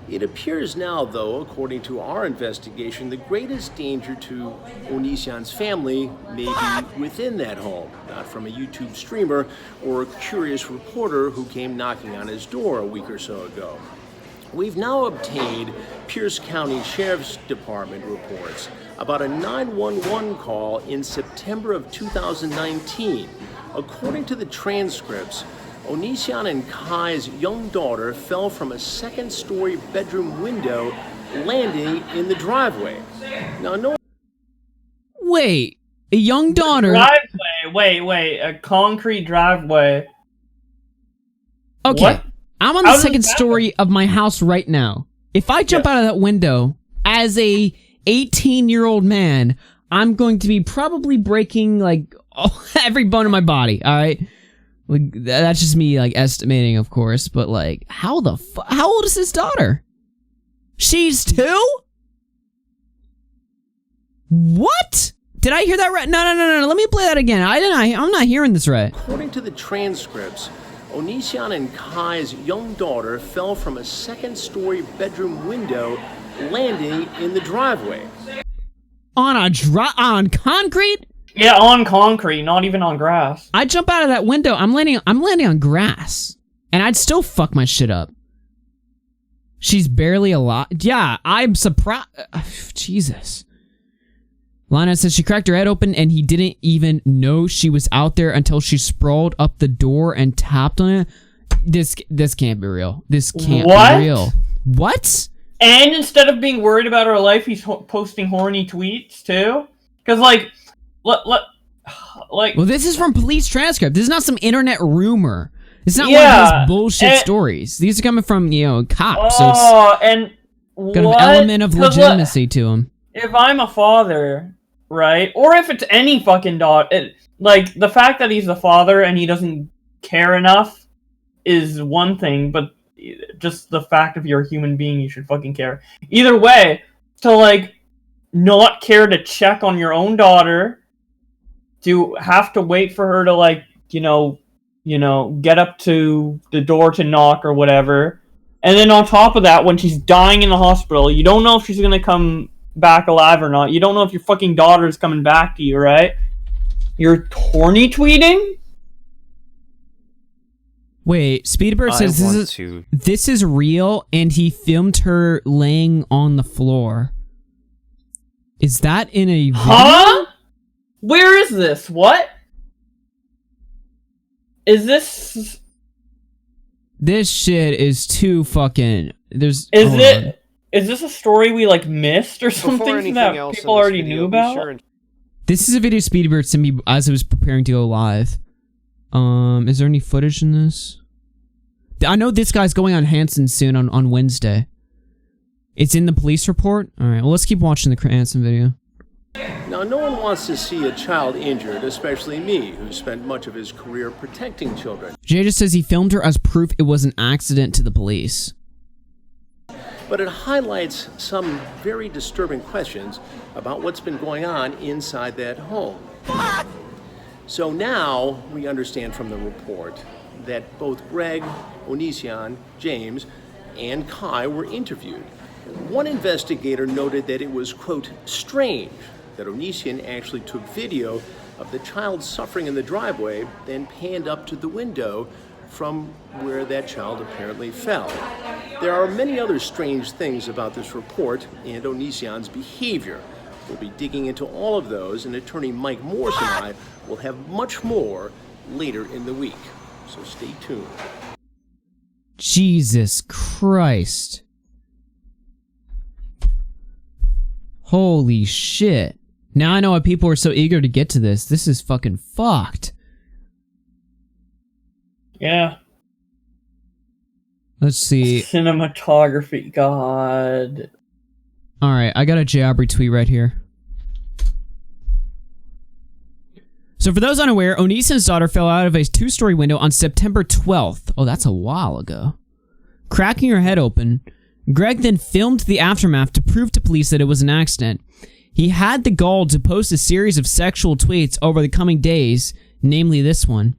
It appears now, though, according to our investigation, the greatest danger to Onision's family may be within that home, not from a YouTube streamer or a curious reporter who came knocking on his door a week or so ago. We've now obtained Pierce County Sheriff's Department reports about a 911 call in September of 2019. According to the transcripts, Onision and Kai's young daughter fell from a second-story bedroom window, landing in the driveway. Now, no. Wait, a young daughter. Driveway. Wait, a concrete driveway. Okay, what? I'm on the second story of my house right now. If I jump out of that window as a 18-year-old man, I'm going to be probably breaking like every bone in my body. All right. Like, that's just me, like, estimating, of course, but, like, how old is his daughter? She's 2? What? Did I hear that right? No, let me play that again. I'm not hearing this right. According to the transcripts, Onision and Kai's young daughter fell from a second-story bedroom window, landing in the driveway. On concrete? Yeah, on concrete, not even on grass. I jump out of that window, I'm landing on grass. And I'd still fuck my shit up. She's barely alive. Yeah, I'm surprised. Jesus. Lana says she cracked her head open and he didn't even know she was out there until she sprawled up the door and tapped on it. This can't be real. This can't be real. What? And instead of being worried about her life, he's posting horny tweets too. Because like. Well, this is from police transcript. This is not some internet rumor. It's not one of those bullshit stories. These are coming from, cops. Oh, and got an element of legitimacy to them. If I'm a father, right, or if it's any fucking daughter, like, the fact that he's the father and he doesn't care enough is one thing, but just the fact of you're a human being, you should fucking care. Either way, to, like, not care to check on your own daughter, to have to wait for her to, like, get up to the door to knock or whatever. And then on top of that, when she's dying in the hospital, you don't know if she's gonna come back alive or not. You don't know if your fucking daughter is coming back to you, right? You're horny tweeting? Wait, Speedbird says this is real and he filmed her laying on the floor. Is that in a video? Huh? Where is this? What? Is this... This shit is too fucking... Is this a story we, like, missed or something that people already knew about? This is a video Speedbird sent me as I was preparing to go live. Is there any footage in this? I know this guy's going on Hanson soon on Wednesday. It's in the police report? Alright, well, let's keep watching the Hanson video. Now, no one wants to see a child injured, especially me, who spent much of his career protecting children. Jay just says he filmed her as proof it was an accident to the police. But it highlights some very disturbing questions about what's been going on inside that home. So now we understand from the report that both Greg, Onision, James, and Kai were interviewed. One investigator noted that it was, quote, strange that Onision actually took video of the child suffering in the driveway, then panned up to the window from where that child apparently fell. There are many other strange things about this report and Onision's behavior. We'll be digging into all of those, and attorney Mike Morse and I will have much more later in the week. So stay tuned. Jesus Christ. Holy shit. Now I know why people are so eager to get to this. This is fucking fucked. Yeah. Let's see. Cinematography, God. Alright, I got a jab retweet right here. So for those unaware, Onison's daughter fell out of a 2-story window on September 12th. Oh, that's a while ago. Cracking her head open, Greg then filmed the aftermath to prove to police that it was an accident. He had the gall to post a series of sexual tweets over the coming days, namely this one.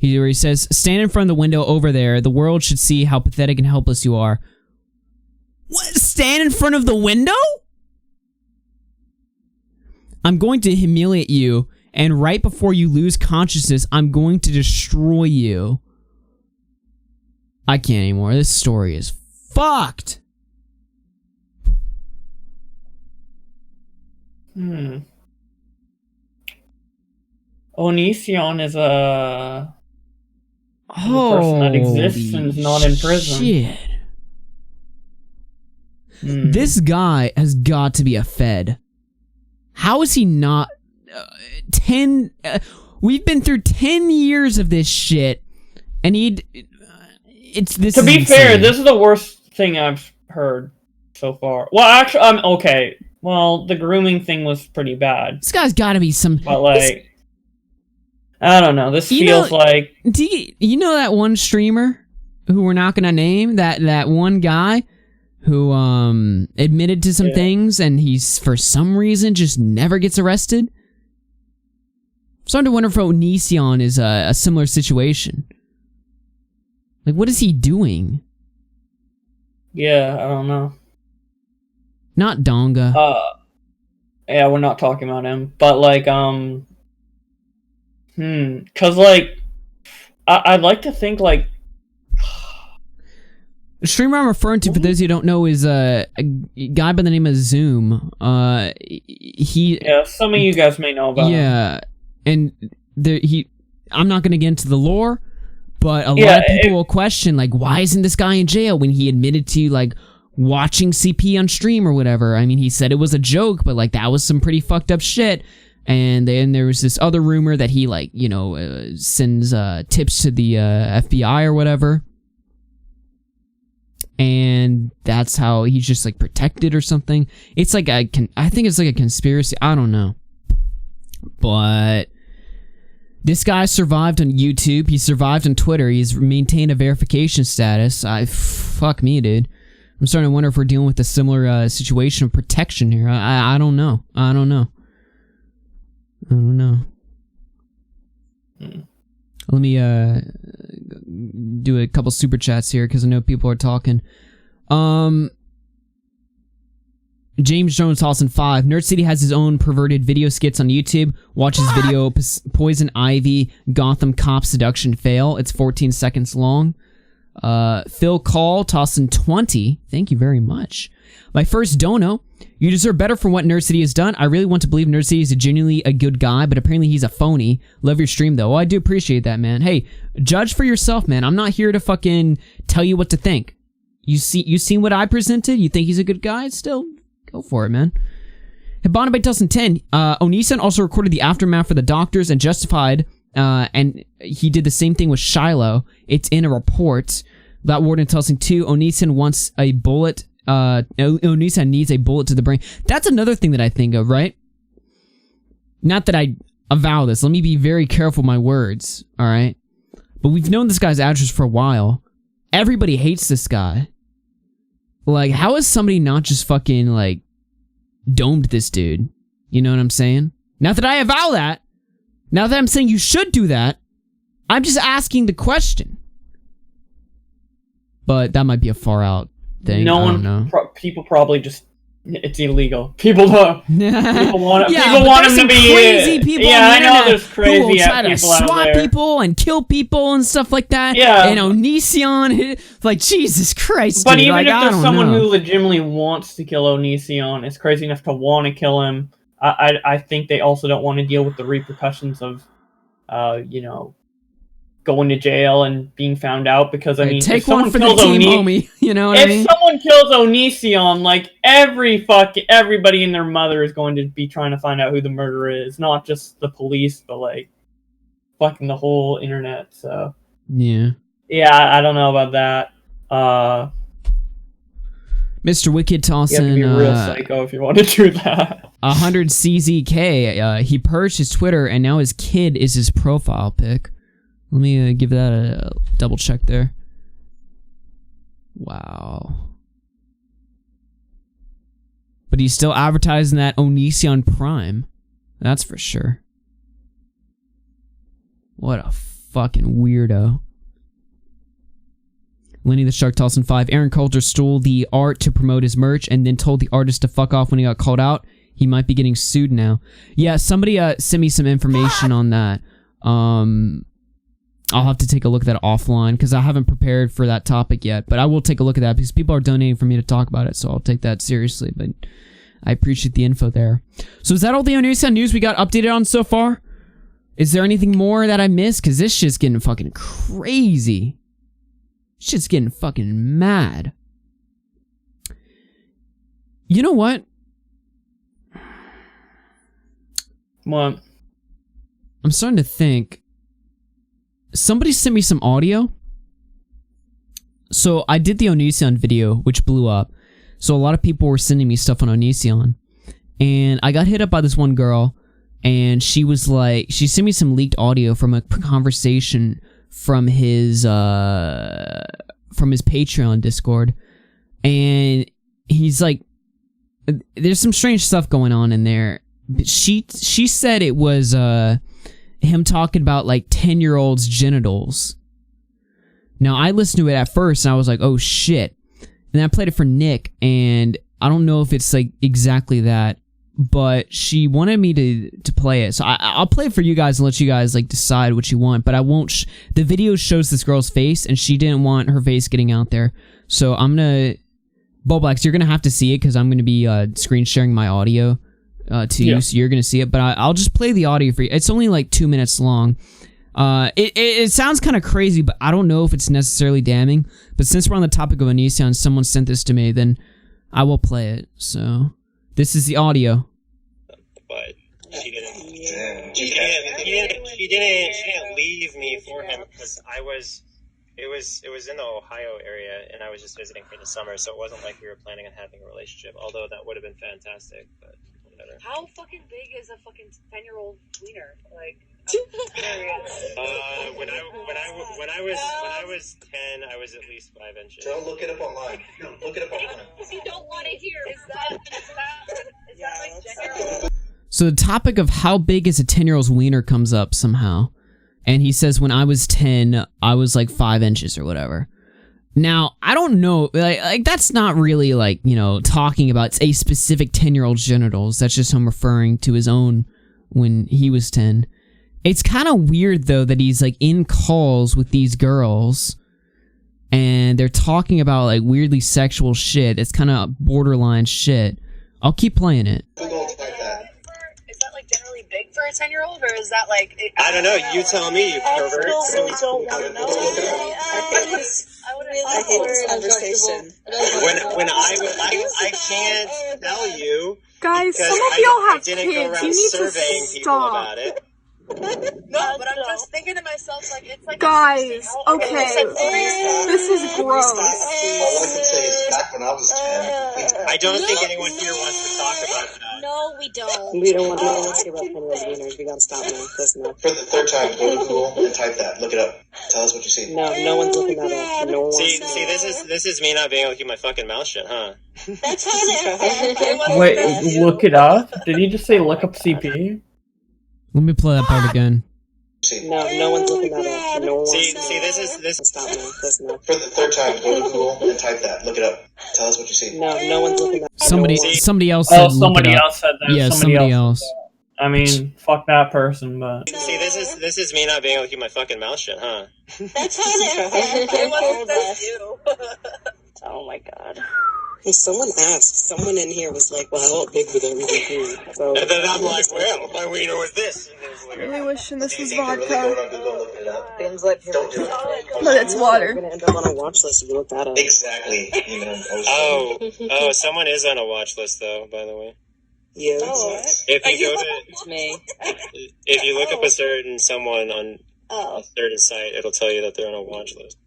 Where he says, "Stand in front of the window over there. The world should see how pathetic and helpless you are." What? Stand in front of the window? "I'm going to humiliate you, and right before you lose consciousness, I'm going to destroy you." I can't anymore. This story is fucked. Onision is a person that exists and is not in prison. Shit. This guy has got to be a Fed. How is he not... we've been through 10 years of this shit, and to be fair, this is the worst thing I've heard so far. Well, actually, okay. Well, the grooming thing was pretty bad. This guy's got to be some... But, like... I don't know. This feels like... Do you know that one streamer who we're not gonna name? That one guy who admitted to some things and he's, for some reason, just never gets arrested? I'm starting to wonder if Onision is a similar situation. Like, what is he doing? Yeah, I don't know. Not Donga. Yeah, we're not talking about him. But, like, because, like, I'd like to think, like... The streamer I'm referring to, for those of you who don't know, is a guy by the name of Zoom. Yeah, some of you guys may know about him. Yeah, and I'm not going to get into the lore, but a lot of people will question, like, why isn't this guy in jail when he admitted to, like, watching CP on stream or whatever? I mean, he said it was a joke, but, like, that was some pretty fucked up shit. And then there was this other rumor that he, like, you know, sends tips to the FBI or whatever. And that's how he's just, like, protected or something. It's like I think it's like a conspiracy. I don't know. But this guy survived on YouTube. He survived on Twitter. He's maintained a verification status. Fuck me, dude. I'm starting to wonder if we're dealing with a similar situation of protection here. I don't know. I don't know. Let me do a couple super chats here because I know people are talking. James Jones Halson 5. Nerd City has his own perverted video skits on YouTube. Watch his video Poison Ivy Gotham Cop Seduction Fail. It's 14 seconds long. Phil Call Tossin 20. Thank you very much. My first dono. You deserve better for what Nerd City has done. I really want to believe Nerd City is genuinely a good guy, but apparently he's a phony. Love your stream, though. Oh, I do appreciate that, man. Hey, judge for yourself, man. I'm not here to fucking tell you what to think. You seen what I presented? You think he's a good guy? Still, go for it, man. Hibana by Tussin 10. Onision also recorded the aftermath for the doctors and justified, and he did the same thing with Shiloh. It's in a report. That Warden Tussin 2. Onision wants a bullet. Onision needs a bullet to the brain. That's another thing that I think of, right? Not that I avow this. Let me be very careful with my words, alright? But we've known this guy's address for a while. Everybody hates this guy. Like, how is somebody not just fucking, like, domed this dude? You know what I'm saying? Not that I avow that. Now that I'm saying you should do that, I'm just asking the question. But that might be a far out thing. People probably just... It's illegal. People don't. People want them to be crazy people. Yeah, I know there's crazy who will try to people out swat there. people and kill people and stuff like that. Yeah, and Onision, like Jesus Christ. But dude, even like, if there's someone know. who legitimately wants to kill Onision, is crazy enough to want to kill him, I think they also don't want to deal with the repercussions of, you know, going to jail and being found out, because I mean, take if someone one for the kills team, homie. You know what I mean? If someone kills Onision, like everybody and their mother is going to be trying to find out who the murderer is, not just the police, but like fucking the whole internet. So yeah, I don't know about that. Mr. Wicked tossing. You have to be a real psycho if you want to do that. 100 CZK. He purged his Twitter and now his kid is his profile pic. Let me give that a double check there. Wow. But he's still advertising that Onision Prime. That's for sure. What a fucking weirdo. Lenny the Shark Tossin 5. Aaron Coulter stole the art to promote his merch and then told the artist to fuck off when he got called out. He might be getting sued now. Yeah, somebody sent me some information on that. I'll have to take a look at that offline because I haven't prepared for that topic yet, but I will take a look at that because people are donating for me to talk about it, so I'll take that seriously, but I appreciate the info there. So is that all the Onision news we got updated on so far? Is there anything more that I missed? Because this shit's getting fucking crazy. Shit's getting fucking mad. You know what? What? I'm starting to think... Somebody sent me some audio. So I did the Onision video, which blew up. So a lot of people were sending me stuff on Onision. And I got hit up by this one girl. and she was like, she sent me some leaked audio from a conversation from his Patreon Discord, and he's like, there's some strange stuff going on in there. She said it was him talking about like 10-year-olds' genitals. Now I listened to it at first and I was like, oh shit. And I played it for Nick, and I don't know if it's like exactly that, but she wanted me to play it. So I'll play it for you guys and let you guys like decide what you want, but I won't. The video shows this girl's face, and she didn't want her face getting out there. So I'm gonna, Bowblax, you're gonna have to see it because I'm gonna be screen sharing my audio to you, so you're gonna see it. But I'll just play the audio for you. It's only like 2 minutes long. It sounds kind of crazy, but I don't know if it's necessarily damning. But since we're on the topic of Onision, someone sent this to me, then I will play it. So this is the audio. But she didn't leave me for him because it was in the Ohio area, and I was just visiting for the summer, so it wasn't like we were planning on having a relationship, although that would have been fantastic, but whatever. How fucking big is a fucking 10-year-old wiener? Like, when I was 10, I was at least 5 inches. Don't look it up online. Look it up online. You don't want to hear. Is that like general? So the topic of how big is a 10-year-old's wiener comes up somehow. And he says, when I was 10, I was like 5 inches or whatever. Now, I don't know, like that's not really like, you know, talking about a specific 10-year-old's genitals. That's just him referring to his own when he was 10. It's kind of weird, though, that he's like in calls with these girls and they're talking about like weirdly sexual shit. It's kind of borderline shit. I'll keep playing it. Is that like generally big for a 10-year-old, or is that like? I don't know. You tell me, you pervert. I don't want to know. I hate this conversation. When I can't tell you. Guys, some of y'all have kids. You need to stop. About it. No, but I'm just thinking to myself, like, it's like. Guys, okay. This is gross. All I can say is back when I was 10. I don't think anyone here wants to talk about that. No, we don't. We don't want to hear about 10-year-old wieners. We gotta stop now. Listen up. For the third time, go to Google and type that. Look it up. Tell us what you see. No one's looking that up. No one See, this is me not being able to keep my fucking mouth shut, huh? Wait, look it up? Did he just say look up CP? Let me play that part again. No one's looking that up. No one. See, this. Stop now. Listen up. For the third time, go to Google and type that. Look it up. Tell us what you see. No one's looking that. Somebody else said. Oh, somebody else said that. Yeah, somebody else. I mean, fuck that person, but. See, this is me not being able to keep my fucking mouth shut, huh? Oh my god. If someone asked, someone in here was like, well, how big would they really be? So, and then I'm like, well, my wiener was this. I really wishing this was vodka. But it's water. We're gonna end up on a watch list if you look that up. Exactly. You know, oh, someone is on a watch list, though, by the way. Yeah. If you go to, it's me. If you look up a certain someone on a certain site, it'll tell you that they're on a watch list.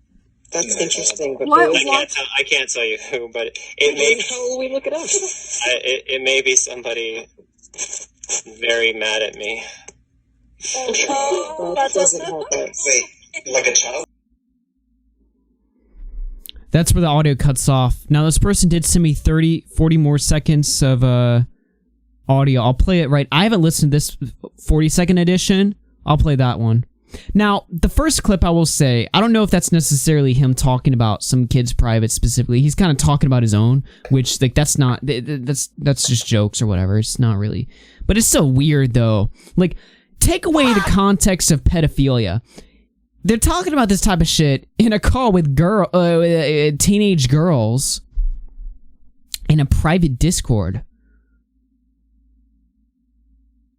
That's interesting. But I can't tell you who, but it may. How will we look it up? It may be somebody very mad at me. That doesn't help us. Wait, like a child? That's where the audio cuts off. Now, this person did send me 40 more seconds of audio. I'll play it right. I haven't listened to this 40-second edition. I'll play that one. Now, the first clip, I will say, I don't know if that's necessarily him talking about some kid's private specifically. He's kind of talking about his own, which, like, that's not, that's just jokes or whatever. It's not really, but it's so weird, though. Like, take away the context of pedophilia. They're talking about this type of shit in a call with teenage girls in a private Discord.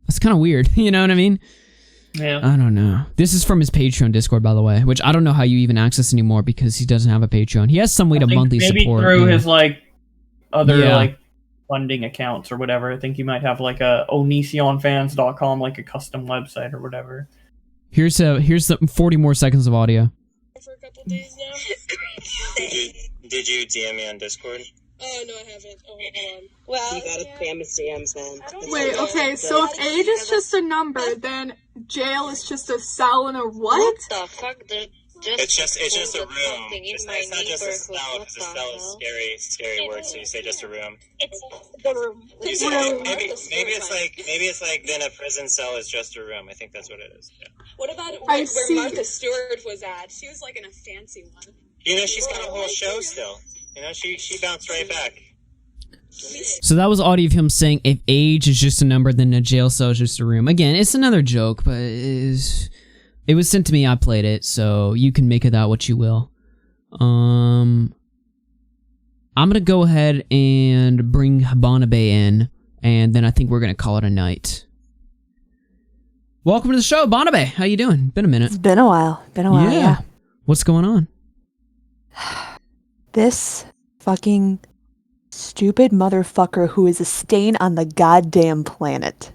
That's kind of weird, you know what I mean? Yeah. I don't know. This is from his Patreon Discord, by the way, which I don't know how you even access anymore because he doesn't have a Patreon. He has some way to monthly support. Maybe through his, like, other, like, funding accounts or whatever. I think you might have, like, a onisionfans.com, like, a custom website or whatever. Here's the 40 more seconds of audio. Did you DM me on Discord? Oh, no, I haven't. Oh, hold on. Well, you gotta spam his DMs, man. Wait, okay, so if age is just a number, then jail is just a cell and a what? What the fuck? It's just a room. It's not just a cell, because a cell is scary word, so you say just a room. It's the room. You say, maybe it's like then a prison cell is just a room. I think that's what it is. Yeah. What about where Martha Stewart was at? She was like in a fancy one. You know, she's got a whole show still. You know, she bounced right back. So that was audio of him saying if age is just a number, then a jail cell is just a room. Again, it's another joke, but it was sent to me. I played it, so you can make of that what you will. I'm gonna go ahead and bring Habanabe in, and then I think we're gonna call it a night. Welcome to the show, Habanabe. How you doing? Been a minute. It's been a while. Yeah. What's going on? This fucking stupid motherfucker who is a stain on the goddamn planet.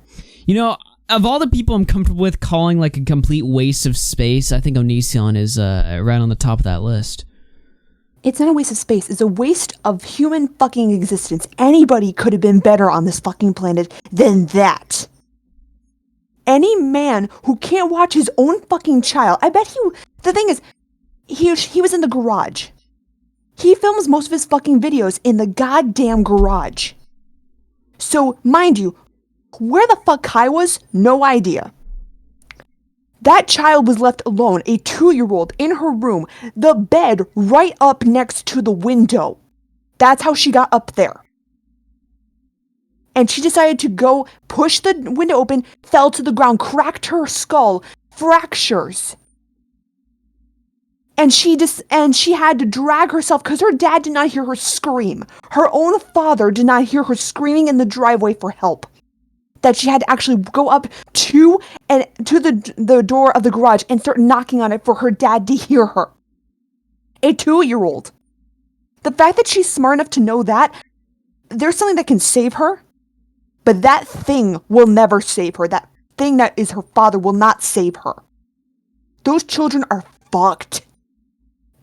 You know, of all the people I'm comfortable with calling like a complete waste of space, I think Onision is right on the top of that list. It's not a waste of space. It's a waste of human fucking existence. Anybody could have been better on this fucking planet than that. Any man who can't watch his own fucking child. I bet the thing is, he was in the garage. He films most of his fucking videos in the goddamn garage. So, mind you, where the fuck Kai was, no idea. That child was left alone, a 2-year-old, in her room, the bed right up next to the window. That's how she got up there. And she decided to go push the window open, fell to the ground, cracked her skull, fractures. And she had to drag herself because her dad did not hear her scream. Her own father did not hear her screaming in the driveway for help. That she had to actually go up to the door of the garage and start knocking on it for her dad to hear her. A 2-year-old. The fact that she's smart enough to know that there's something that can save her, but that thing will never save her. That thing that is her father will not save her. Those children are fucked.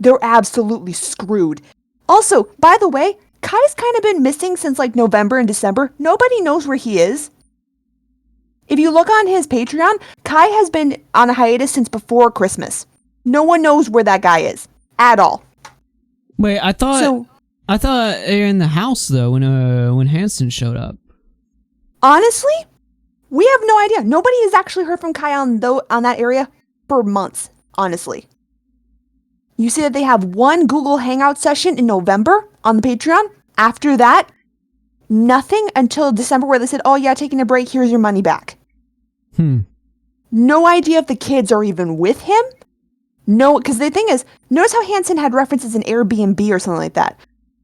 They're absolutely screwed. Also, by the way, Kai's kind of been missing since like November and December. Nobody knows where he is. If you look on his Patreon, Kai has been on a hiatus since before Christmas. No one knows where that guy is. At all. Wait, I thought they were in the house though when Hanson showed up. Honestly, we have no idea. Nobody has actually heard from Kai on that area for months, honestly. You see that they have one Google Hangout session in November on the Patreon. After that, nothing until December where they said, oh yeah, taking a break, here's your money back. No idea if the kids are even with him. No, because the thing is, notice how Hanson had references in Airbnb or something like that.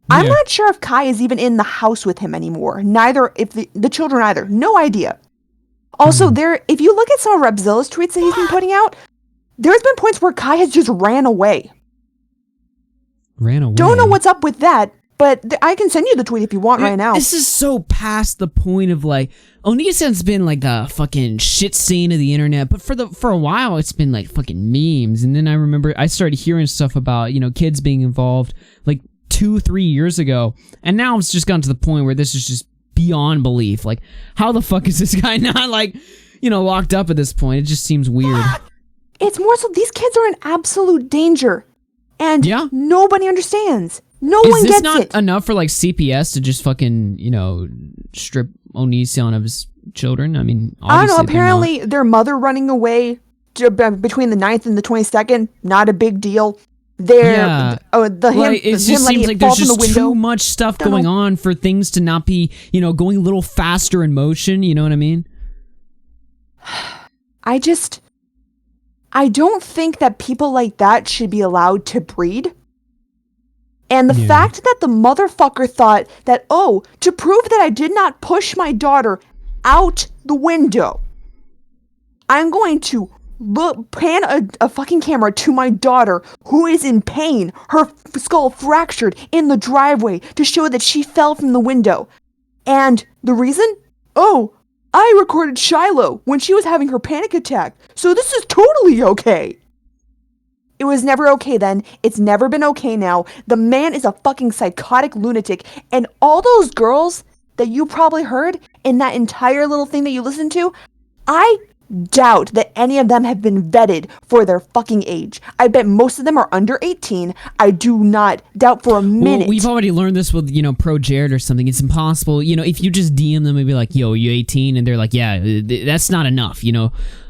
Yeah. I'm not sure if Kai is even in the house with him anymore. Neither, if the children either. No idea. Also, if you look at some of Repzilla's tweets that he's been putting out, there's been points where Kai has just ran away. Don't know what's up with that, but I can send you the tweet if you want right now. This is so past the point of like, Onision's been like a fucking shit scene of the internet, but for a while it's been like fucking memes. And then I remember I started hearing stuff about, kids being involved like 2-3 years ago, and now it's just gotten to the point where this is just beyond belief. Like, how the fuck is this guy not like, locked up at this point? It just seems weird. It's more so these kids are in absolute danger. And nobody understands. No one gets it. Is this not enough for like CPS to just fucking, strip Onision of his children? I mean, I don't know. Apparently, their mother running away between the 9th and the 22nd, not a big deal. It just seems like there's just too much stuff going on for things to not be, going a little faster in motion. You know what I mean? I don't think that people like that should be allowed to breed. And the fact that the motherfucker thought that, to prove that I did not push my daughter out the window, I'm going to pan a fucking camera to my daughter who is in pain, her skull fractured in the driveway to show that she fell from the window. And the reason? I recorded Shiloh when she was having her panic attack, so this is totally okay. It was never okay then. It's never been okay now. The man is a fucking psychotic lunatic. And all those girls that you probably heard in that entire little thing that you listened to, I doubt that any of them have been vetted for their fucking age. I bet most of them are under 18. I do not doubt for a minute. Well, we've already learned this with, Pro Jared or something. It's impossible. If you just DM them and be like, yo, you 18? And they're like, yeah, that's not enough,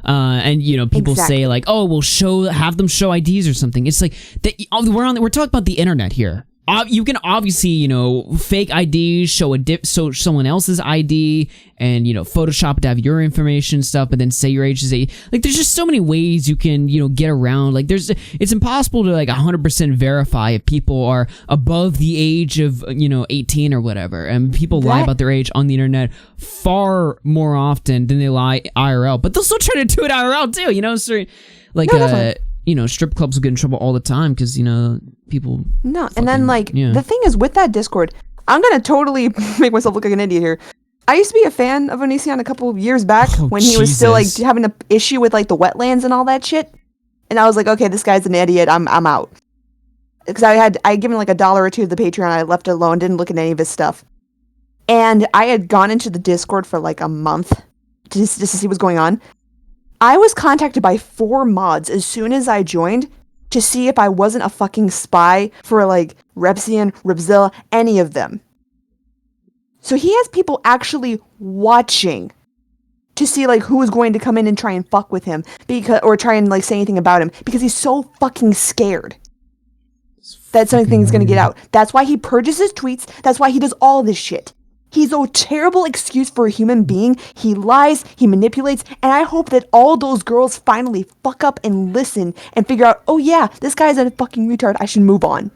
and people say like, oh, we'll have them show IDs or something. It's like that. We're talking about the internet here. You can obviously, fake IDs, show someone else's ID, and Photoshop it to have your information and stuff, but then say your age is 8. Like, there's just so many ways you can, get around. Like, it's impossible to 100% verify if people are above the age of 18 or whatever. And people lie about their age on the internet far more often than they lie IRL. But they'll still try to do it IRL too. So strip clubs will get in trouble all the time because people. No, and then the thing is with that Discord, I'm gonna totally make myself look like an idiot here. I used to be a fan of Onision a couple of years back when he was still having an issue with the wetlands and all that shit, and I was like, okay, this guy's an idiot. I'm out, because I had given $1 or $2 to the Patreon. I left it alone, didn't look at any of his stuff, and I had gone into the Discord for a month just to see what's going on. I was contacted by 4 mods as soon as I joined to see if I wasn't a fucking spy for Repsian, Repzilla, any of them. So he has people actually watching to see who is going to come in and try and fuck with him or try and say anything about him because he's so fucking scared that something's going to get out. That's why he purges his tweets. That's why he does all this shit. He's a terrible excuse for a human being. He lies, he manipulates, and I hope that all those girls finally fuck up and listen and figure out, oh yeah, this guy's a fucking retard, I should move on.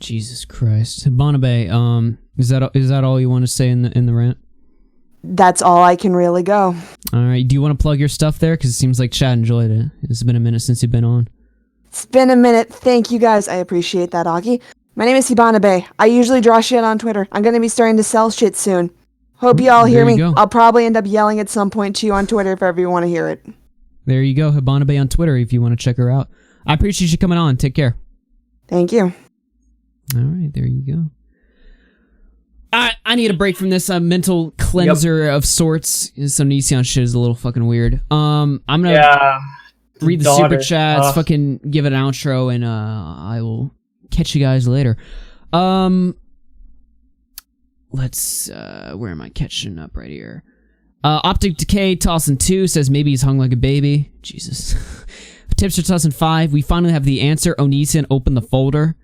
Jesus Christ. Bonabe, is that all you want to say in the rant? That's all I can really go. Alright, do you want to plug your stuff there? Because it seems like Chad enjoyed it. It's been a minute since you've been on. It's been a minute. Thank you guys. I appreciate that, Augie. My name is Hibanabe. I usually draw shit on Twitter. I'm gonna be starting to sell shit soon. Hope you all hear me. I'll probably end up yelling at some point to you on Twitter if ever you want to hear it. There you go, Hibanabe on Twitter if you want to check her out. I appreciate you coming on. Take care. Thank you. Alright, there you go. I need a break from this mental cleanser of sorts. Some Onision shit is a little fucking weird. I'm gonna read the super chats, fucking give it an outro, and I will catch you guys later. Let's where am I catching up? Right here. Optic Decay Tossin 2 says maybe he's hung like a baby. Jesus. Tipster Tossin 5, we finally have the answer. Onision, open the folder.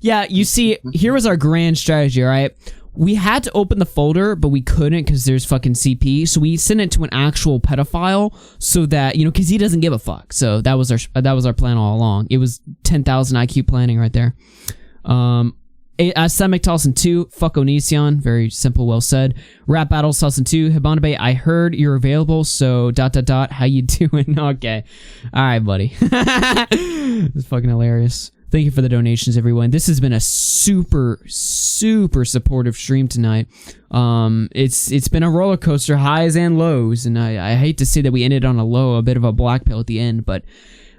Yeah, you see, here was our grand strategy, alright? We had to open the folder, but we couldn't because there's fucking CP, so we sent it to an actual pedophile so that, because he doesn't give a fuck. So that was our plan all along. It was 10,000 IQ planning right there. Semic Tossin 2, fuck Onision, very simple, well said. Rap Battles Tossin 2, Hibanabe, I heard you're available, so ... how you doing? Okay. Alright, buddy. It's fucking hilarious. Thank you for the donations, everyone. This has been a super, super supportive stream tonight. It's been a roller coaster, highs and lows, and I hate to say that we ended on a low, a bit of a black pill at the end, but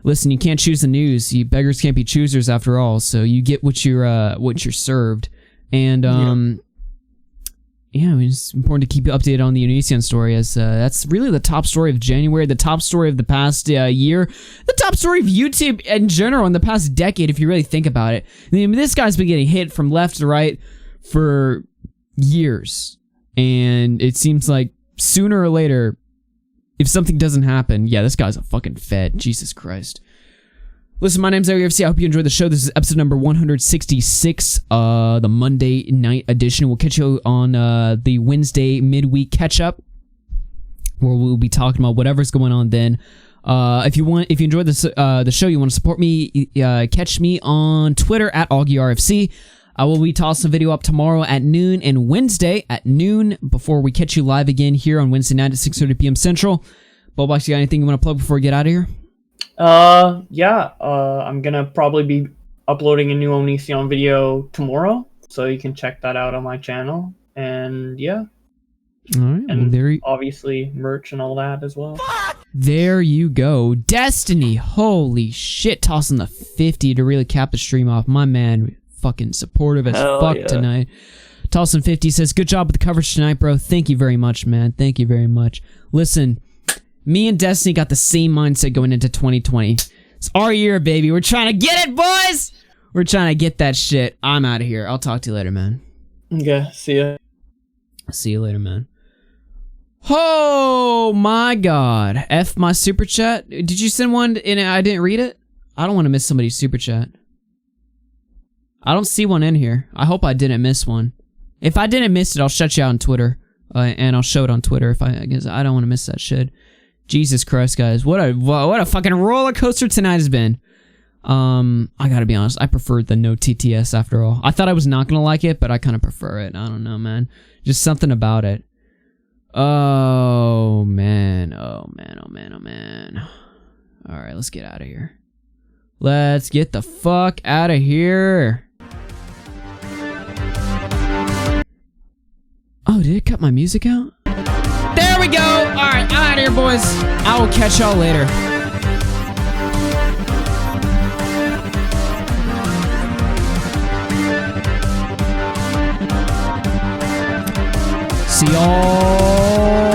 listen, you can't choose the news. You beggars can't be choosers after all, so you get what you're served. And yeah, I mean, it's important to keep you updated on the Onision story, as that's really the top story of January, the top story of the past year, the top story of YouTube in general in the past decade, if you really think about it. I mean, this guy's been getting hit from left to right for years, and it seems like sooner or later, if something doesn't happen, yeah, this guy's a fucking fed. Jesus Christ. Listen, my name's RFC. I hope you enjoyed the show. This is episode number 166, the Monday night edition. We'll catch you on the Wednesday midweek catch-up, where we'll be talking about whatever's going on then. If you enjoyed the show, you want to support me, catch me on Twitter at AugieRFC. I will be tossing a video up tomorrow at noon and Wednesday at noon before we catch you live again here on Wednesday night at 6:30 p.m. Central. Bowblax, you got anything you want to plug before we get out of here? Yeah, I'm gonna probably be uploading a new Onision video tomorrow, so you can check that out on my channel. And yeah, all right, and obviously merch and all that as well. There you go. Destiny. Holy shit. Tossing the 50 to really cap the stream off. My man, fucking supportive as fuck tonight. Tossing 50 says, good job with the coverage tonight, bro. Thank you very much, man. Thank you very much. Listen, me and Destiny got the same mindset going into 2020. It's our year, baby. We're trying to get it, boys! We're trying to get that shit. I'm out of here. I'll talk to you later, man. Okay, see ya. See you later, man. Oh my god. F my super chat. Did you send one and I didn't read it? I don't want to miss somebody's super chat. I don't see one in here. I hope I didn't miss one. If I didn't miss it, I'll shut you out on Twitter. And I'll show it on Twitter if I guess I don't want to miss that shit. Jesus Christ, guys. What a fucking roller coaster tonight has been. I gotta be honest, I preferred the no TTS after all. I thought I was not gonna like it, but I kind of prefer it. I don't know, man. Just something about it. Oh man, oh man, oh man, oh man. Alright, let's get out of here. Let's get the fuck out of here. Oh, did it cut my music out? There we go! Alright, I'm out of here, boys. I will catch y'all later. See y'all